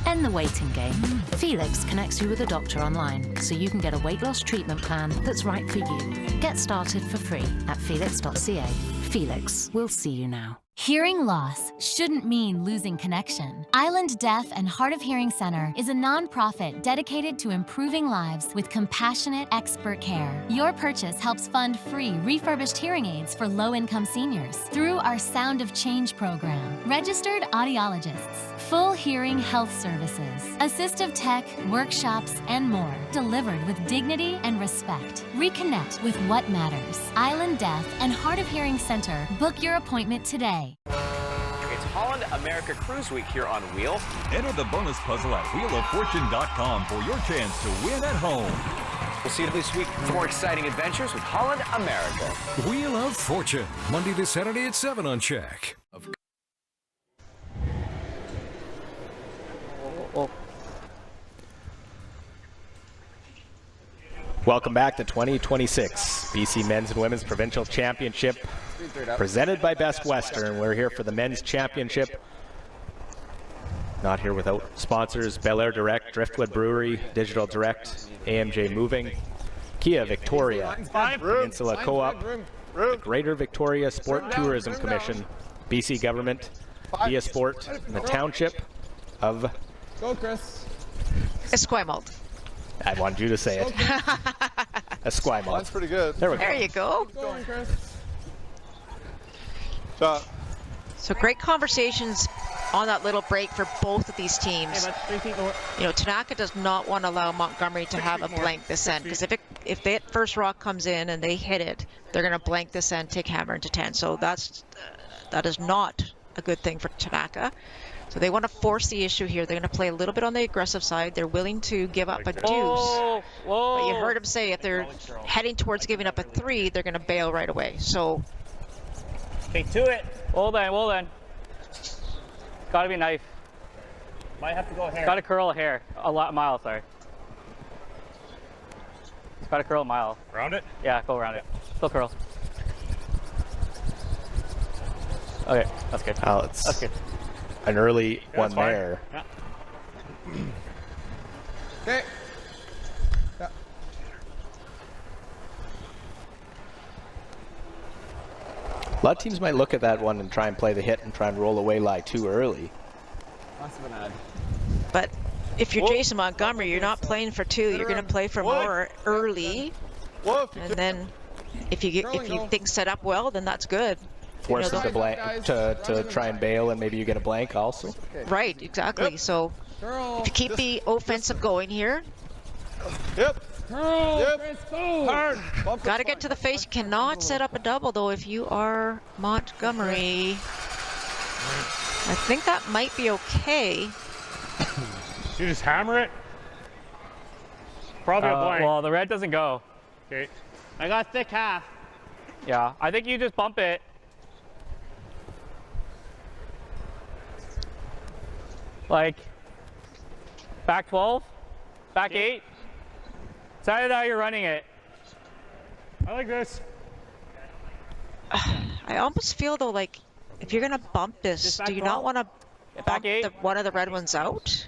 End the waiting game. Felix connects you with a doctor online, so you can get a weight loss treatment plan that's right for you. Get started for free at felix.ca. Felix, we'll see you now. Hearing loss shouldn't mean losing connection. Island Deaf and Hard of Hearing Center is a nonprofit dedicated to improving lives with compassionate, expert care. Your purchase helps fund free refurbished hearing aids for low-income seniors through our Sound of Change program. Registered audiologists, full hearing health services, assistive tech, workshops, and more, delivered with dignity and respect. Reconnect with what matters. Island Deaf and Hard of Hearing Center. Book your appointment today. It's Holland America Cruise Week here on Wheel. Enter the bonus puzzle at wheeloffortune.com for your chance to win at home. We'll see you this week for more exciting adventures with Holland America. Wheel of Fortune, Monday to Saturday at 7 on CHEK. Welcome back to 2026 BC Men's and Women's Provincial Championship, presented by Best Western. We're here for the Men's Championship. Not here without sponsors: Bel Air Direct, Driftwood Brewery, Digital Direct, AMJ Moving, Kia Victoria, Peninsula Co-op, the Greater Victoria Sport Tourism Commission, BC Government, Via Sport, and the Township of Esquimalt. I wanted you to say it. Esquimalt. That's pretty good. There we go. There you go. Going, Chris. So great conversations on that little break for both of these teams. You know, Tanaka does not want to allow Montgomery to have a blank this end, because if that first rock comes in and they hit it, they're going to blank this end, take hammer into 10. So that is not a good thing for Tanaka. So they want to force the issue here. They're going to play a little bit on the aggressive side. They're willing to give up a deuce. Whoa. But you heard him say if they're heading towards giving up a 3, they're going to bail right away. So Okay, to it. Well then. It's got to be a knife. Might have to go hair. Got to curl a hair. Mile, sorry. It's got to curl a mile. Around it? Yeah, go around it. Still curl. Okay, that's good. Oh, it's that's good. An early one there. Yeah. Okay. Yeah. A lot of teams might look at that one and try and play the hit and try and roll away lie too early. Must have been odd. But if you're Jason Montgomery, you're not playing for 2. You're going to play for more early. And then if you think set up well, then that's good. forces the blank to try and bail, and maybe you get a blank also. Right, exactly. So if you keep the offensive going here. Yep. Hard. Got to get to the face. You cannot set up a double though if you are Montgomery. I think that might be okay. You just hammer it? Probably a blank. Well, the red doesn't go. Okay. I got thick half. Yeah, I think you just bump it. Like, back 12, back 8. Decide how you're running it. I like this. I almost feel though like if you're gonna bump this, do you not want to bump one of the red ones out?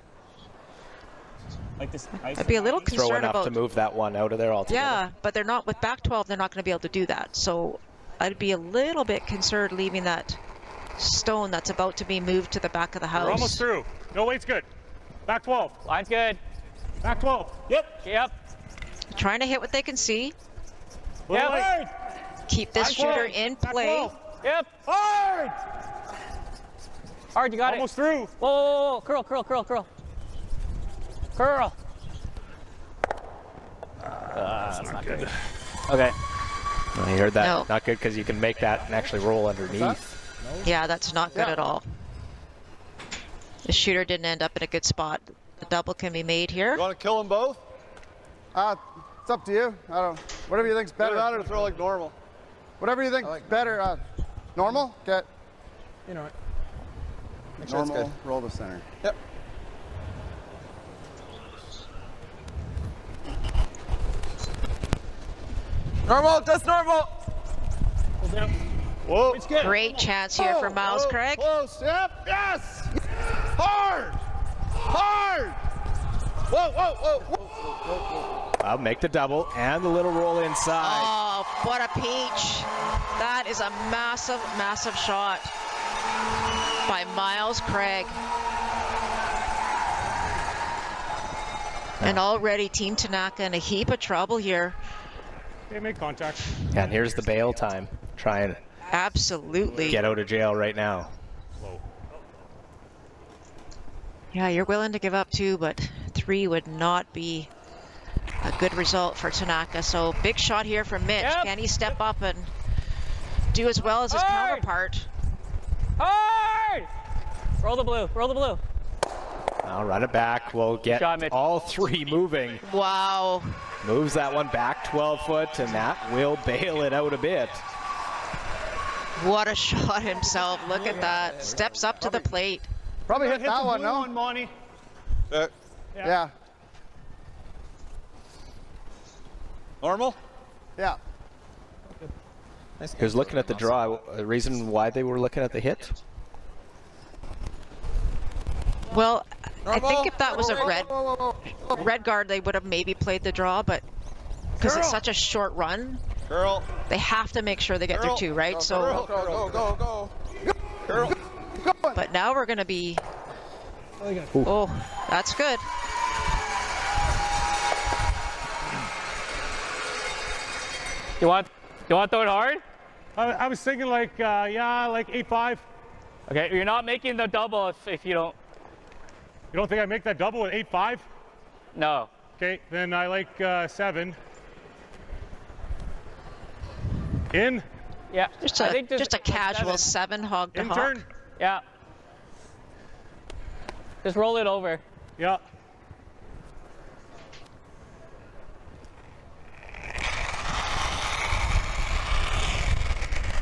Like this. I'd be a little concerned Throw enough about to move that one out of there altogether. Yeah, but they're not with back 12. They're not going to be able to do that. So I'd be a little bit concerned leaving that stone that's about to be moved to the back of the house. We're almost through. No weight's good. Back 12. Line's good. Back 12. Yep. Trying to hit what they can see. Yep. Keep this shooter in play. Yep. Hard. Hard, you got it. Almost through. Whoa. Curl. Curl. That's not good. Okay. Well, you heard that. No. Not good because you can make that and actually roll underneath. Yeah, that's not good at all. The shooter didn't end up in a good spot. The double can be made here. You want to kill them both? It's up to you. I don't. Whatever you think's better. Better to throw like normal. Whatever you think better. Normal. Get. You know it. Make sure Normal. it's good. Roll to center. Yep. Normal. Just normal. Whoa. Great chance here for Miles Craig. Close. Yep. Yes. Hard. Whoa. I'll make the double and the little roll inside. Oh, what a peach. That is a massive, massive shot by Miles Craig. And already Team Tanaka in a heap of trouble here. They make contact. And here's the bail time. Try and absolutely get out of jail right now. Yeah, you're willing to give up 2, but 3 would not be a good result for Tanaka. So big shot here from Mitch. Yep. Can he step up and do as well as his counterpart? Hard! Roll the blue. I'll run it back. We'll get all 3 moving. Wow. Moves that one back 12 foot, and that will bail it out a bit. What a shot himself. Look at that. Steps up to the plate. Probably hit that one, no? Monty. Yeah. Normal? Yeah. He was looking at the draw. The reason why they were looking at the hit? Well, I think if that was a red guard, they would have maybe played the draw, but because it's such a short run, they have to make sure they get their 2, right? Go. But now we're going to be... Oh, that's good. You want to throw it hard? I was thinking like, like 8-5. Okay, you're not making the double if you don't. You don't think I make that double with 8-5? No. Okay, then I like 7. In? Yeah. Just a casual 7 hog to hawk. Turn? Yeah. Just roll it over. Yeah.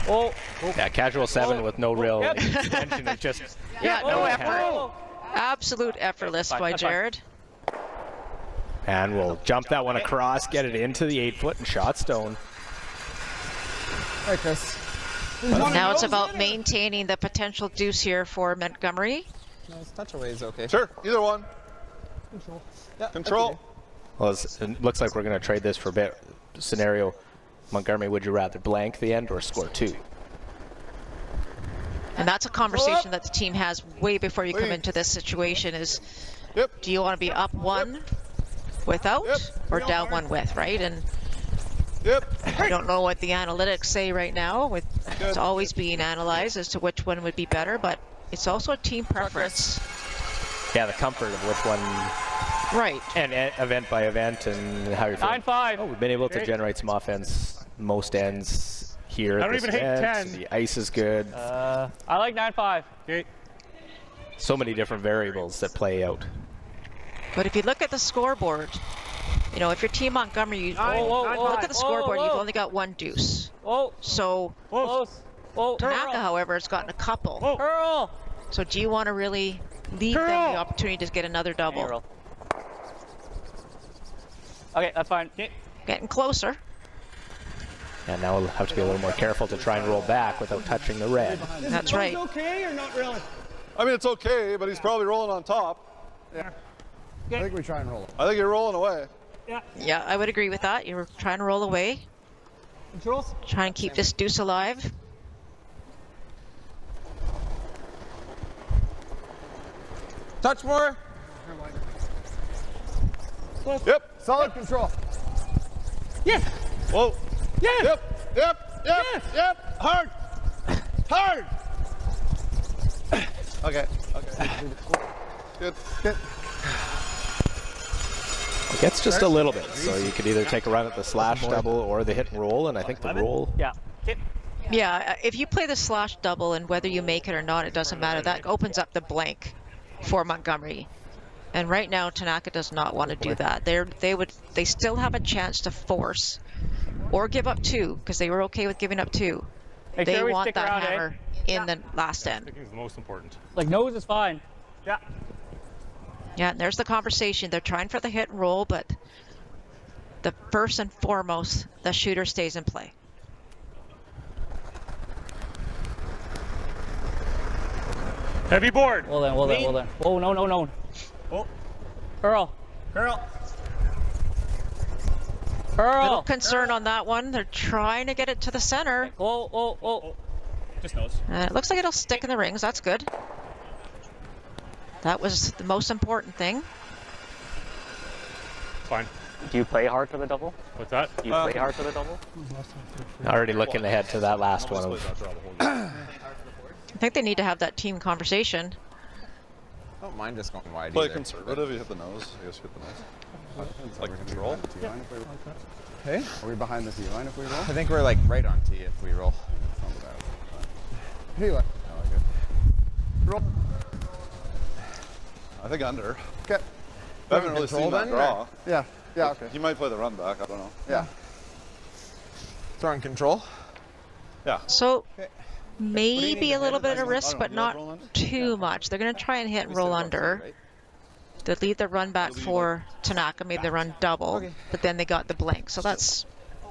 Oh. Yeah, casual 7 with no real intention. It's just no effort. Absolute effortless by Jared. And we'll jump that one across, get it into the 8-foot and shot stone. Right, Chris. Now it's about maintaining the potential deuce here for Montgomery. No, it's touch away is okay. Sure, either one. Control. Yeah, Control. Well, it looks like we're going to trade this for a bit. Scenario, Montgomery, would you rather blank the end or score 2? And that's a conversation that the team has way before you come into this situation is, do you want to be up 1 without or down 1 with, right? And Yep. I don't know what the analytics say right now. It's always being analyzed as to which one would be better, but it's also a team preference. Yeah, the comfort of which one. Right. And event by event and how you're feeling. 9-5. Oh, we've been able to generate some offense most ends here. I don't even hate 10. The ice is good. I like 9-5. Okay. So many different variables that play out. But if you look at the scoreboard, you know, if you're Team Montgomery, you look at the scoreboard, you've only got one deuce. So Tanaka, however, has gotten a couple. Curl. So do you want to really leave them the opportunity to get another double? Okay, that's fine. Getting closer. And now we'll have to be a little more careful to try and roll back without touching the red. That's right. Is it okay or not really? I mean, it's okay, but he's probably rolling on top. Yeah. I think we try and roll it. I think you're rolling away. Yeah. Yeah, I would agree with that. You're trying to roll away. Controls? Try and keep this deuce alive. Touch more. Yep. Solid control. Yes. Whoa. Yes. Yep. Yep. Yep. Yes. Yep. Hard. Hard. Okay. Okay. Good. Good. It gets just a little bit, so you could either take a run at the slash double or the hit and roll, and I think the roll. Yeah. Yeah, if you play the slash double and whether you make it or not, it doesn't matter. That opens up the blank for Montgomery. And right now, Tanaka does not want to do that. They still have a chance to force or give up 2, because they were okay with giving up 2. Make They sure we want stick that around, hammer in the last end. Sticking is the most important. Like nose is fine. Yeah. Yeah, and there's the conversation. They're trying for the hit and roll, but the first and foremost, the shooter stays in play. Heavy board. Well then. Oh, no. Oh. Curl. Little concern on that one. They're trying to get it to the center. Oh. Just nose. And it looks like it'll stick in the rings. That's good. That was the most important thing. Fine. Do you play hard for the double? What's that? Do you play hard for the double? Already looking ahead to that last one. I think they need to have that team conversation. I don't mind just going wide Play either. conservative. You hit the nose. I guess you hit the nose. Like control. Hey? Are we behind the tee line if we roll? I think we're like right on tee if we roll. Hey, what? I like it. Roll. I think under. Okay. I haven't really seen that draw. Yeah. Yeah. Okay. He might play the run back. I don't know. Yeah. Throwing control. Yeah. So Okay. maybe a little bit of risk, but You not roll under? too much. They're going to try and hit and roll under. They'll leave the run back for Tanaka, maybe they run double, but then they got the blank, so that's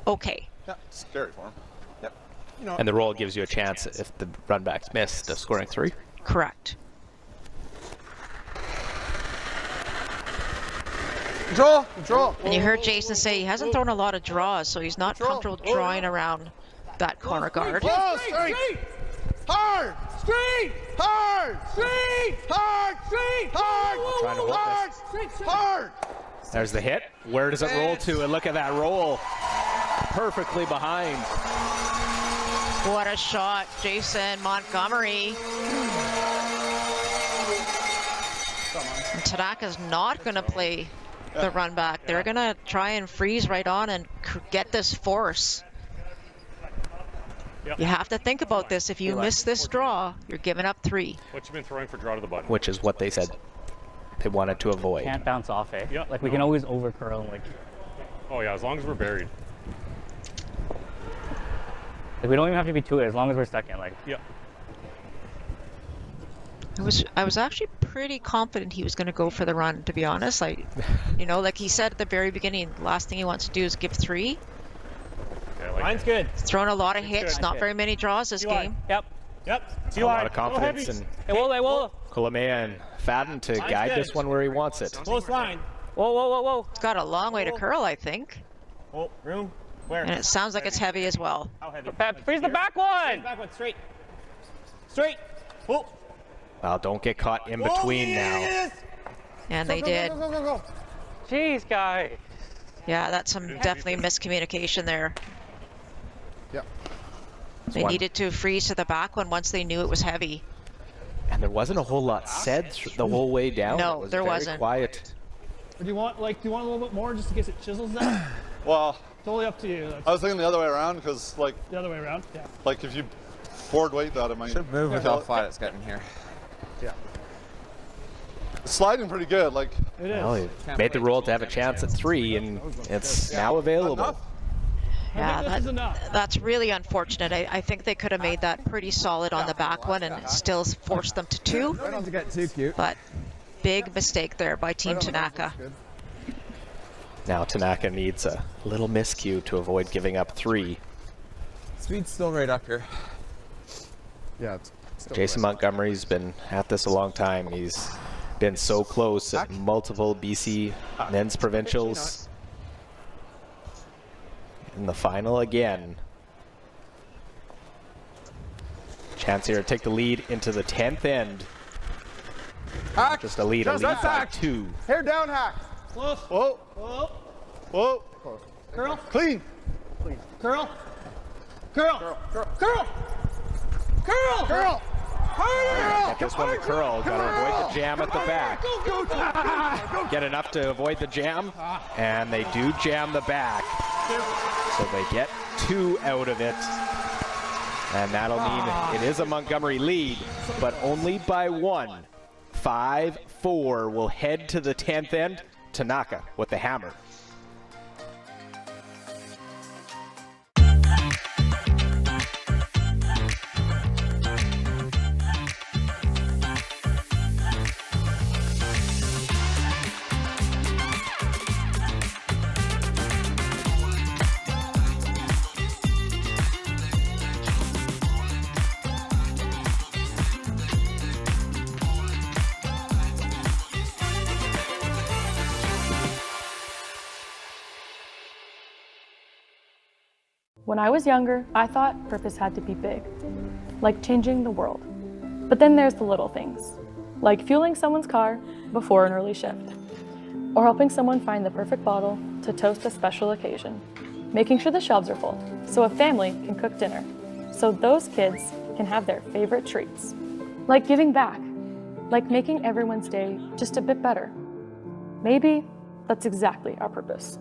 okay. Yeah. Scary for him. Yep. And the roll gives you a chance, if the run back's missed, of scoring 3. Correct. Control. And you heard Jason say he hasn't thrown a lot of draws, so he's not comfortable drawing around that corner guard. Straight. Hard. Straight. Hard. Straight. Hard. Straight. Hard. Trying to hold Hard. this. Hard. There's the hit. Where does it roll to? And look at that roll. Perfectly behind. What a shot, Jason Montgomery. And Tanaka's not going to play the run back. They're going to try and freeze right on and get this force. Yep. You have to think about this. If you miss this draw, you're giving up 3. What you been throwing for draw to the button? Which is what they said they wanted to avoid. Can't bounce off, eh? Yeah. Like we can always over curl, like Oh yeah, as long as we're buried. we don't even have to be 2 as long as we're stuck in. Like. Yeah. I was actually pretty confident he was going to go for the run, to be honest. Like, you know, like he said at the very beginning, the last thing he wants to do is give 3. Okay, like Mine's good. He's thrown a lot of hits, good. not very many draws this game. Yep. Yep. A lot of confidence in Hey, whoa. Kulamea and Fadden to guide this one where he wants it. Close line. Whoa. It's got a long way to curl, I think. Oh, room. Where? And it sounds like it's heavy as well. How heavy? Freeze the back one. Back one, straight. Straight. Oh. Well, don't get caught in between now. And they did. Go. Jeez, guy. Yeah, that's some definitely miscommunication there. Yep. They needed to freeze to the back one once they knew it was heavy. And there wasn't a whole lot said the whole way down. No, it was there very wasn't. Quiet. Or do you want a little bit more just in case it chisels that? Well, totally up to you. I was thinking the other way around because, like, the other way around. Yeah. Like if you forward weight that, it might. Should move with how flat it's getting here. Yeah. It's sliding pretty good. Like. It is. Well, he made the roll to have a chance at 3, and it's now available. Yeah, that's really unfortunate. I think they could have made that pretty solid on the back one and still forced them to 2. Try not to get too cute. But big mistake there by Team Tanaka. Now Tanaka needs a little miscue to avoid giving up 3. Speed's still right up here. Yeah, it's still Jason Montgomery's been at this a long time. He's been so close at multiple BC men's provincials. In the final again. Chance here to take the lead into the 10th end. Hack. Just a lead by 2. Hair down, Hack. Close. Whoa. Whoa. Whoa. Curl. Clean. Curl. Curl. Curl. Curl. Curl. Curl. Get this one to curl. Got to avoid the jam at the back. Get enough to avoid the jam, and they do jam the back. So they get 2 out of it. And that'll mean it is a Montgomery lead, but only by 1. 5-4 will head to the 10th end. Tanaka with the hammer. When I was younger, I thought purpose had to be big, like changing the world. But then there's the little things, like fueling someone's car before an early shift, or helping someone find the perfect bottle to toast a special occasion, making sure the shelves are full so a family can cook dinner, so those kids can have their favorite treats, like giving back, like making everyone's day just a bit better. Maybe that's exactly our purpose.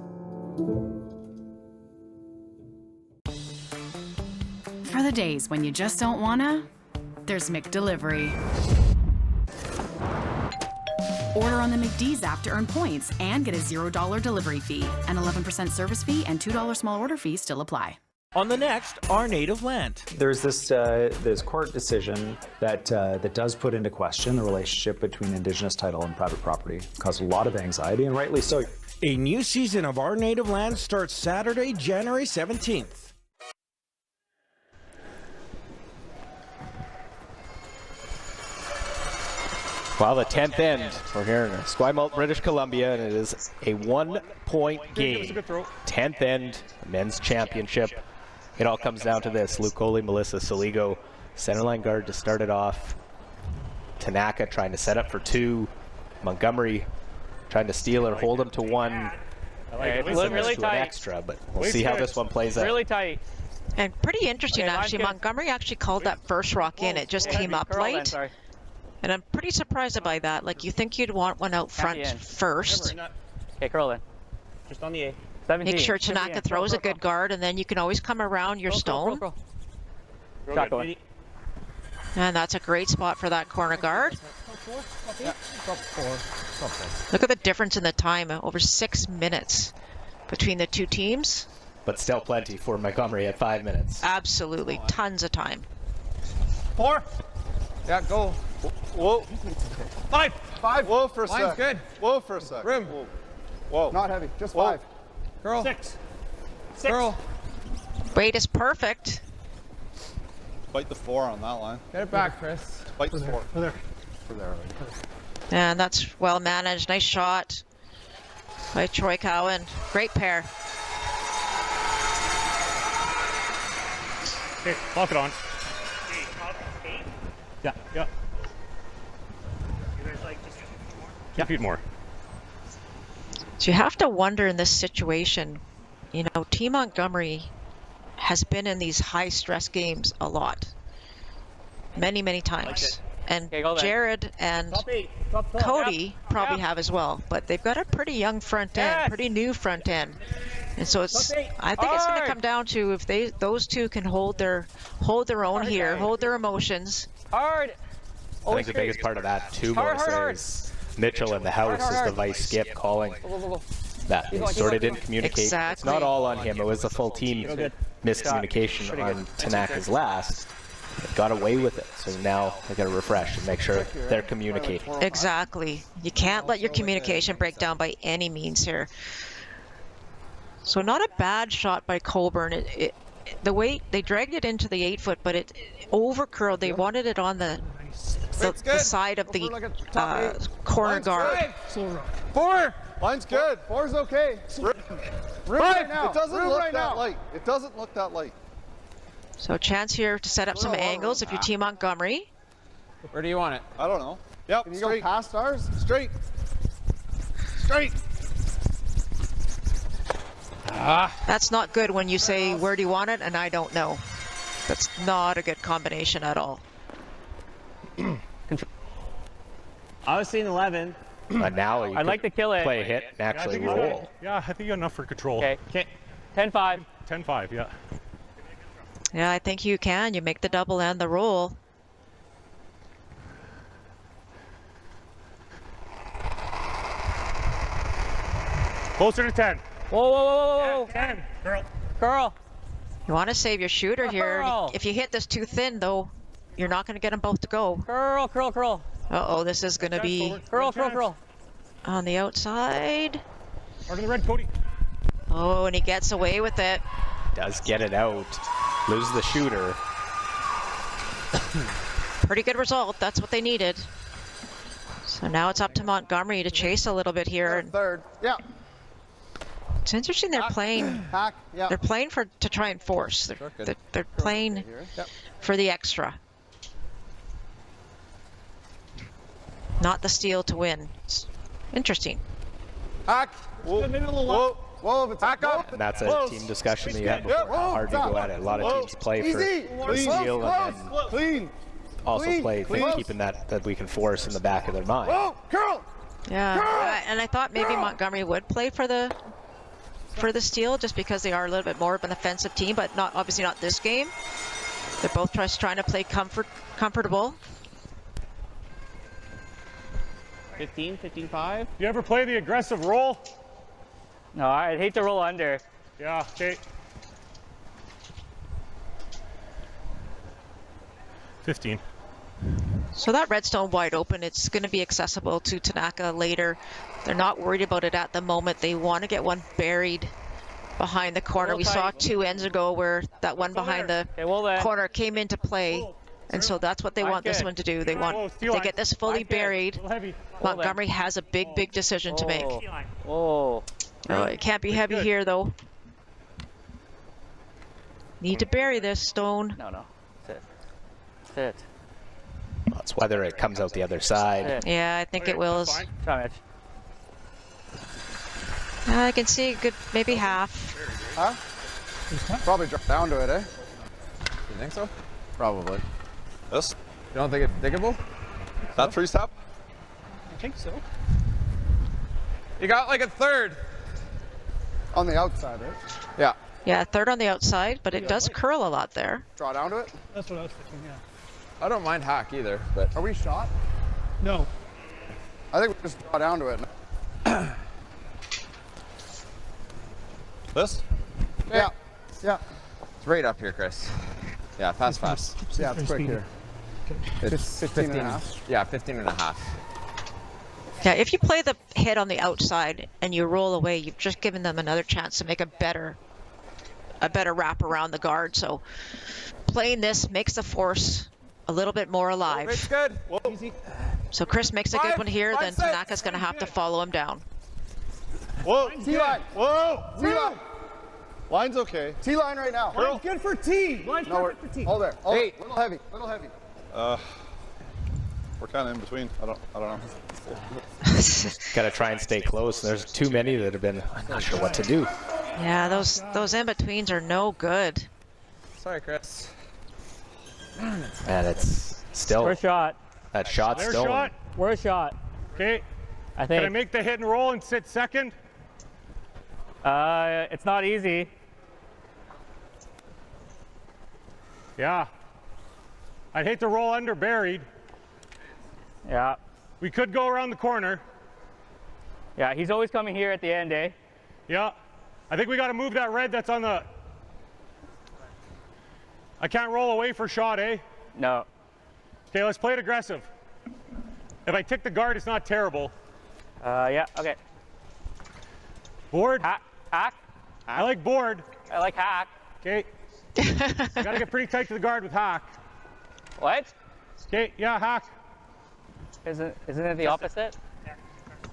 For the days when you just don't wanna, there's McDelivery. Order on the McD's app to earn points and get a $0 delivery fee. An 11% service fee and $2 small order fee still apply. On the next, Our Native Land. There's this court decision that does put into question the relationship between Indigenous title and private property. Caused a lot of anxiety, and rightly so. A new season of Our Native Land starts Saturday, January 17th. Well, the 10th end, we're here in Esquimalt, British Columbia, and it is a 1-point game. 10th end, men's championship. It all comes down to this. Luke Coley, Melissa Saligo, centerline guard to start it off. Tanaka trying to set up for 2. Montgomery trying to steal or hold him to 1. I like it. Really tight. Extra, but we'll see how this one plays out. Really tight. And pretty interesting, actually. Montgomery actually called that first rock in. It just came up late. And I'm pretty surprised by that. Like, you think you'd want one out front first. Okay, curl in. Just on the A. 17. Make sure Tanaka throws a good guard, and then you can always come around your stone. Shot going. And that's a great spot for that corner guard. Look at the difference in the time, over 6 minutes between the two teams. But still plenty for Montgomery at 5 minutes. Absolutely, tons of time. 4. Yeah, go. Whoa. 5. Whoa for a sec. Line's good. Whoa for a sec. Room. Whoa. Not heavy, just 5. Girl. 6. Girl. Weight is perfect. Bite the 4 on that line. Get it back, Chris. Bite the 4. For there. And that's well managed. Nice shot by Troy Cowan. Great pair. Okay, lock it on. Yeah, yeah. Two feet more. So you have to wonder in this situation, you know, Team Montgomery has been in these high-stress games a lot. Many, many times. And Jared and Cody probably have as well. But they've got a pretty young front end, pretty new front end. And so it's, I think it's going to come down to if those two can hold their own here, hold their emotions. Hard. I think the biggest part of that too, Melissa, is Mitchell in the house is the vice skip calling that. He sort of didn't communicate. Exactly. It's not all on him. It was a full team miscommunication on Tanaka's last. They got away with it, so now they got to refresh and make sure they're communicating. Exactly. You can't let your communication break down by any means here. So not a bad shot by Colburn. The way they dragged it into the 8-foot, but it overcurled. They wanted it on the side of the corner guard. 4. Line's good. 4's okay. Room right now. It doesn't look that light. It doesn't look that light. So a chance here to set up some angles if you're Team Montgomery. Where do you want it? I don't know. Yep, Can you go past ours? Straight. Straight. That's not good when you say, where do you want it? And I don't know. That's not a good combination at all. I was seeing 11. But now you I'd like to kill it. Play a hit and actually roll. Yeah, I think you got enough for control. Okay. 10-5. 10-5, yeah. Yeah, I think you can. You make the double and the roll. Closer to 10. Whoa, whoa, whoa, whoa. 10. Girl. Girl. You want to save your shooter here. Curl. If you hit this too thin, though, you're not going to get them both to go. Curl, curl, curl. Uh-oh, this is going to be Curl, curl, curl. on the outside. Part of the red, Cody. Oh, and he gets away with it. Does get it out. Lose the shooter. Pretty good result. That's what they needed. So now it's up to Montgomery to chase a little bit here. Third. Yeah. It's interesting they're playing. Yeah. They're playing to try and force. They're playing for the extra. Not the steal to win. It's interesting. Hack. Whoa. Whoa. Whoa. Hack up. And that's a team discussion that you had before. How hard you go at it. A lot of teams play for the steal and then Clean. also play keeping that we can force in the back of their mind. Oh, curl. Yeah, and I thought maybe Montgomery would play for the steal just because they are a little bit more of an offensive team, but obviously not this game. They're both trying to play comfortable. 15, 15-5. You ever play the aggressive roll? No, I'd hate to roll under. Yeah, okay. 15. So that redstone wide open, it's going to be accessible to Tanaka later. They're not worried about it at the moment. They want to get one buried behind the corner. We saw 2 ends ago where that one behind the corner came into play. And so that's what they want this one to do. They want, if they get this fully buried, Montgomery has a big decision to make. Oh, it can't be heavy here, though. Need to bury this stone. No. Sit. That's whether it comes out the other side. Yeah, I think it will. Try it. I can see a good, maybe half. Huh? Probably drop down to it, eh? You think so? Probably. Yes. You don't think it's diggable? That 3-step? I think so. You got like a third. On the outside, right? Yeah. Yeah, third on the outside, but it does curl a lot there. Draw down to it? That's what I was thinking, yeah. I don't mind hack either, but... Are we shot? No. I think we just draw down to it. This? Yeah. Yeah. It's right up here, Chris. Yeah, fast. Yeah, it's quick here. It's 15 and a half. Yeah, 15 and a half. Yeah, if you play the hit on the outside and you roll away, you've just given them another chance to make a better wrap around the guard. So playing this makes the force a little bit more alive. It's good. Easy. So Chris makes a good one here, then Tanaka's going to have to follow him down. Whoa. T-line. Whoa. T-line. Line's okay. T-line right now. Line's good for T. Line's perfect for T. Hold there. Hold there. Little heavy. We're kind of in between. I don't know. Got to try and stay close. There's too many that have been, I'm not sure what to do. Yeah, those in-betweens are no good. Sorry, Chris. And it's still. We're shot. That shot's Their still. shot. We're a shot. Okay. I think. Can I make the hit and roll and sit second? It's not easy. Yeah. I'd hate to roll under buried. Yeah. We could go around the corner. Yeah, he's always coming here at the end, eh? Yeah. I think we got to move that red that's on the... I can't roll away for shot, eh? No. Okay, let's play it aggressive. If I tick the guard, it's not terrible. Yeah, okay. Board. Hack. I like board. I like hack. Okay. Got to get pretty tight to the guard with hack. What? Okay, yeah, hack. Isn't it the opposite?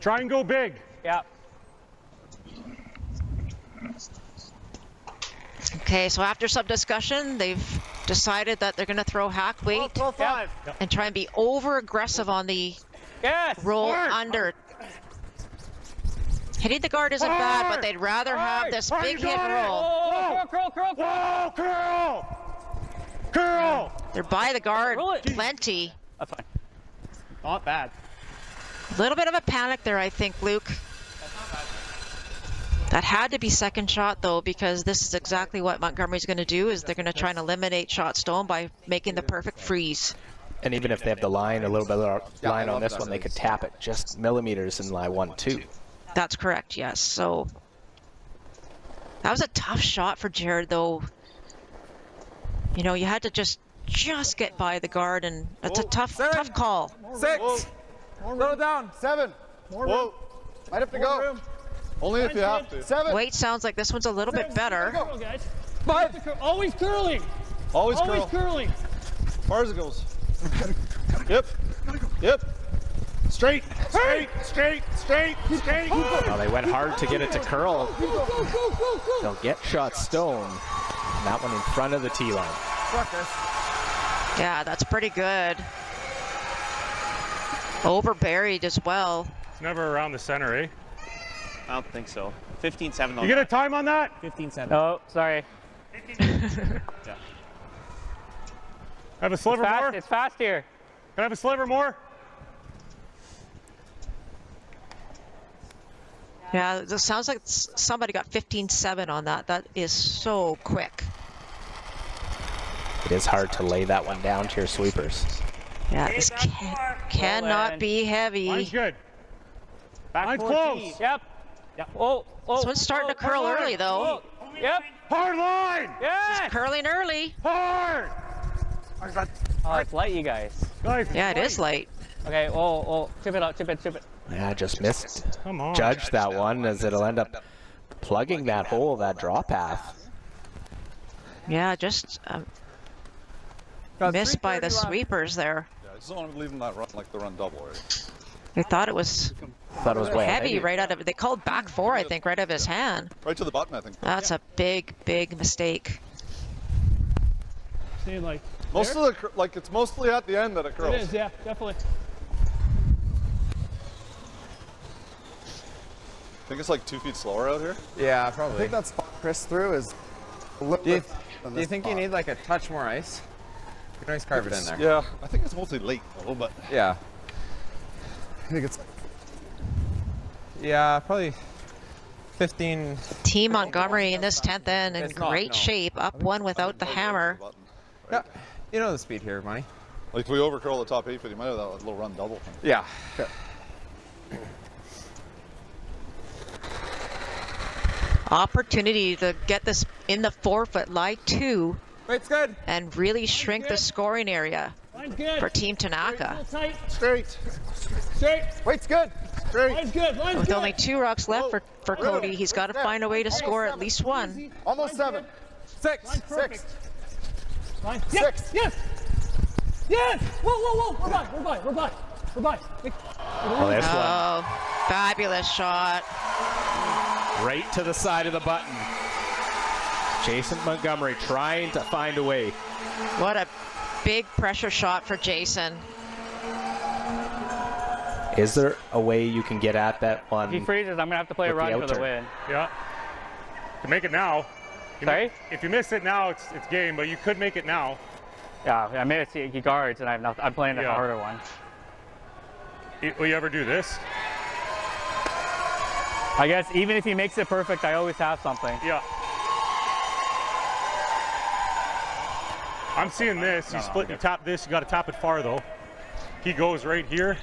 Try and go big. Yeah. Okay, so after some discussion, they've decided that they're going to throw hack weight and try and be over-aggressive on the roll under. Hitting the guard isn't bad, but they'd rather have this big hit and roll. Curl! They're by the guard plenty. That's fine. Not bad. A little bit of a panic there, I think, Luke. That had to be second shot, though, because this is exactly what Montgomery's going to do, is they're going to try and eliminate shot stone by making the perfect freeze. And even if they have the line, a little bit of line on this one, they could tap it just millimeters in line 1-2. That's correct, yes. So that was a tough shot for Jared, though. You know, you had to just get by the guard, and that's a tough call. 6. Slow down. 7. Whoa. Might have to go. Only if you have to. 7. Wait, sounds like this one's a little bit better. Go, guys. 5. Always curling. Always curling. As far as it goes. Yep. Yep. Straight. Well, they went hard to get it to curl. They'll get shot stone. And that one in front of the tee line. Yeah, that's pretty good. Over buried as well. It's never around the center, eh? I don't think so. 15-7. You get a time on that? 15-7. No, sorry. Yeah. Have a sliver more? It's fast here. Can I have a sliver more? Yeah, it sounds like somebody got 15-7 on that. That is so quick. It is hard to lay that one down to your sweepers. Yeah, this cannot be heavy. Mine's good. Back Mine's close. Yep. Oh. This one's starting to curl early, though. Yep. Hard line. Yeah. It's curling early. Hard. Oh, it's light, you guys. Yeah, it is light. Okay. Oh. Chip it out. Chip it. Yeah, just missed. Come on. Judge that one, as it'll end up plugging that hole, that draw path. Yeah, just missed by the sweepers there. Yeah, I just don't want to leave them that run like the run double, right? They thought it was way heavy right out of it. They called back 4, I think, right out of his hand. Right to the button, I think. That's a big mistake. See, like most of the it's mostly at the end that it curls. It is, yeah, definitely. I think it's like 2 feet slower out here. Yeah, probably. I think that spot Chris threw is a little Do you bit think you need like a touch more ice? You can always carve it in there. Yeah, I think it's mostly late though, but yeah. I think it's probably 15. Team Montgomery in this 10th end in great shape, up 1 without the hammer. Yeah, you know the speed here, Money. Like if we overcurl the top 8 foot, you might have that little run double thing. Yeah. Opportunity to get this in the 4-foot line 2. Weight's good. And really shrink the scoring area for Team Tanaka. Straight. Weight's good. Line's good. With only 2 rocks left for Cody, he's got to find a way to score at least 1. Almost 7. 6. 6. Line. 6. Yes. Whoa. We're by. Well, this one. Fabulous shot. Right to the side of the button. Jason Montgomery trying to find a way. What a big pressure shot for Jason. Is there a way you can get at that one? If he freezes, I'm going to have to play a run for the win. Yeah. To make it now. Sorry? If you miss it now, it's game, but you could make it now. Yeah, I made it. He guards, and I'm playing the harder one. Will you ever do this? I guess even if he makes it perfect, I always have something. Yeah. I'm seeing this. You split, you tap this. You got to tap it far though. He goes right here,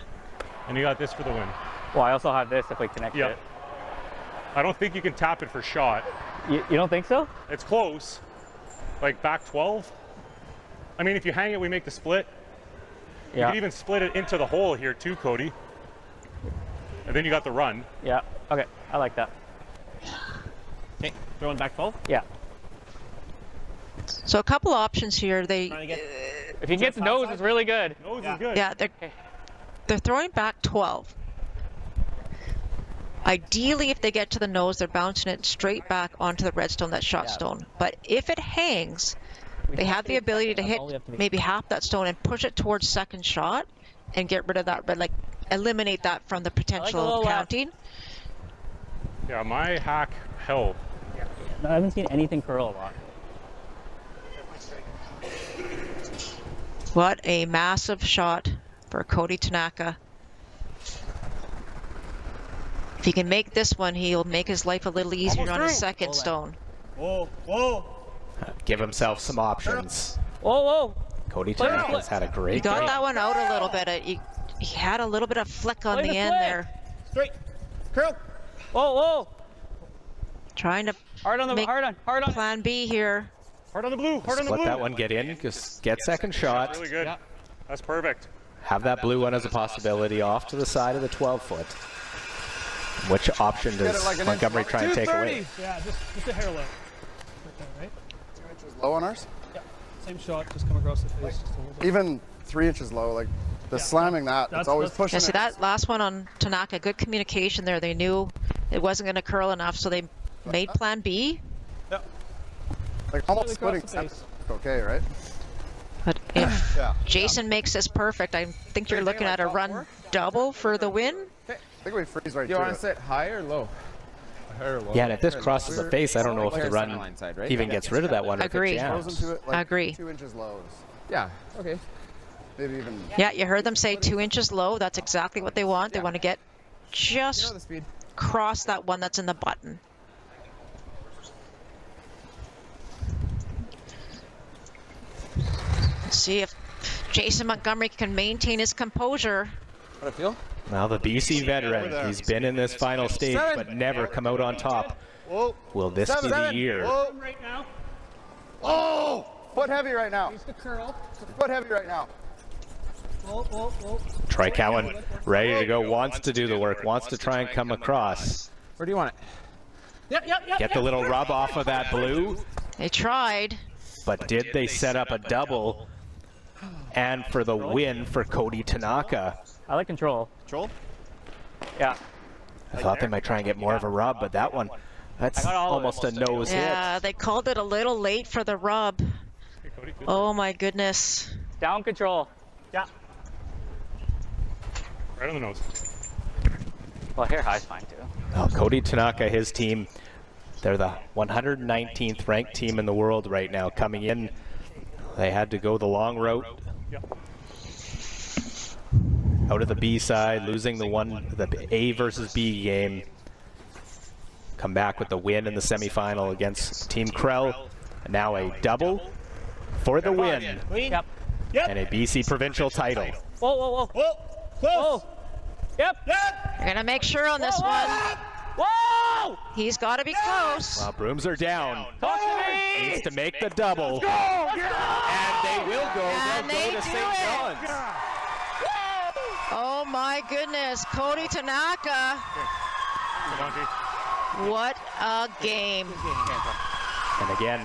and you got this for the win. Well, I also have this if we connect it. I don't think you can tap it for shot. You don't think so? It's close. Like back 12. I mean, if you hang it, we make the split. You could even split it into the hole here too, Cody. And then you got the run. Yeah. Okay. I like that. Okay. Throwing back 12? Yeah. So a couple options here. If he gets nose, it's really good. Nose is good. Yeah, they're throwing back 12. Ideally, if they get to the nose, they're bouncing it straight back onto the red stone, that shot stone. But if it hangs, they have the ability to hit maybe half that stone and push it towards second shot and get rid of that red, like eliminate that from the potential counting. Yeah, my hack held. No, I haven't seen anything curl a lot. What a massive shot for Cody Tanaka. If he can make this one, he'll make his life a little easier on his second stone. Whoa, whoa. Give himself some options. Whoa, whoa. Cody Tanaka's had a great He got game. that one out a little bit. He had a little bit of flick on the end there. Straight. Curl. Whoa, whoa. Trying to hard on plan B here. Hard on the blue. Hard on the blue. Let that one get in. Just get second shot. Really good. Yeah. That's perfect. Have that blue one as a possibility off to the side of the 12-foot. Which option does Montgomery try and take away? Yeah, just a hair low. Right? 2 inches low on ours? Yeah. Same shot, just come across the face. Just a little bit. Even 3 inches low, like the slamming it's always pushing. Yeah, see that last one on Tanaka, good communication there. They knew it wasn't going to curl enough, so they made plan B. Yeah. Like almost splitting. Okay, right? But if Jason makes this perfect, I think you're looking at a run double for the win. I think we freeze right Do you want to it. sit high or low? High or low? Yeah, and if this crosses the face, I don't know if the run even gets rid of that one. Agree. Like Agree. 2 inches low. Yeah. Okay. Maybe even. Yeah, you heard them say 2 inches low. That's exactly what they want. They want to get just cross that one that's in the button. Let's see if Jason Montgomery can maintain his composure. What I feel? Now the BC veteran, he's been in this final stage but never come out on top. Will this be the year? Right now. Oh! Foot heavy right now. He's the curl. Foot heavy right now. Whoa, whoa, whoa. Troy Cowan ready to go, wants to do the work, wants to try and come across. Where do you want it? Get the little rub off of that blue. They tried. But did they set up a double? And for the win for Cody Tanaka. I like control. Control? Yeah. I thought they might try and get more of a rub, but that one, that's almost a nose hit. Yeah, they called it a little late for the rub. Oh my goodness. Down control. Yeah. Right on the nose. Well, hair high's fine too. Well, Cody Tanaka, his team, they're the 119th ranked team in the world right now. Coming in, they had to go the long route. Out of the B side, losing the A versus B game. Come back with the win in the semifinal against Team Krell. Now a double for the win. And a BC provincial title. Whoa, whoa, whoa. Whoa, close. Whoa. Yep. They're gonna make sure on this one. Whoa! He's got to be close. Well, brooms are down. Talk to me. Needs to make the double. Let's go. And they will go. And They'll go to St. John's. Oh my goodness, Cody Tanaka. What a game. And again,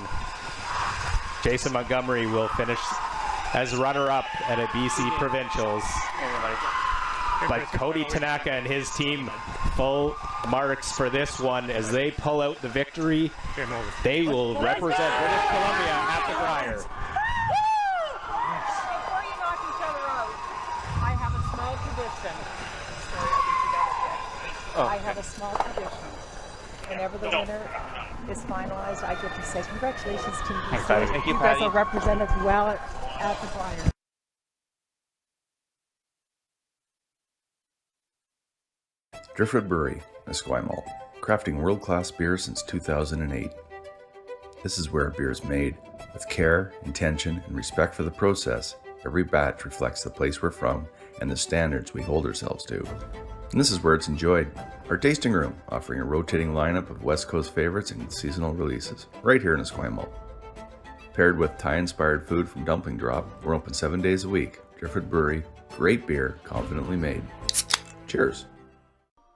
Jason Montgomery will finish as runner-up at a BC Provincials. But Cody Tanaka and his team, full marks for this one as they pull out the victory. They will represent British Columbia at the Brier. Before you knock each other out, I have a small tradition. I have a small tradition. Whenever the winner is finalized, I get to say congratulations, Team BC. Thank you, You guys are represented well at the Briar. Driftwood Brewery, Esquimalt, crafting world-class beer since 2008. This is where beer is made. With care, intention, and respect for the process, every batch reflects the place we're from and the standards we hold ourselves to. And this is where it's enjoyed. Our tasting room, offering a rotating lineup of West Coast favorites and seasonal releases, right here in Esquimalt. Paired with Thai-inspired food from Dumpling Drop, we're open 7 days a week. Driftwood Brewery, great beer, confidently made. Cheers.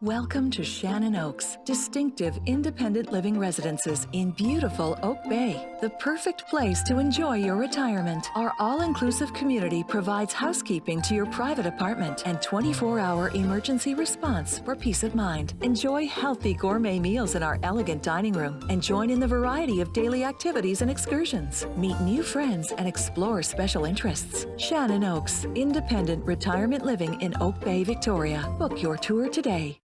Welcome to Shannon Oaks, distinctive independent living residences in beautiful Oak Bay, the perfect place to enjoy your retirement. Our all-inclusive community provides housekeeping to your private apartment and 24-hour emergency response for peace of mind. Enjoy healthy gourmet meals in our elegant dining room and join in the variety of daily activities and excursions. Meet new friends and explore special interests. Shannon Oaks, independent retirement living in Oak Bay, Victoria. Book your tour today.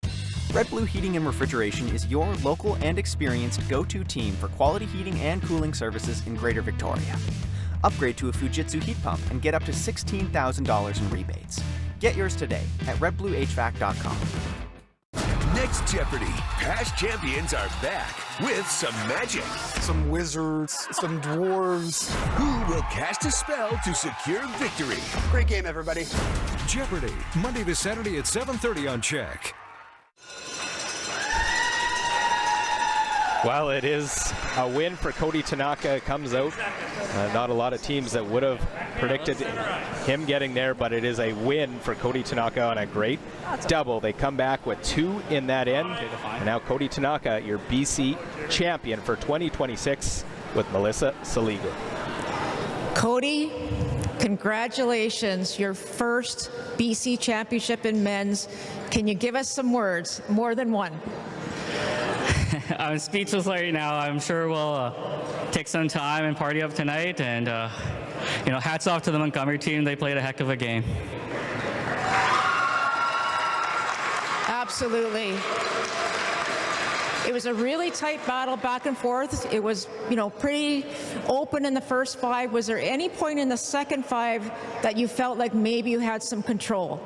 Red Blue Heating and Refrigeration is your local and experienced go-to team for quality heating and cooling services in Greater Victoria. Upgrade to a Fujitsu heat pump and get up to $16,000 in rebates. Get yours today at redbluehvac.com. Next Jeopardy! Past champions are back with some magic. Some wizards, some dwarves. Who will cast a spell to secure victory? Great game, everybody. Jeopardy! Monday to Saturday at 7:30 on CHEK. Well, it is a win for Cody Tanaka. It comes out. Not a lot of teams that would have predicted him getting there, but it is a win for Cody Tanaka on a great double. They come back with 2 in that end. And now Cody Tanaka, your BC champion for 2026 with Melissa Saligo. Cody, congratulations, your first BC championship in men's. Can you give us some words, more than one? I'm speechless right now. I'm sure we'll take some time and party up tonight. And, hats off to the Montgomery team. They played a heck of a game. Absolutely. It was a really tight battle back and forth. It was, pretty open in the first 5. Was there any point in the second 5 that you felt like maybe you had some control?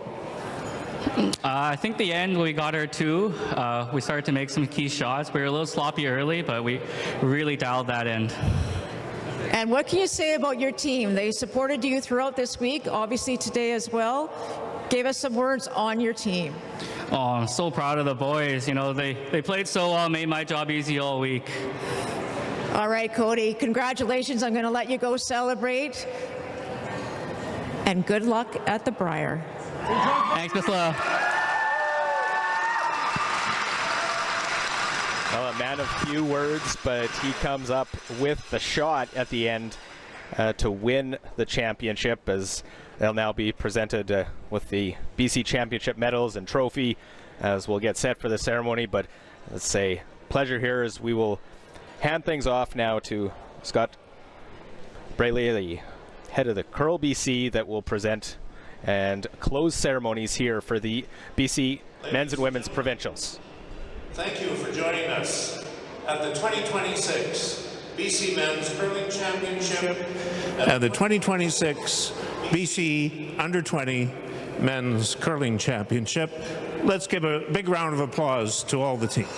I think the end, we got our 2. We started to make some key shots. We were a little sloppy early, but we really dialed that end. And what can you say about your team? They supported you throughout this week, obviously today as well. Give us some words on your team. Oh, I'm so proud of the boys. They played so well, made my job easy all week. All right, Cody, congratulations. I'm going to let you go celebrate. And good luck at the Briar. Thanks, Miss Lowe. Well, a man of few words, but he comes up with the shot at the end to win the championship, as they'll now be presented with the BC Championship medals and trophy as we'll get set for the ceremony. But let's say pleasure here as we will hand things off now to Scott Braley, the head of the Curl BC, that will present and close ceremonies here for the BC men's and women's provincials. Thank you for joining us at the 2026 BC Men's Curling Championship and the 2026 BC Under-20 Men's Curling Championship. Let's give a big round of applause to all the teams.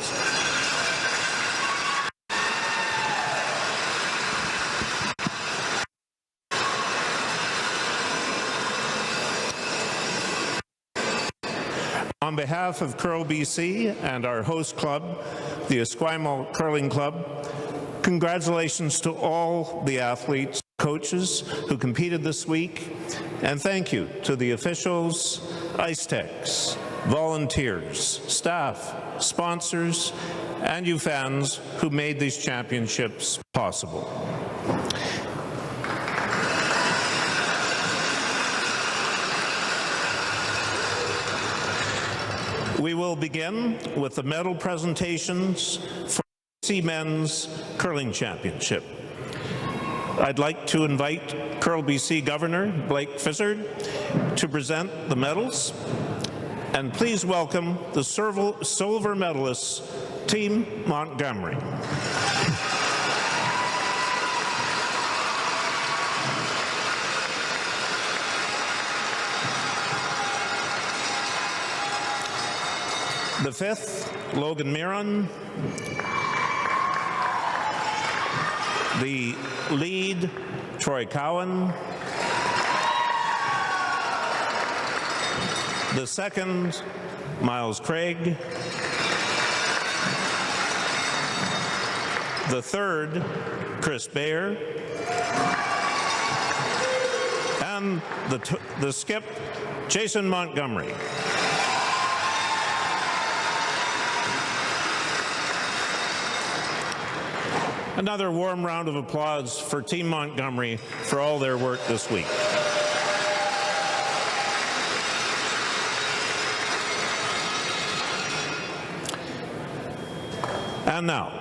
On behalf of Curl BC and our host club, the Esquimalt Curling Club, congratulations to all the athletes, coaches who competed this week, and thank you to the officials, ice techs, volunteers, staff, sponsors, and you fans who made these championships possible. We will begin with the medal presentations for the BC Men's Curling Championship. I'd like to invite Curl BC Governor Blake Fizzard to present the medals. And please welcome the silver medalists, Team Montgomery. The fifth, Logan Miron. The lead, Troy Cowan. The second, Miles Craig. The third, Chris Bayer. And the skip, Jason Montgomery. Another warm round of applause for Team Montgomery for all their work this week. And now,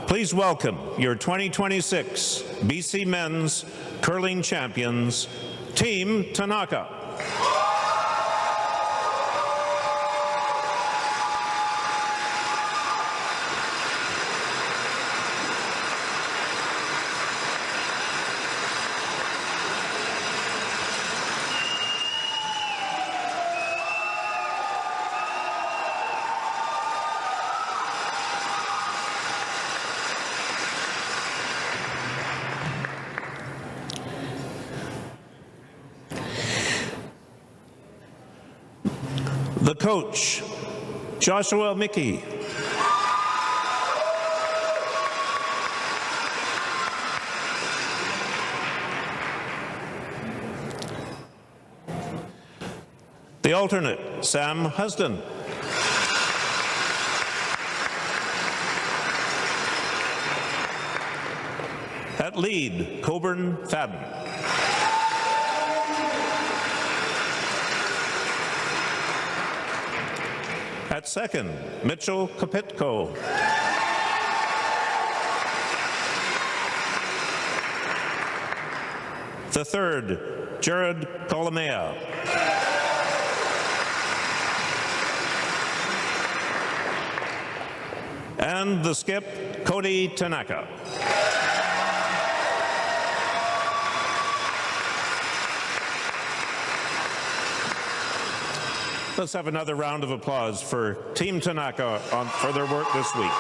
please welcome your 2026 BC Men's Curling Champions, Team Tanaka. The coach, Joshua Mickey. The alternate, Sam Husden. At lead, Coburn Fadden. At second, Mitchell Kapitko. The third, Jared Colomea. And the skip, Cody Tanaka. Let's have another round of applause for Team Tanaka for their work this week.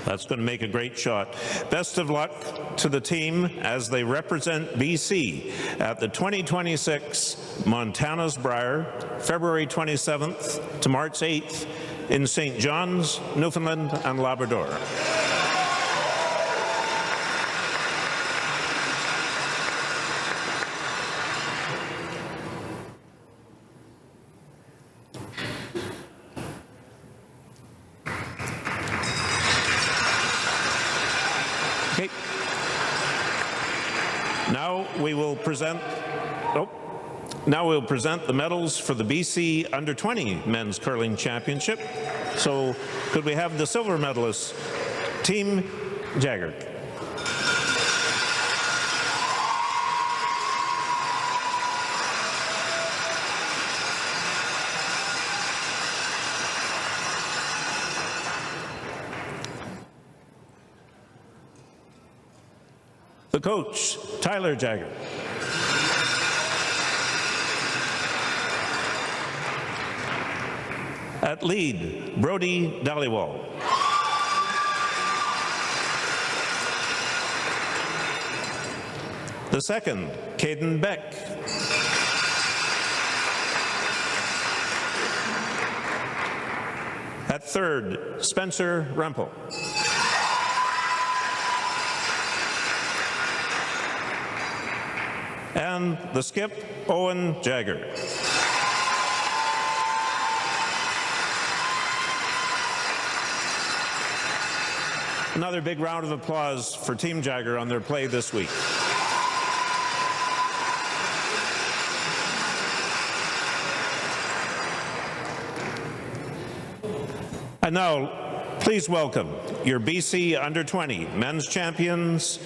That's going to make a great shot. Best of luck to the team as they represent BC at the 2026 Montana's Brier, February 27th to March 8th in St. John's, Newfoundland and Labrador. Now we'll present the medals for the BC Under-20 Men's Curling Championship. So could we have the silver medalists, Team Jagger. The coach, Tyler Jagger. At lead, Brody Dhaliwal. The second, Caden Beck. At third, Spencer Rempel. And the skip, Owen Jagger. Another big round of applause for Team Jagger on their play this week. And now, please welcome your BC Under-20 men's champions,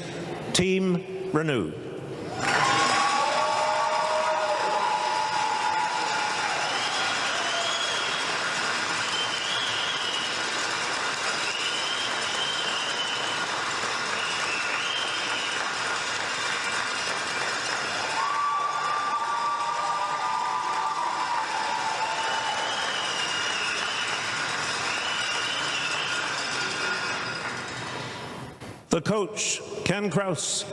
Team Renew. The coach, Ken Kraus.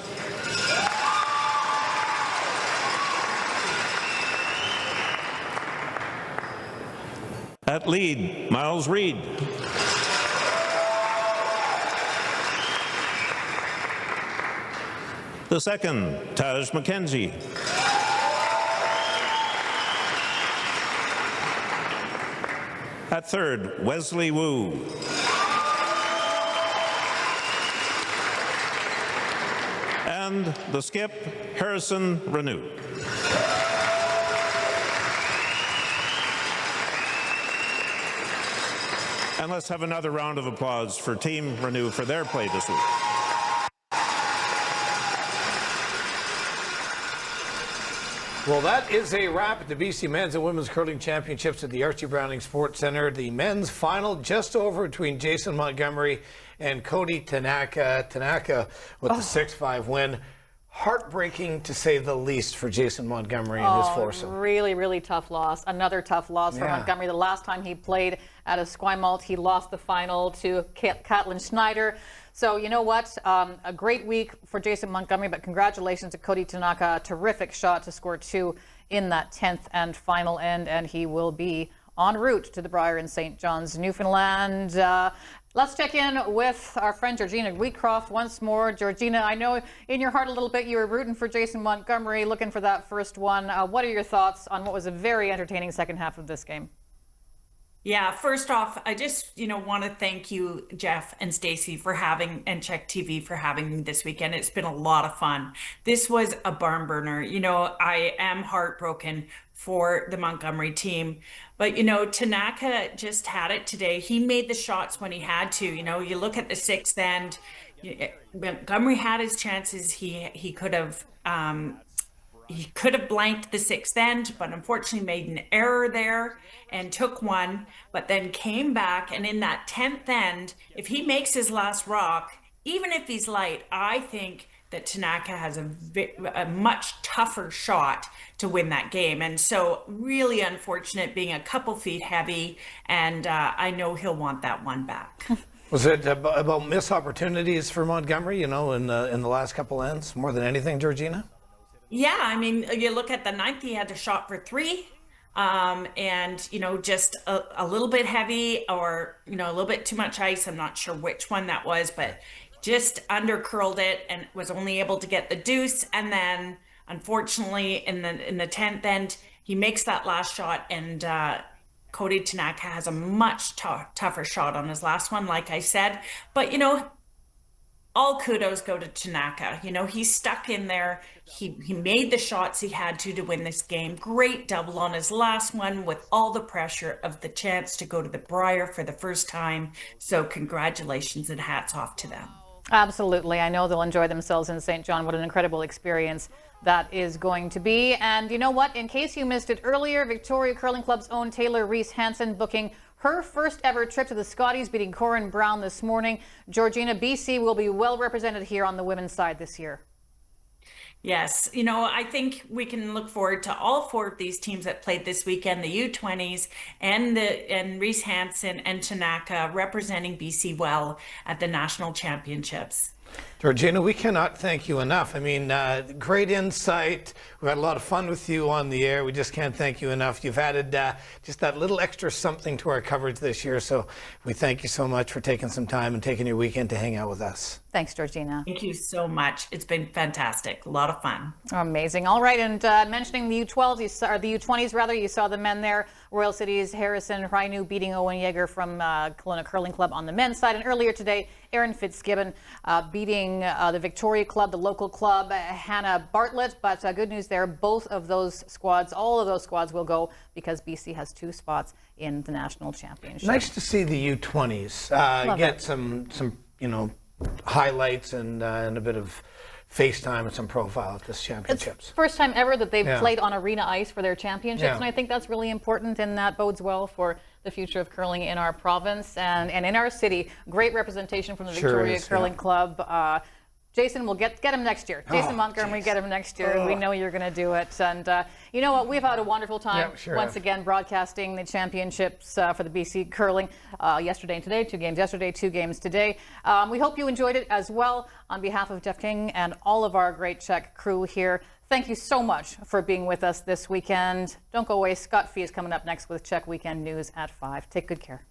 At lead, Miles Reed. The second, Taj McKenzie. At third, Wesley Wu. And the skip, Harrison Renew. And let's have another round of applause for Team Renew for their play this week. Well, that is a wrap at the BC Men's and Women's Curling Championships at the Archie Browning Sports Centre. The men's final just over between Jason Montgomery and Cody Tanaka. Tanaka with the 6-5 win. Heartbreaking, to say the least, for Jason Montgomery and his foursome. Really, really tough loss. Another tough loss for Montgomery. The last time he played at Esquimalt, he lost the final to Caitlin Schneider. So you know what? A great week for Jason Montgomery, but congratulations to Cody Tanaka. A terrific shot to score 2 in that 10th and final end, and he will be en route to the Briar in St. John's, Newfoundland. Let's check in with our friend Georgina Wheatcroft once more. Georgina, I know in your heart a little bit you were rooting for Jason Montgomery, looking for that first one. What are your thoughts on what was a very entertaining second half of this game? Yeah, first off, I just, want to thank you, Jeff and Stacey, for having, and CHEK TV for having me this weekend. It's been a lot of fun. This was a barn burner. I am heartbroken for the Montgomery team, but Tanaka just had it today. He made the shots when he had to. You look at the 6th end, Montgomery had his chances. He could have blanked the 6th end, but unfortunately made an error there and took one, but then came back. And in that 10th end, if he makes his last rock, even if he's light, I think that Tanaka has a much tougher shot to win that game. And so really unfortunate, being a couple feet heavy, and I know he'll want that one back. Was it about missed opportunities for Montgomery, in the last couple ends, more than anything, Georgina? Yeah, I mean, you look at the 9th, he had a shot for 3, and, just a little bit heavy, or, a little bit too much ice. I'm not sure which one that was, but just under curled it and was only able to get the deuce. And then unfortunately in the 10th end, he makes that last shot, and Cody Tanaka has a much tougher shot on his last one, like I said. But, all kudos go to Tanaka. He's stuck in there. He made the shots he had to win this game. Great double on his last one with all the pressure of the chance to go to the Briar for the first time. So congratulations and hats off to them. Absolutely. I know they'll enjoy themselves in St. John. What an incredible experience that is going to be. And you know what? In case you missed it earlier, Victoria Curling Club's own Taylor Reese-Hansen booking her first ever trip to the Scotties, beating Corin Brown this morning. Georgina, BC will be well represented here on the women's side this year. Yes, I think we can look forward to all 4 of these teams that played this weekend, the U20s and Reese-Hansen and Tanaka representing BC well at the national championships. Georgina, we cannot thank you enough. I mean, great insight. We've had a lot of fun with you on the air. We just can't thank you enough. You've added just that little extra something to our coverage this year. So we thank you so much for taking some time and taking your weekend to hang out with us. Thanks, Georgina. Thank you so much. It's been fantastic. A lot of fun. Amazing. All right. And mentioning the U12s, the U20s rather, you saw the men there. Royal City's Harrison Rainu beating Owen Yeager from Kelowna Curling Club on the men's side. And earlier today, Aaron Fitzgibbon beating representing the Victoria Club, the local club, Hannah Bartlett. But good news there, both of those squads, all of those squads will go because BC has 2 spots in the national championship. Nice to see the U20s get some highlights and a bit of FaceTime and some profile at this championships. It's first time ever that they've played on arena ice for their championships, and I think that's really important, and that bodes well for the future of curling in our province and in our city. Great representation from the Victoria Curling Club. Jason, we'll get him next year. Jason Montgomery, get him next year. We know you're going to do it. And you know what? We've had a wonderful time once again broadcasting the championships for the BC Curling yesterday and today. 2 games yesterday, 2 games today. We hope you enjoyed it as well. On behalf of Jeff King and all of our great CHEK crew here, thank you so much for being with us this weekend. Don't go away. Scott Fee is coming up next with CHEK Weekend News at 5. Take good care.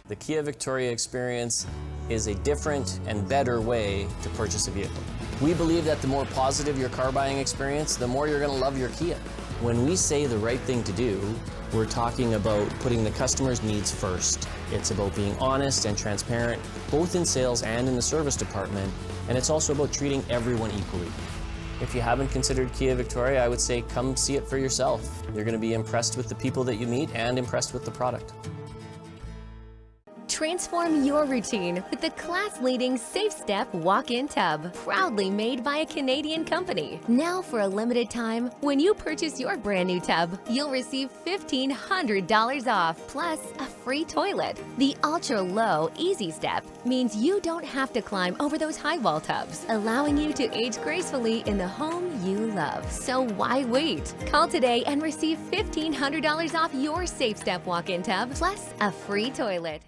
The Kia Victoria experience is a different and better way to purchase a vehicle. We believe that the more positive your car buying experience, the more you're going to love your Kia. When we say the right thing to do, we're talking about putting the customer's needs first. It's about being honest and transparent, both in sales and in the service department, and it's also about treating everyone equally. If you haven't considered Kia Victoria, I would say come see it for yourself. You're going to be impressed with the people that you meet and impressed with the product. Transform your routine with the class-leading Safe Step walk-in tub, proudly made by a Canadian company. Now for a limited time, when you purchase your brand new tub, you'll receive $1,500 off, plus a free toilet. The ultra-low Easy Step means you don't have to climb over those high wall tubs, allowing you to age gracefully in the home you love. So why wait? Call today and receive $1,500 off your Safe Step walk-in tub, plus a free toilet.